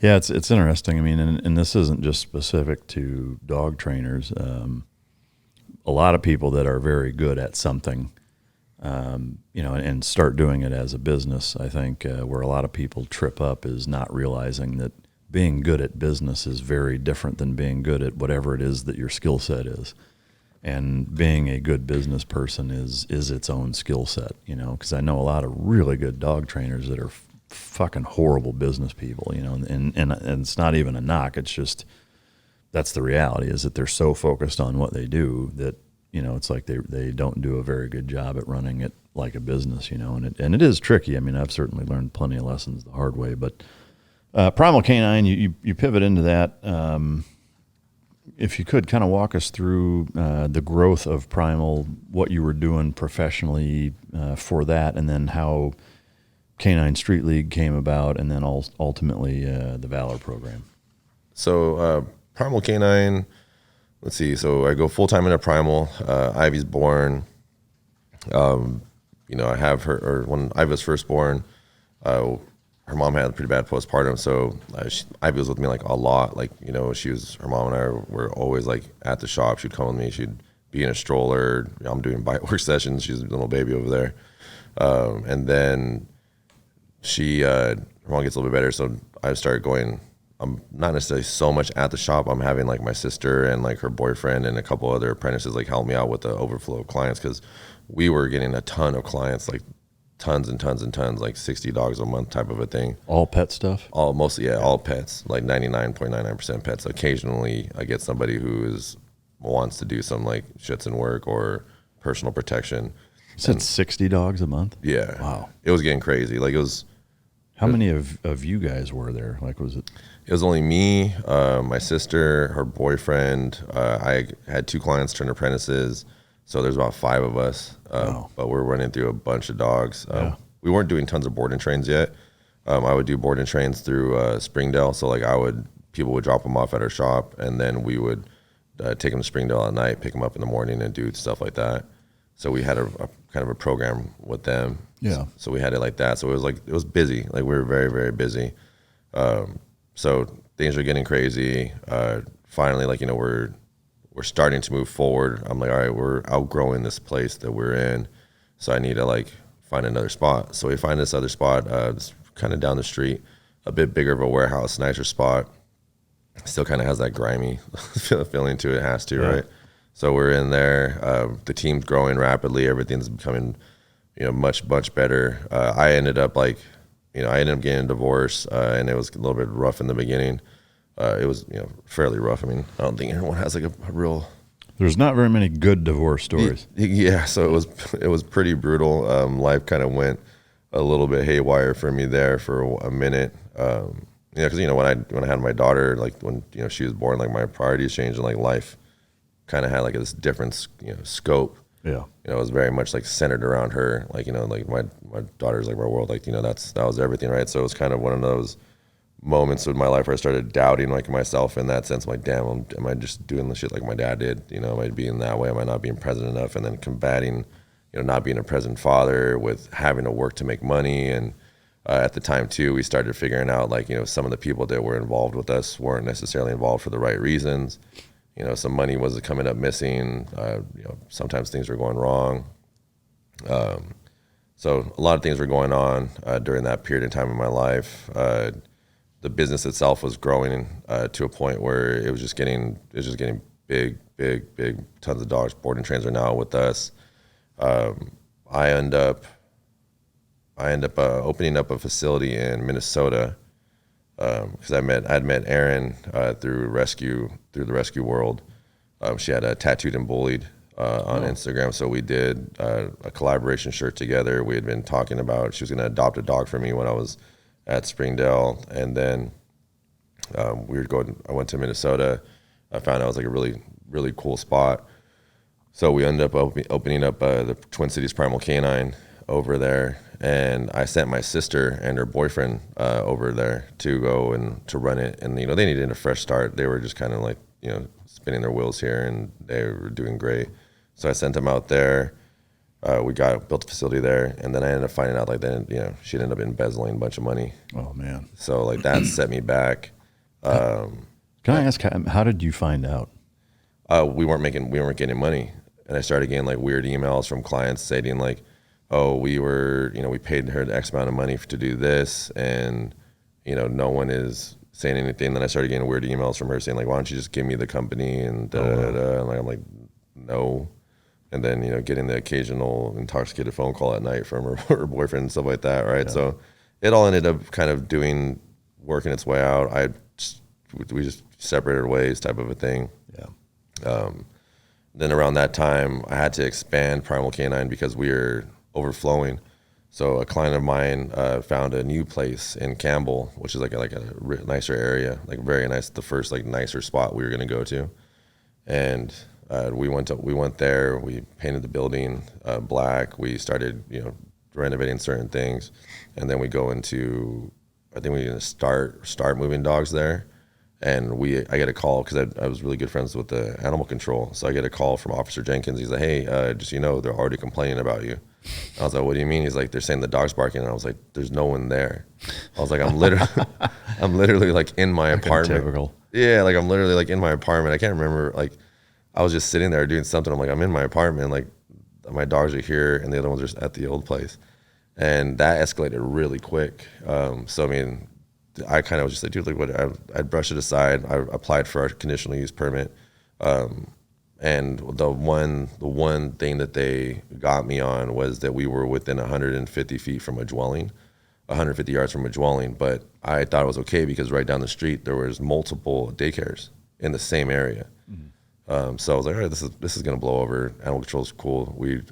Yeah. It's interesting. I mean, and this isn't just specific to dog trainers. A lot of people that are very good at something, you know, and start doing it as a business, I think where a lot of people trip up is not realizing that being good at business is very different than being good at whatever it is that your skill set is. And being a good business person is its own skill set, you know, because I know a lot of really good dog trainers that are fucking horrible business people, you know, and it's not even a knock. It's just, that's the reality, is that they're so focused on what they do that, you know, it's like they don't do a very good job at running it like a business, you know, and it is tricky. I mean, I've certainly learned plenty of lessons the hard way, but Primal Canine, you pivot into that. If you could kind of walk us through the growth of Primal, what you were doing professionally for that, and then how Canine Street League came about, and then ultimately the Valor program. So Primal Canine, let's see. So I go full time into Primal. Ivy's born. You know, I have her, or when Ivy was first born, her mom had a pretty bad postpartum, so Ivy was with me like a lot. Like, you know, her mom and I were always like at the shop. She'd come with me. She'd be in a stroller. I'm doing bite work sessions. She's a little baby over there. And then her mom gets a little bit better, so I started going. I'm not necessarily so much at the shop. I'm having like my sister and like her boyfriend and a couple other apprentices like help me out with the overflow of clients, because we were getting a ton of clients, like tons and tons and tons, like 60 dogs a month type of a thing. All pet stuff? Mostly, yeah, all pets, like 99.99% pets. Occasionally I get somebody who wants to do some like shits and work or personal protection. You said 60 dogs a month? Yeah. Wow. It was getting crazy. Like it was. How many of you guys were there? Like, was it? It was only me, my sister, her boyfriend. I had 2 clients turned apprentices. So there's about 5 of us, Wow. But we're running through a bunch of dogs. We weren't doing tons of board and trains yet. I would do board and trains through Springdale. So like people would drop them off at our shop, and then we would take them to Springdale at night, pick them up in the morning, and do stuff like that. So we had a kind of a program with them. Yeah. So we had it like that. So it was busy. Like we were very, very busy. So things are getting crazy. Finally, like, you know, we're starting to move forward. I'm like, all right, we're outgrowing this place that we're in, so I need to like find another spot. So we find this other spot, it's kind of down the street, a bit bigger of a warehouse, nicer spot. Still kind of has that grimy feeling to it, has to, right? So we're in there. The team's growing rapidly. Everything's becoming much better. I ended up getting a divorce, and it was a little bit rough in the beginning. It was, fairly rough. I mean, I don't think everyone has like a real. There's not very many good divorce stories. Yeah, so it was pretty brutal. Life kind of went a little bit haywire for me there for a minute. Because when I had my daughter, like when she was born, like my priorities changed, and like life kind of had like this different scope. Yeah. It was very much like centered around her. Like, like my daughter's like my world. Like, that was everything, right? So it was kind of one of those moments in my life where I started doubting like myself in that sense. I'm like, damn, am I just doing the shit like my dad did? Am I being that way? Am I not being present enough? And then combating, not being a present father with having to work to make money. And at the time too, we started figuring out like, some of the people that were involved with us weren't necessarily involved for the right reasons. Some money was coming up missing. Sometimes things were going wrong. So a lot of things were going on during that period of time in my life. The business itself was growing to a point where it was just getting big, tons of dogs. Boarding trains are now with us. I end up opening up a facility in Minnesota because I'd met Erin through the rescue world. She had tattooed and bullied on Instagram, so we did a collaboration shirt together. We had been talking about she was going to adopt a dog for me when I was at Springdale, and then I went to Minnesota. I found out it was like a really, really cool spot. So we ended up opening up the Twin Cities Primal Canine over there, and I sent my sister and her boyfriend over there to go and to run it. And they needed a fresh start. They were just kind of like spinning their wheels here, and they were doing great. So I sent them out there. We built a facility there, and then I ended up finding out she ended up embezzling a bunch of money. Oh man! So like that set me back. Can I ask how did you find out? We weren't getting money, and I started getting like weird emails from clients stating like, "Oh, we paid her the X amount of money to do this, and no one is saying anything." Then I started getting weird emails from her saying like, "Why don't you just give me the company?" And da da da. And I'm like, no. And then getting the occasional intoxicated phone call at night from her boyfriend and stuff like that, right? Yeah. So it all ended up kind of working its way out. We just separated ways, type of a thing. Yeah. Then around that time, I had to expand Primal Canine because we were overflowing. So a client of mine found a new place in Campbell, which is like a nicer area, like very nice, the first like nicer spot we were going to go to, and we went there. We painted the building black. We started renovating certain things, and then we go into, I think we're going to start moving dogs there. And I get a call because I was really good friends with the animal control. So I get a call from Officer Jenkins. He's like, "Hey, just they're already complaining about you." I was like, "What do you mean?" He's like, "They're saying the dog's barking." And I was like, "There's no one there." I was like, I'm literally like in my apartment. Typical. Yeah, like I'm literally like in my apartment. I can't remember, like I was just sitting there doing something. I'm like, I'm in my apartment, like my dogs are here and the other ones are at the old place. And that escalated really quick. So I mean, I kind of was just like, dude, like what? I'd brush it aside. I applied for our conditional use permit, and the one thing that they got me on was that we were within 150 feet from a dwelling, 150 yards from a dwelling. But I thought it was okay because right down the street there was multiple daycares in the same area. Mm-hmm. So I was like, all right, this is gonna blow over. Animal control's cool. We're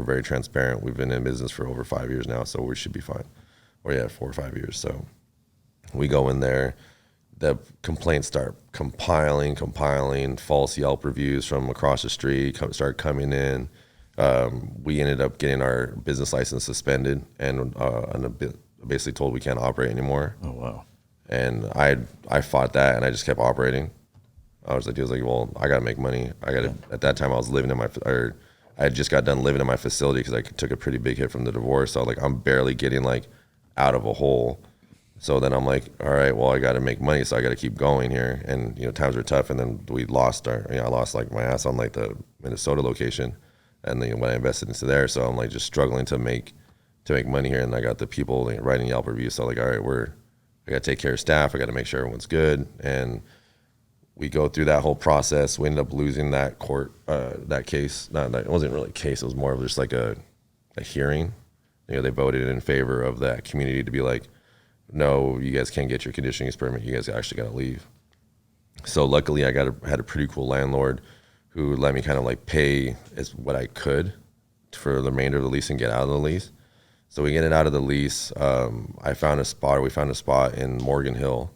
very transparent. We've been in business for over 5 years now, so we should be fine. Or yeah, 4 or 5 years. So we go in there, the complaints start compiling, false Yelp reviews from across the street start coming in. We ended up getting our business license suspended and basically told we can't operate anymore. Oh, wow. And I fought that, and I just kept operating. I was like, well, I got to make money. At that time I was I had just got done living in my facility because I took a pretty big hit from the divorce. So I'm barely getting like out of a hole. So then I'm like, all right, well, I got to make money, so I got to keep going here. And times were tough, and then we lost I lost like my ass on like the Minnesota location, and then when I invested into there, so I'm like just struggling to make money here. And I got the people writing Yelp reviews, so like, all right, I got to take care of staff, I got to make sure everyone's good, and we go through that whole process. We ended up losing that court that case. It wasn't really a case; it was more of just like a a hearing. They voted in favor of that community to be like, no, you guys can't get your conditioning permit. You guys actually got to leave. So luckily, I had a pretty cool landlord who let me kind of like pay as what I could for the remainder of the lease and get out of the lease. So we get it out of the lease. We found a spot in Morgan Hill.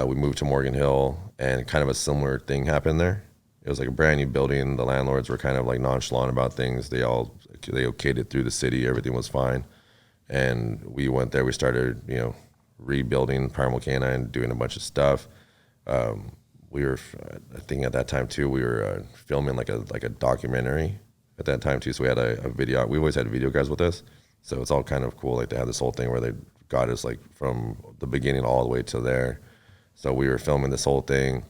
We moved to Morgan Hill, and kind of a similar thing happened there. It was like a brand new building. The landlords were kind of like nonchalant about things. They okayed it through the city. Everything was fine. And we went there. We started, rebuilding Primal Canine, doing a bunch of stuff. We were, I think at that time too, we were filming like a documentary at that time too. So we had a video. We always had video guys with us. So it's all kind of cool. Like they had this whole thing where they got us like from the beginning all the way to there. So we were filming this whole thing,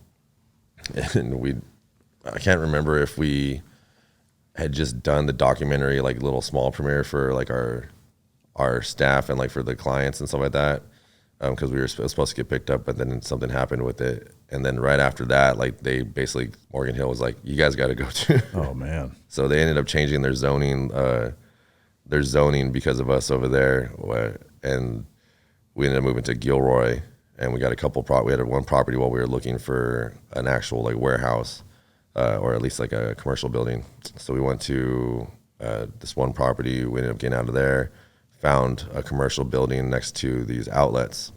and I can't remember if we had just done the documentary, like little small premiere for like our staff and like for the clients and stuff like that. Because we were supposed to get picked up, but then something happened with it. And then right after that, like they basically, Morgan Hill was like, you guys got to go too. Oh man. So they ended up changing their zoning because of us over there. And we ended up moving to Gilroy, and we got we had one property while we were looking for an actual like warehouse, or at least like a commercial building. So we went to this one property. We ended up getting out of there, found a commercial building next to these outlets,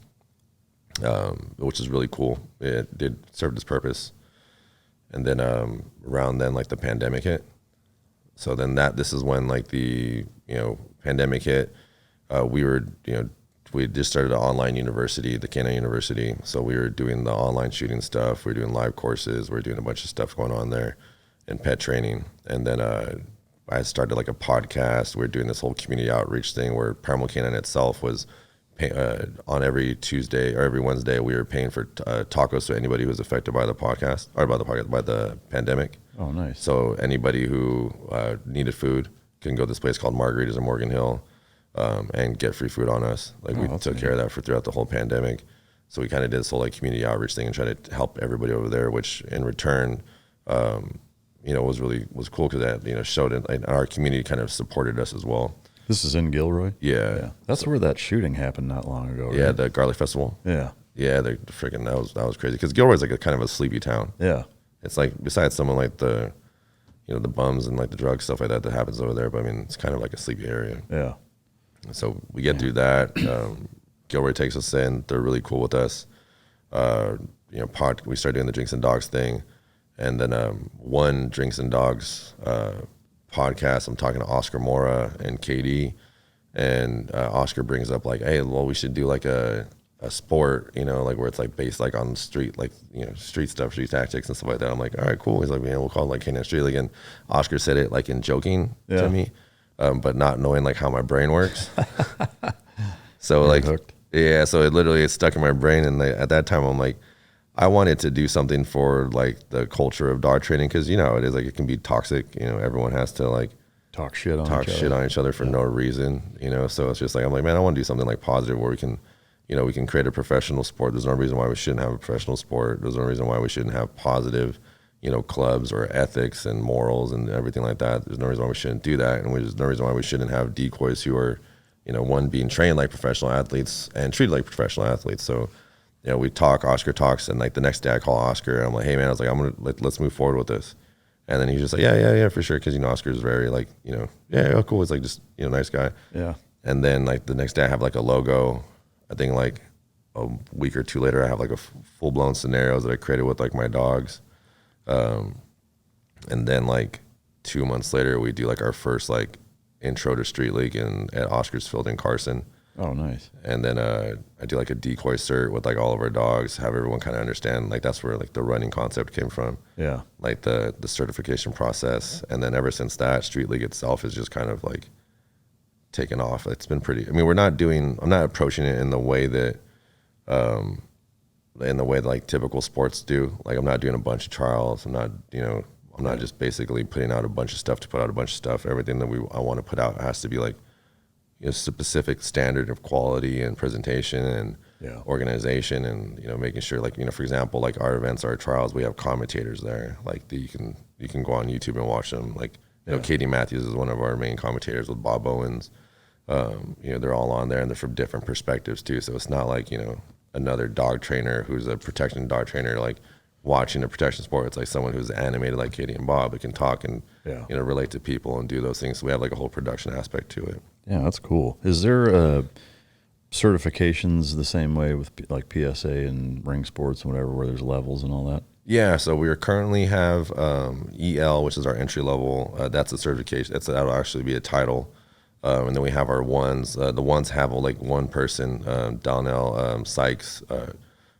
which is really cool. It did serve its purpose. And then around then, like the pandemic hit. So then this is when like the pandemic hit. We just started an online university, the Canine University. So we were doing the online shooting stuff. We were doing live courses. We were doing a bunch of stuff going on there, and pet training. And then I started like a podcast. We were doing this whole community outreach thing where Primal Canine itself was on every Tuesday or every Wednesday, we were paying for tacos to anybody who was affected by the podcast or by the pandemic. Oh, nice. So anybody who needed food can go to this place called Margarita's in Morgan Hill and get free food on us. Like we took care of that throughout the whole pandemic. So we kind of did this whole like community outreach thing and tried to help everybody over there, which in return, was cool because that showed it. And our community kind of supported us as well. This is in Gilroy? Yeah. That's where that shooting happened not long ago, right? Yeah, the Garlic Festival. Yeah. Yeah, the freaking that was crazy because Gilroy's like a kind of a sleepy town. Yeah. It's like besides someone like the the bums and like the drug stuff like that happens over there, but I mean it's kind of like a sleepy area. Yeah. So we get through that. Gilroy takes us in. They're really cool with us. We started doing the Drinks and Dogs thing, and then one Drinks and Dogs podcast. I'm talking to Oscar Mora and KD, and Oscar brings up like, hey, well, we should do like a sport, like where it's like based like on street, like street stuff, street tactics and stuff like that. I'm like, all right, cool. He's like, we'll call it like Canine Street League. And Oscar said it like in joking to me, but not knowing like how my brain works. So like, yeah, so it stuck in my brain. And at that time, I'm like, I wanted to do something for like the culture of dog training because it is like it can be toxic. Everyone has to like talk shit on each other for no reason. So it's just like I'm like, man, I want to do something like positive where we can create a professional sport. There's no reason why we shouldn't have a professional sport. There's no reason why we shouldn't have positive, clubs or ethics and morals and everything like that. There's no reason why we shouldn't do that, and there's no reason why we shouldn't have decoys who are, one being trained like professional athletes and treated like professional athletes. So. Oscar talks, and like the next day I call Oscar and I'm like, hey man, I was like, let's move forward with this. And then he's just like, yeah, for sure. Cause Oscar's very like, yeah, cool. He's like, just, nice guy. Yeah. And then like the next day I have like a logo. I think like a week or two later, I have like a full blown scenarios that I created with like my dogs. And then like 2 months later, we do like our first like intro to Street League at Oscar's Field in Carson. Oh, nice. And then I do like a decoy cert with like all of our dogs, have everyone kind of understand, like that's where like the running concept came from. Yeah. Like the certification process. And then ever since that, Street League itself is just kind of like taken off. It's been pretty, I mean, I'm not approaching it in the way that like typical sports do. Like I'm not doing a bunch of trials. I'm not just basically putting out a bunch of stuff to put out a bunch of stuff. Everything that I want to put out has to be like, specific standard of quality and presentation and organization and, making sure like, for example, like our events, our trials, we have commentators there. Like you can go on YouTube and watch them. Like You know, Katie Matthews is one of our main commentators with Bob Owens. You know, they're all on there and they're from different perspectives too. So it's not like, you know, another dog trainer who's a protection dog trainer, like watching a protection sport. It's like someone who's animated like Katie and Bob that can talk and, you know, relate to people and do those things. So we have like a whole production aspect to it. Yeah, that's cool. Is there certifications the same way with like PSA and ring sports and whatever, where there's levels and all that? Yeah, so we currently have EL, which is our entry level. That's a certification. That'll actually be a title. And then we have our ones. The ones have like one person, Donnell Sykes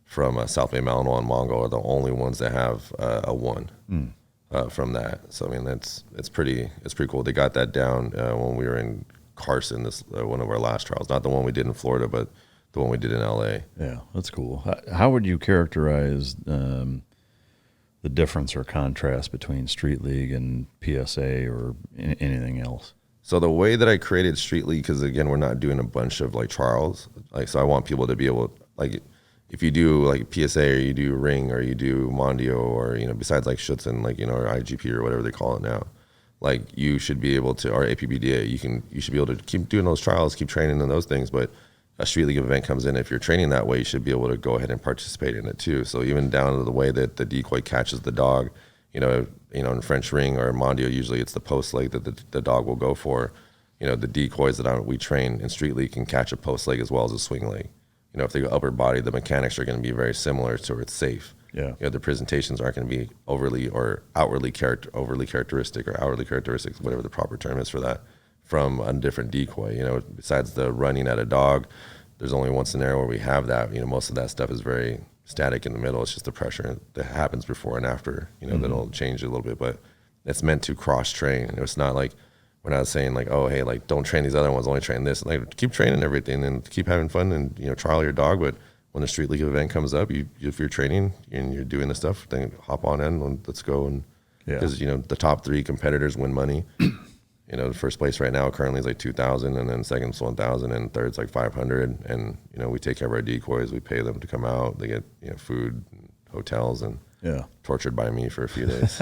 from South Bay Malinois and Mongo are the only ones that have a one from that. So I mean, it's pretty cool. They got that down when we were in Carson, this one of our last trials. Not the one we did in Florida, but the one we did in LA. Yeah, that's cool. How would you characterize the difference or contrast between Street League and PSA or anything else? So the way that I created Street League, because again, we're not doing a bunch of like trials. Like, so I want people to be able, like, if you do like PSA or you do Ring or you do Mondio or, you know, besides like Schutzen, like, you know, or IGP or whatever they call it now, like you should be able to, or APBDA, you should be able to keep doing those trials, keep training in those things. But a Street League event comes in, if you're training that way, you should be able to go ahead and participate in it too. So even down to the way that the decoy catches the dog, you know, in French Ring or Mondio, usually it's the post leg that the dog will go for. You know, the decoys that we train in Street League can catch a post leg as well as a swing leg. You know, if they go upper body, the mechanics are going to be very similar, so it's safe. Yeah. You know, the presentations aren't going to be overly characteristic or outwardly characteristics, whatever the proper term is for that, from a different decoy. You know, besides the running at a dog, there's only one scenario where we have that. You know, most of that stuff is very static in the middle. It's just the pressure that happens before and after, you know, that'll change a little bit, but it's meant to cross train. You know, it's not like, we're not saying like, oh, hey, like don't train these other ones, only train this. Like keep training everything and keep having fun and, you know, trial your dog. But when the Street League event comes up, if you're training and you're doing this stuff, then hop on in and let's go. And because, you know, the top 3 competitors win money. You know, the first place right now currently is like 2,000, and then second's 1,000, and third's like 500. And, you know, we take care of our decoys. We pay them to come out. They get, you know, food, hotels, and tortured by me for a few days.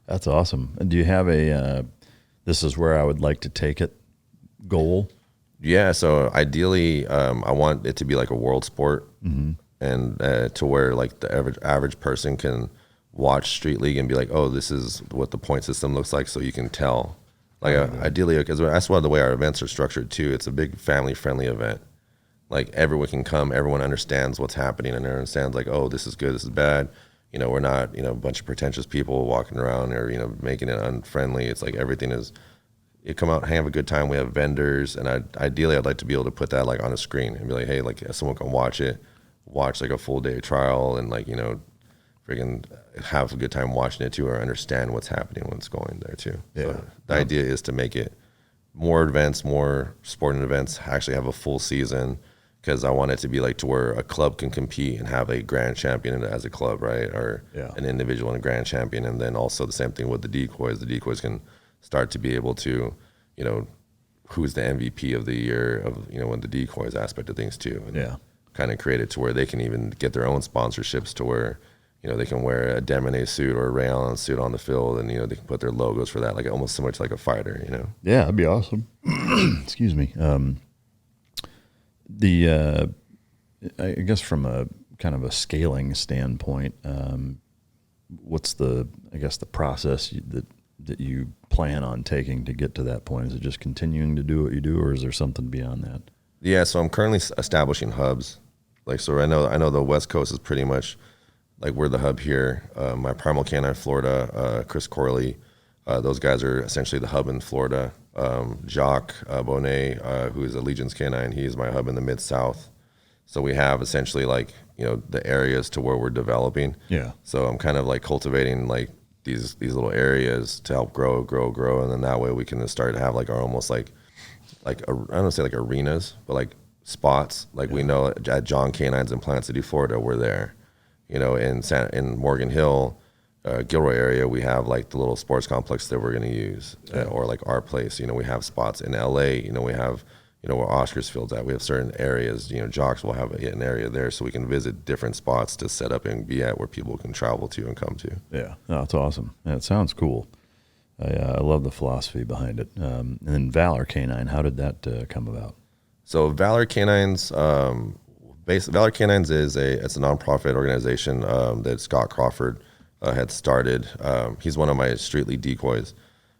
That's awesome. And do you have a this is where I would like to take it goal? Yeah, so ideally, I want it to be like a world sport, and to where like the average person can watch Street League and be like, oh, this is what the point system looks like, so you can tell. Like ideally, because that's why the way our events are structured too. It's a big family-friendly event. Like everyone can come, everyone understands what's happening, and everyone understands like, oh, this is good, this is bad. You know, we're not, you know, a bunch of pretentious people walking around or, you know, making it unfriendly. It's like everything is, you come out and have a good time. We have vendors, and ideally I'd like to be able to put that like on a screen and be like, hey, like someone can watch like a full day trial and like, you know, freaking have a good time watching it too, or understand what's happening when it's going there too. Yeah. So the idea is to make it more events, more sporting events, actually have a full season, because I want it to be like to where a club can compete and have a grand champion as a club, right? Or an individual and a grand champion. And then also the same thing with the decoys. The decoys can start to be able to, you know, who's the MVP of the year of, you know, when the decoys aspect of things too. And kind of create it to where they can even get their own sponsorships to where, you know, they can wear a Demone suit or a Ray Allen suit on the field, and, you know, they can put their logos for that, like almost similar to like a fighter, you know? Yeah, that'd be awesome. Excuse me. I guess from a kind of a scaling standpoint, what's the process that you plan on taking to get to that point? Is it just continuing to do what you do, or is there something beyond that? Yeah, so I'm currently establishing hubs. Like, so I know the West Coast is pretty much like we're the hub here. My Primal Canine Florida, Chris Corley, those guys are essentially the hub in Florida. Jacques Bonnet, who is a Legion's Canine, he's my hub in the Mid-South. So we have essentially like, you know, the areas to where we're developing. Yeah. So I'm kind of like cultivating like these little areas to help grow, and then that way we can start to have like our almost like I don't want to say like arenas, but like spots. Like we know at John Canines in Plant City, Florida, we're there. You know, in Morgan Hill, Gilroy area, we have like the little sports complex that we're going to use, or like our place. You know, we have spots in LA. You know, we have, you know, where Oscars Field's at. We have certain areas. You know, Jocks will have an area there, so we can visit different spots to set up and be at where people can travel to and come to. Yeah, no, that's awesome. Yeah, it sounds cool. I love the philosophy behind it. And then Valor Canine, how did that come about? So Valor Canines, Valor Canines it's a nonprofit organization that Scott Crawford had started. He's one of my street lead decoys.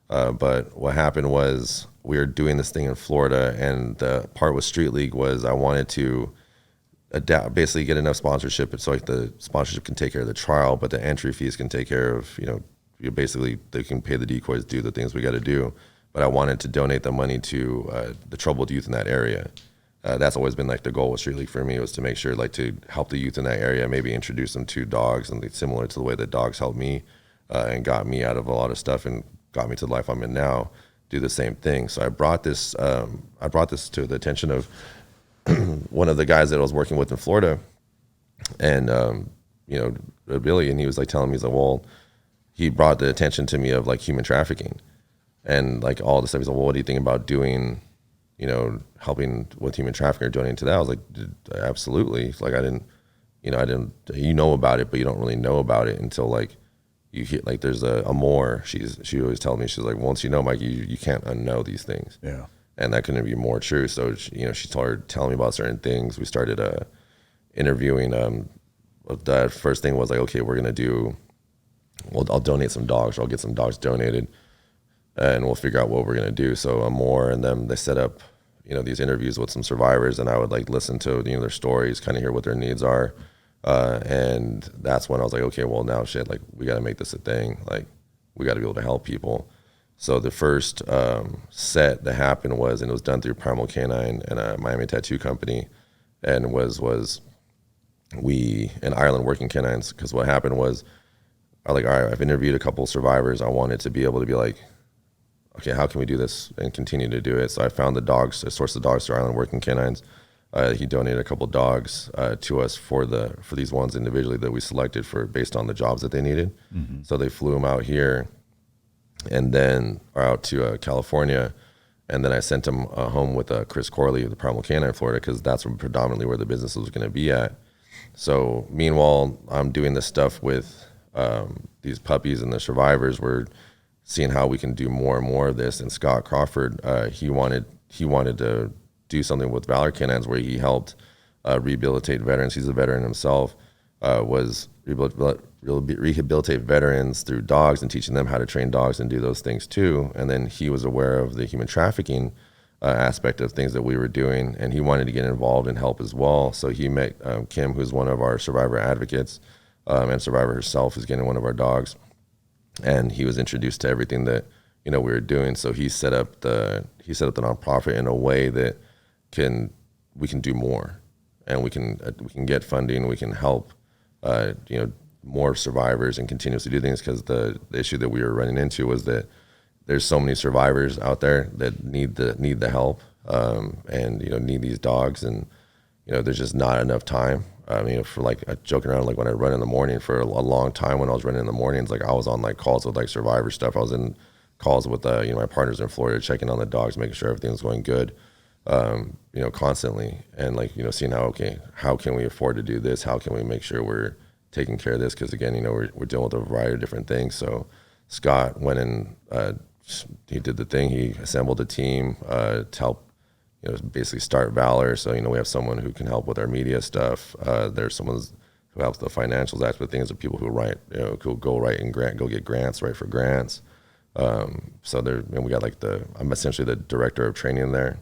But what happened was we were doing this thing in Florida, and the part with Street League was I wanted to basically get enough sponsorship so like the sponsorship can take care of the trial, but the entry fees can take care of, basically they can pay the decoys, do the things we got to do. But I wanted to donate the money to the troubled youth in that area. That's always been like the goal with Street League for me, was to make sure like to help the youth in that area, maybe introduce them to dogs, and similar to the way that dogs helped me and got me out of a lot of stuff and got me to the life I'm in now, do the same thing. So I brought this to the attention of one of the guys that I was working with in Florida, and Billy, and he was like telling me, he's like, well, he brought the attention to me of like human trafficking and like all the stuff. He's like, well, what do you think about doing, helping with human trafficking or donating to that? I was like, absolutely. Like I didn't about it, but you don't really know about it until like you hear like there's a more. She always tells me, she's like, once you know, Mike, you can't unknow these things. Yeah. And that couldn't be more true. So she started telling me about certain things. We started interviewing. The first thing was like, okay, we're gonna do. Well, I'll donate some dogs, or I'll get some dogs donated, and we'll figure out what we're gonna do. So Amor and them, they set up, these interviews with some survivors, and I would like listen to their stories, kind of hear what their needs are, and that's when I was like, okay, well now shit, like we got to make this a thing. Like we got to be able to help people. So the first set that happened was, and it was done through Primal Canine and a Miami tattoo company, and was we in Ireland working canines, because what happened was, I was like, all right, I've interviewed a couple survivors. I wanted to be able to be like, okay, how can we do this and continue to do it? So I found the dogs, I sourced the dogs through Ireland Working Canines. He donated a couple dogs to us for these ones individually that we selected based on the jobs that they needed. Mm-hmm. So they flew them out here, and then out to California, and then I sent them home with Chris Corley of the Primal Canine in Florida, because that's predominantly where the business was going to be at. So meanwhile, I'm doing this stuff with these puppies and the survivors. We're seeing how we can do more and more of this. And Scott Crawford, he wanted to do something with Valor Canines where he helped rehabilitate veterans. He's a veteran himself, was rehabilitate veterans through dogs and teaching them how to train dogs and do those things too. And then he was aware of the human trafficking aspect of things that we were doing, and he wanted to get involved and help as well. So he met Kim, who's one of our survivor advocates, and survivor herself is getting one of our dogs, and he was introduced to everything that we were doing. So he set up the nonprofit in a way that we can do more, and we can get funding, we can help more survivors and continuously do things, because the issue that we were running into was that there's so many survivors out there that need the help, and need these dogs, and there's just not enough time. For like joking around, like when I run in the morning, for a long time when I was running in the mornings, like I was on like calls with like survivor stuff. I was in calls with my partners in Florida, checking on the dogs, making sure everything was going good, constantly, and like seeing how can we afford to do this? How can we make sure we're taking care of this? Because again, we're dealing with a variety of different things. So Scott went and he did the thing. He assembled a team to help basically start Valor. So we have someone who can help with our media stuff. There's someone who helps the financials aspect of things. Are people who write, who go write and go get grants, write for grants. So we got like I'm essentially the director of training there.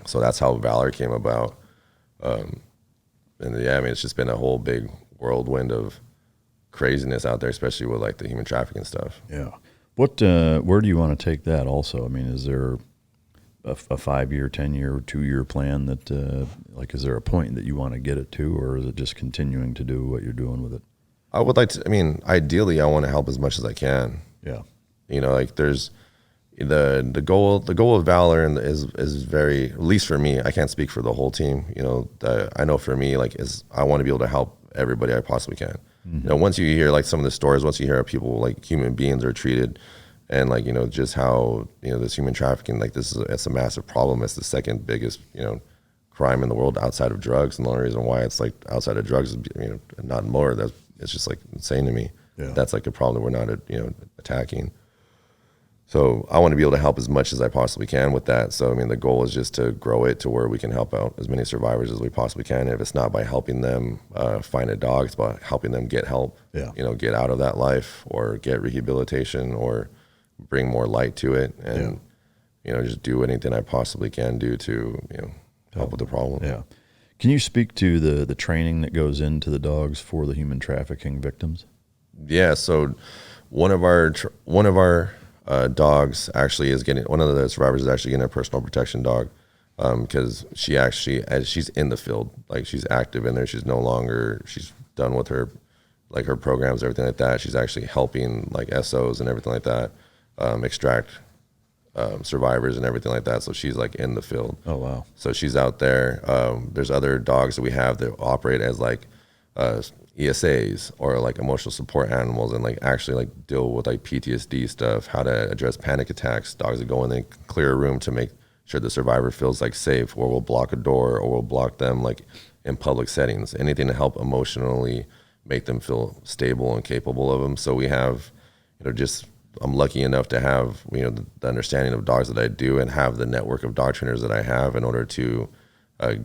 So that's how Valor came about. And yeah, it's just been a whole big whirlwind of craziness out there, especially with like the human trafficking stuff. Yeah. Where do you want to take that also? Is there a 5-year, 10-year, 2-year plan that, is there a point that you want to get it to, or is it just continuing to do what you're doing with it? I would like to, ideally I want to help as much as I can. Yeah. There's the goal of Valor is very, at least for me, I can't speak for the whole team. I know for me, is I want to be able to help everybody I possibly can. Mm-hmm. Once you hear like some of the stories, once you hear how people, like human beings are treated, and just how this human trafficking, it's a massive problem. It's the second biggest crime in the world outside of drugs, and the only reason why it's like outside of drugs is not more. It's just like insane to me. Yeah. That's like a problem that we're not attacking. So I want to be able to help as much as I possibly can with that. So, I mean, the goal is just to grow it to where we can help out as many survivors as we possibly can. And if it's not by helping them find a dog, it's by helping them get help, get out of that life or get rehabilitation or bring more light to it. And, just do anything I possibly can do to, help with the problem. Yeah. Can you speak to the training that goes into the dogs for the human trafficking victims? Yeah. So one of our dogs actually is getting, one of the survivors is actually getting a personal protection dog because she's in the field, like she's active in there. She's no longer, she's done with her programs, everything like that. She's actually helping like SOs and everything like that extract survivors and everything like that. So she's like in the field. Oh, wow. So she's out there. There's other dogs that we have that operate as like ESAs or like emotional support animals and like actually like deal with like PTSD stuff, how to address panic attacks. Dogs that go in and clear a room to make sure the survivor feels like safe, or we'll block a door, or we'll block them like in public settings, anything to help emotionally make them feel stable and capable of them. So we have, I'm lucky enough to have, the understanding of dogs that I do and have the network of dog trainers that I have in order to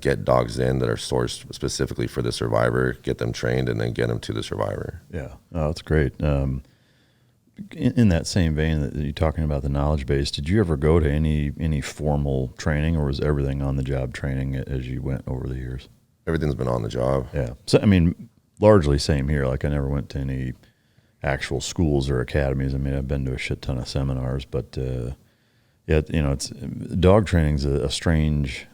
get dogs in that are sourced specifically for the survivor, get them trained, and then get them to the survivor. Yeah. Oh, that's great. In that same vein that you're talking about the knowledge base, did you ever go to any formal training, or was everything on the job training as you went over the years? Everything's been on the job. Yeah. So, I mean, largely same here. Like I never went to any actual schools or academies. I mean, I've been to a shit ton of seminars, but it's dog training's a strange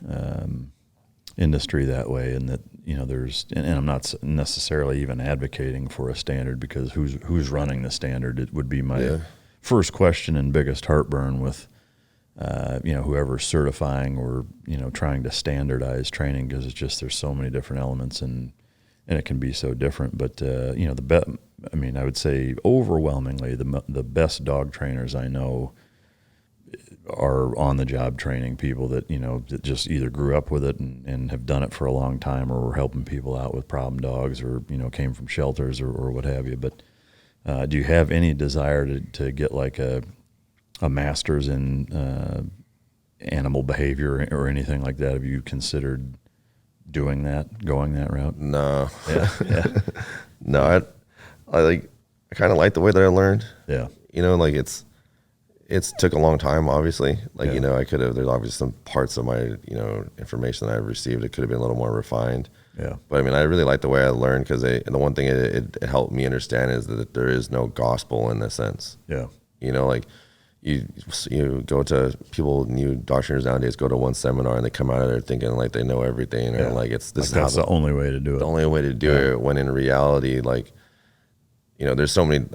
industry that way, and that there's, and I'm not necessarily even advocating for a standard, because who's running the standard? It would be my first question and biggest heartburn with whoever's certifying or trying to standardize training, because it's just there's so many different elements and it can be so different. But I would say overwhelmingly the best dog trainers I know are on the job training people that that just either grew up with it and have done it for a long time, or were helping people out with problem dogs, or came from shelters or what have you. But do you have any desire to get like a master's in animal behavior or anything like that? Have you considered doing that, going that route? No. Yeah. No, I kind of like the way that I learned. Yeah. It's took a long time, obviously. I could have, there's obviously some parts of my, information that I've received, it could have been a little more refined. Yeah. But I mean, I really like the way I learned, because the one thing it helped me understand is that there is no gospel in this sense. Yeah. You go to people, new dog trainers nowadays go to one seminar and they come out of there thinking like they know everything, or like this is that's the only way to do it. The only way to do it, when in reality, there's so many.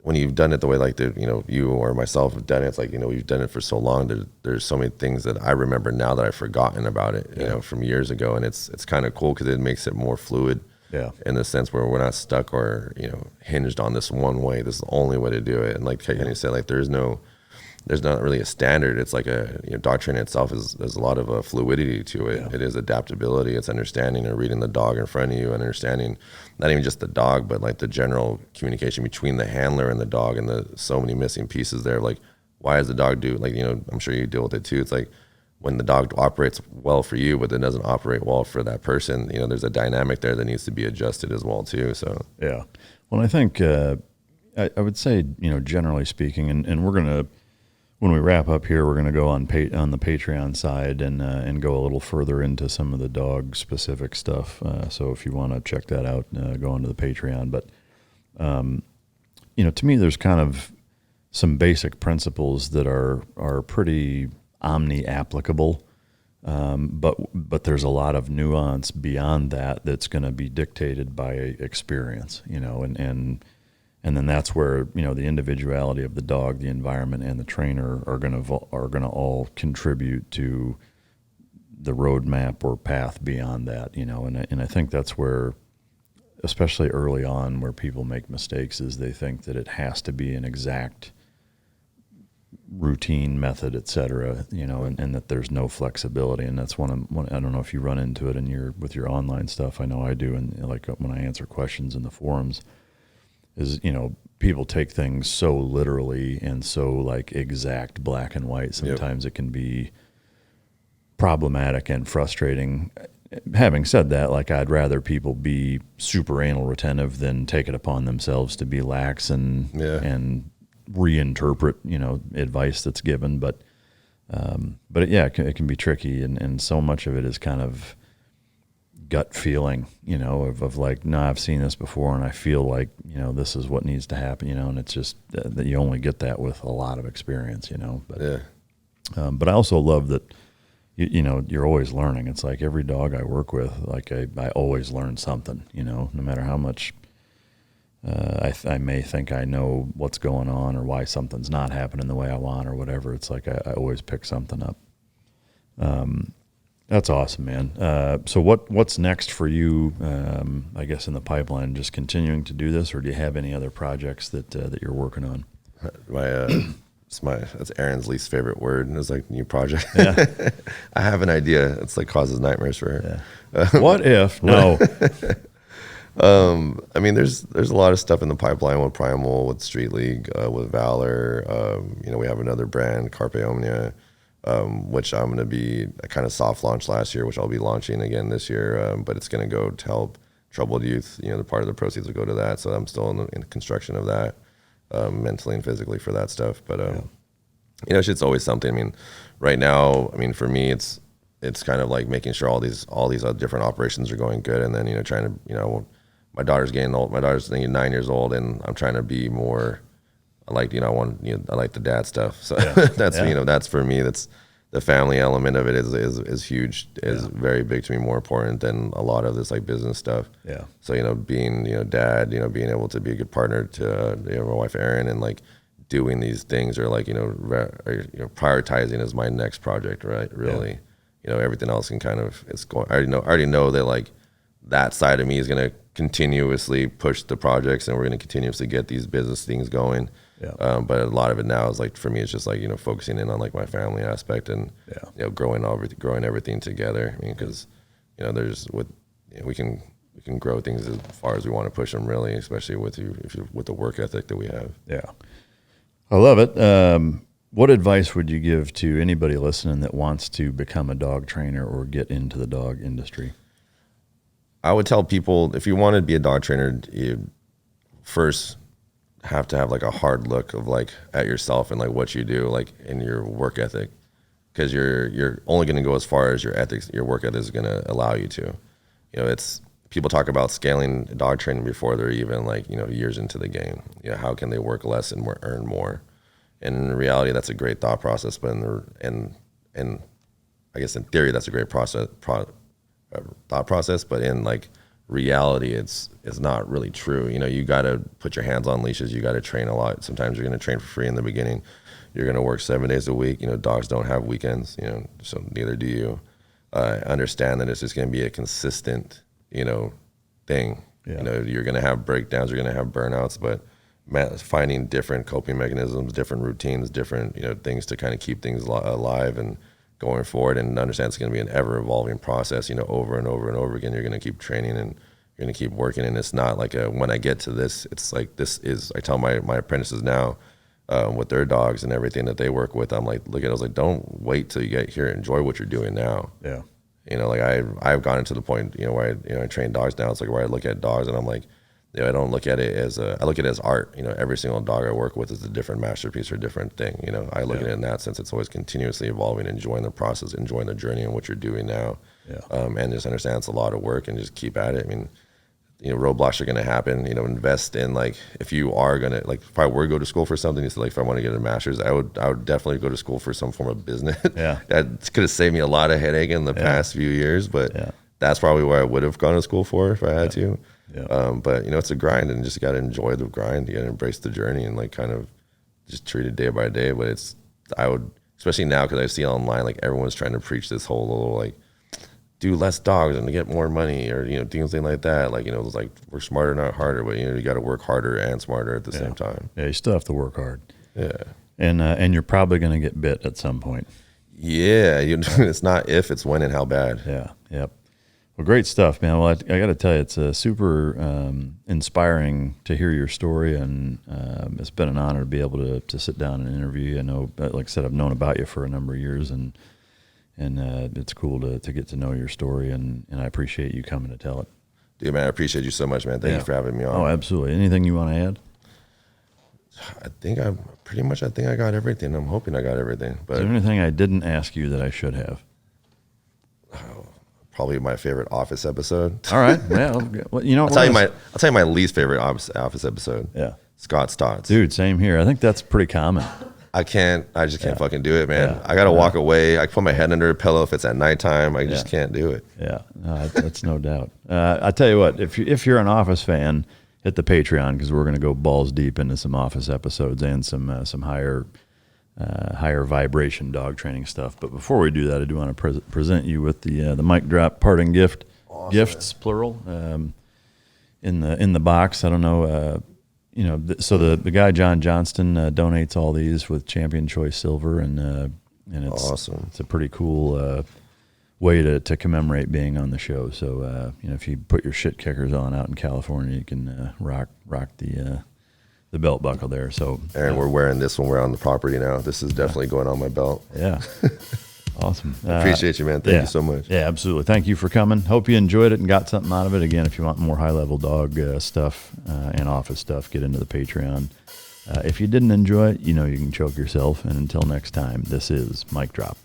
When you've done it the way you or myself have done it, it's like we've done it for so long. There's so many things that I remember now that I've forgotten about it, from years ago, and it's kind of cool because it makes it more fluid. Yeah. In the sense where we're not stuck or hinged on this one way. This is the only way to do it. And like Kenny said, there's not really a standard. It's like dog training itself there's a lot of fluidity to it. Yeah. It is adaptability. It's understanding and reading the dog in front of you, and understanding not even just the dog, but like the general communication between the handler and the dog, and the so many missing pieces there. Like, why does the dog do, I'm sure you deal with it too. It's like when the dog operates well for you, but it doesn't operate well for that person, there's a dynamic there that needs to be adjusted as well too. So, yeah. Well, I think, I would say, generally speaking, and we're going to, when we wrap up here, we're going to go on the Patreon side and go a little further into some of the dog specific stuff. So if you want to check that out, go onto the Patreon. But to me, there's kind of some basic principles that are pretty omni-applicable, but there's a lot of nuance beyond that's going to be dictated by experience, and then that's where the individuality of the dog, the environment, and the trainer are going to all contribute to the roadmap or path beyond that, and I think that's where, especially early on, where people make mistakes is they think that it has to be an exact routine method, et cetera, and that there's no flexibility. And that's one I don't know if you run into it with your online stuff. I know I do. And like when I answer questions in the forums, is, people take things so literally and so like exact black and white. Sometimes it can be problematic and frustrating. Having said that, like, I'd rather people be super anal retentive than take it upon themselves to be lax and reinterpret, advice that's given. But it can be tricky, and so much of it is kind of gut feeling, of like, no, I've seen this before, and I feel like, this is what needs to happen, and it's just that you only get that with a lot of experience, but I also love that, you're always learning. It's like every dog I work with, like I always learn something, no matter how much I may think I know what's going on or why something's not happening the way I want or whatever. It's like I always pick something up. That's awesome, man. So what's next for you, I guess, in the pipeline? Just continuing to do this, or do you have any other projects that you're working on? That's Erin's least favorite word. It's like new project. Yeah. I have an idea. It's like causes nightmares for her. Yeah. What if? No. I mean, there's a lot of stuff in the pipeline with Primal, with Street League, with Valor. We have another brand, Carpe Omnia, which I'm going to be a kind of soft launch last year, which I'll be launching again this year. But it's going to go to help troubled youth. The part of the proceeds will go to that. So I'm still in construction of that. Mentally and physically for that stuff, but it's always something. I mean, right now, for me, it's kind of like making sure all these other different operations are going good, and then trying to my daughter's getting old. My daughter's 9 years old, and I'm trying to be more. I like I like the dad stuff. So that's for me. That's the family element of it is huge. Is very big to me, more important than a lot of this like business stuff. Yeah. So being dad, being able to be a good partner to my wife Erin, and like doing these things, or like prioritizing as my next project, right? Really, everything else can kind of it's going. I already know that like that side of me is gonna continuously push the projects, and we're gonna continuously get these business things going. Yeah. But a lot of it now is like, for me, it's just like, focusing in on like my family aspect, and, growing everything together. I mean, cause, we can grow things as far as we want to push them, really, especially with the work ethic that we have. Yeah. I love it. What advice would you give to anybody listening that wants to become a dog trainer or get into the dog industry? I would tell people, if you want to be a dog trainer, you first have to have like a hard look of like at yourself and like what you do, like in your work ethic, because you're only going to go as far as your work ethic is going to allow you to. It's people talk about scaling dog training before they're even like years into the game. How can they work less and earn more? And in reality, that's a great thought process, but in I guess in theory that's a great thought process, but in like reality, it's not really true. You got to put your hands on leashes. You got to train a lot. Sometimes you're going to train for free in the beginning. You're going to work 7 days a week. Dogs don't have weekends. So neither do you. Understand that it's just going to be a consistent, thing. Yeah. You're going to have breakdowns. You're going to have burnouts, but finding different coping mechanisms, different routines, different things to kind of keep things alive and going forward, and understand it's going to be an ever-evolving process, over and over and over again. You're going to keep training, and you're going to keep working, and it's not like when I get to this, it's like I tell my apprentices now with their dogs and everything that they work with, I'm like, I was like, don't wait till you get here. Enjoy what you're doing now. Yeah. Like I've gotten to the point, where I train dogs now. It's like where I look at dogs and I'm like, I don't look at it as I look at it as art. Every single dog I work with is a different masterpiece or a different thing. I look at it in that sense. It's always continuously evolving, enjoying the process, enjoying the journey and what you're doing now. Yeah. And just understand it's a lot of work, and just keep at it. I mean, roadblocks are going to happen. Invest in, like, if you are going to, like, if I were to go to school for something, it's like, if I want to get a master's, I would definitely go to school for some form of business. Yeah. That could have saved me a lot of headache in the past few years, but that's probably what I would have gone to school for if I had to. Yeah. But it's a grind, and just got to enjoy the grind. You got to embrace the journey, and like kind of just treat it day by day. But I would, especially now, because I see online, like everyone's trying to preach this whole little like, do less dogs and get more money, or things like that. Like it's like, work smarter, not harder. But you got to work harder and smarter at the same time. Yeah, you still have to work hard. Yeah, and you're probably going to get bit at some point. Yeah, it's not if, it's when and how bad. Yeah, yep. Well, great stuff, man. Well, I got to tell you, it's super inspiring to hear your story, and it's been an honor to be able to sit down and interview you. I know, like I said, I've known about you for a number of years, and it's cool to get to know your story, and I appreciate you coming to tell it. Dude, man, I appreciate you so much, man. Thank you for having me on. Oh, absolutely. Anything you want to add? I think I got everything. I'm hoping I got everything. But is there anything I didn't ask you that I should have? Probably my favorite Office episode. All right. Well, you know, I'll tell you my least favorite Office episode. Yeah. Scott Stotts. Dude, same here. I think that's pretty common. I just can't fucking do it, man. I got to walk away. I can put my head under a pillow if it's at nighttime. I just can't do it. Yeah, that's no doubt. I tell you what, if you're an Office fan, hit the Patreon, because we're going to go balls deep into some Office episodes and some higher vibration dog training stuff. But before we do that, I do want to present you with the mic drop parting gift. Awesome. Gifts plural in the box. I don't know. So the guy John Johnston donates all these with Champion Choice Silver, and it's awesome. It's a pretty cool way to commemorate being on the show. So if you put your shit kickers on out in California, you can rock the belt buckle there. So Aaron, we're wearing this when we're on the property now. This is definitely going on my belt. Yeah. Awesome. I appreciate you, man. Thank you so much. Yeah, absolutely. Thank you for coming. Hope you enjoyed it and got something out of it. Again, if you want more high-level dog stuff and Office stuff, get into the Patreon. If you didn't enjoy it, you can choke yourself. And until next time, this is Mic Drop.